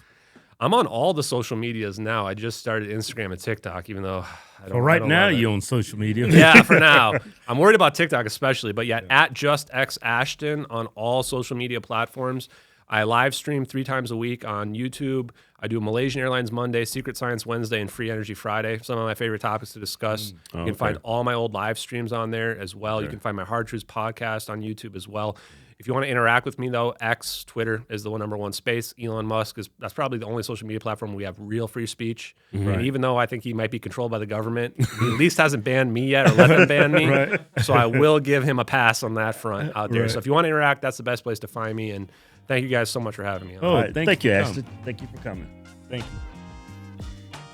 I'm on all the social medias now. I just started Instagram and TikTok, even though I don't. So right now you're on social media. Yeah, for now. I'm worried about TikTok especially, but yeah, at JustXAshton on all social media platforms. I live stream 3 times a week on YouTube. I do Malaysian Airlines Monday, Secret Science Wednesday, and Free Energy Friday. Some of my favorite topics to discuss. You can find all my old live streams on there as well. You can find my Hard Truths podcast on YouTube as well. If you want to interact with me, though, X, Twitter is the #1 space. Elon Musk that's probably the only social media platform where we have real free speech. And even though I think he might be controlled by the government, he at least hasn't banned me yet or let them ban me. So I will give him a pass on that front out there. So if you want to interact, that's the best place to find me. And thank you guys so much for having me on. All right, thank you, Ashton. Thank you for coming. Thank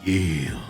you. Yeah.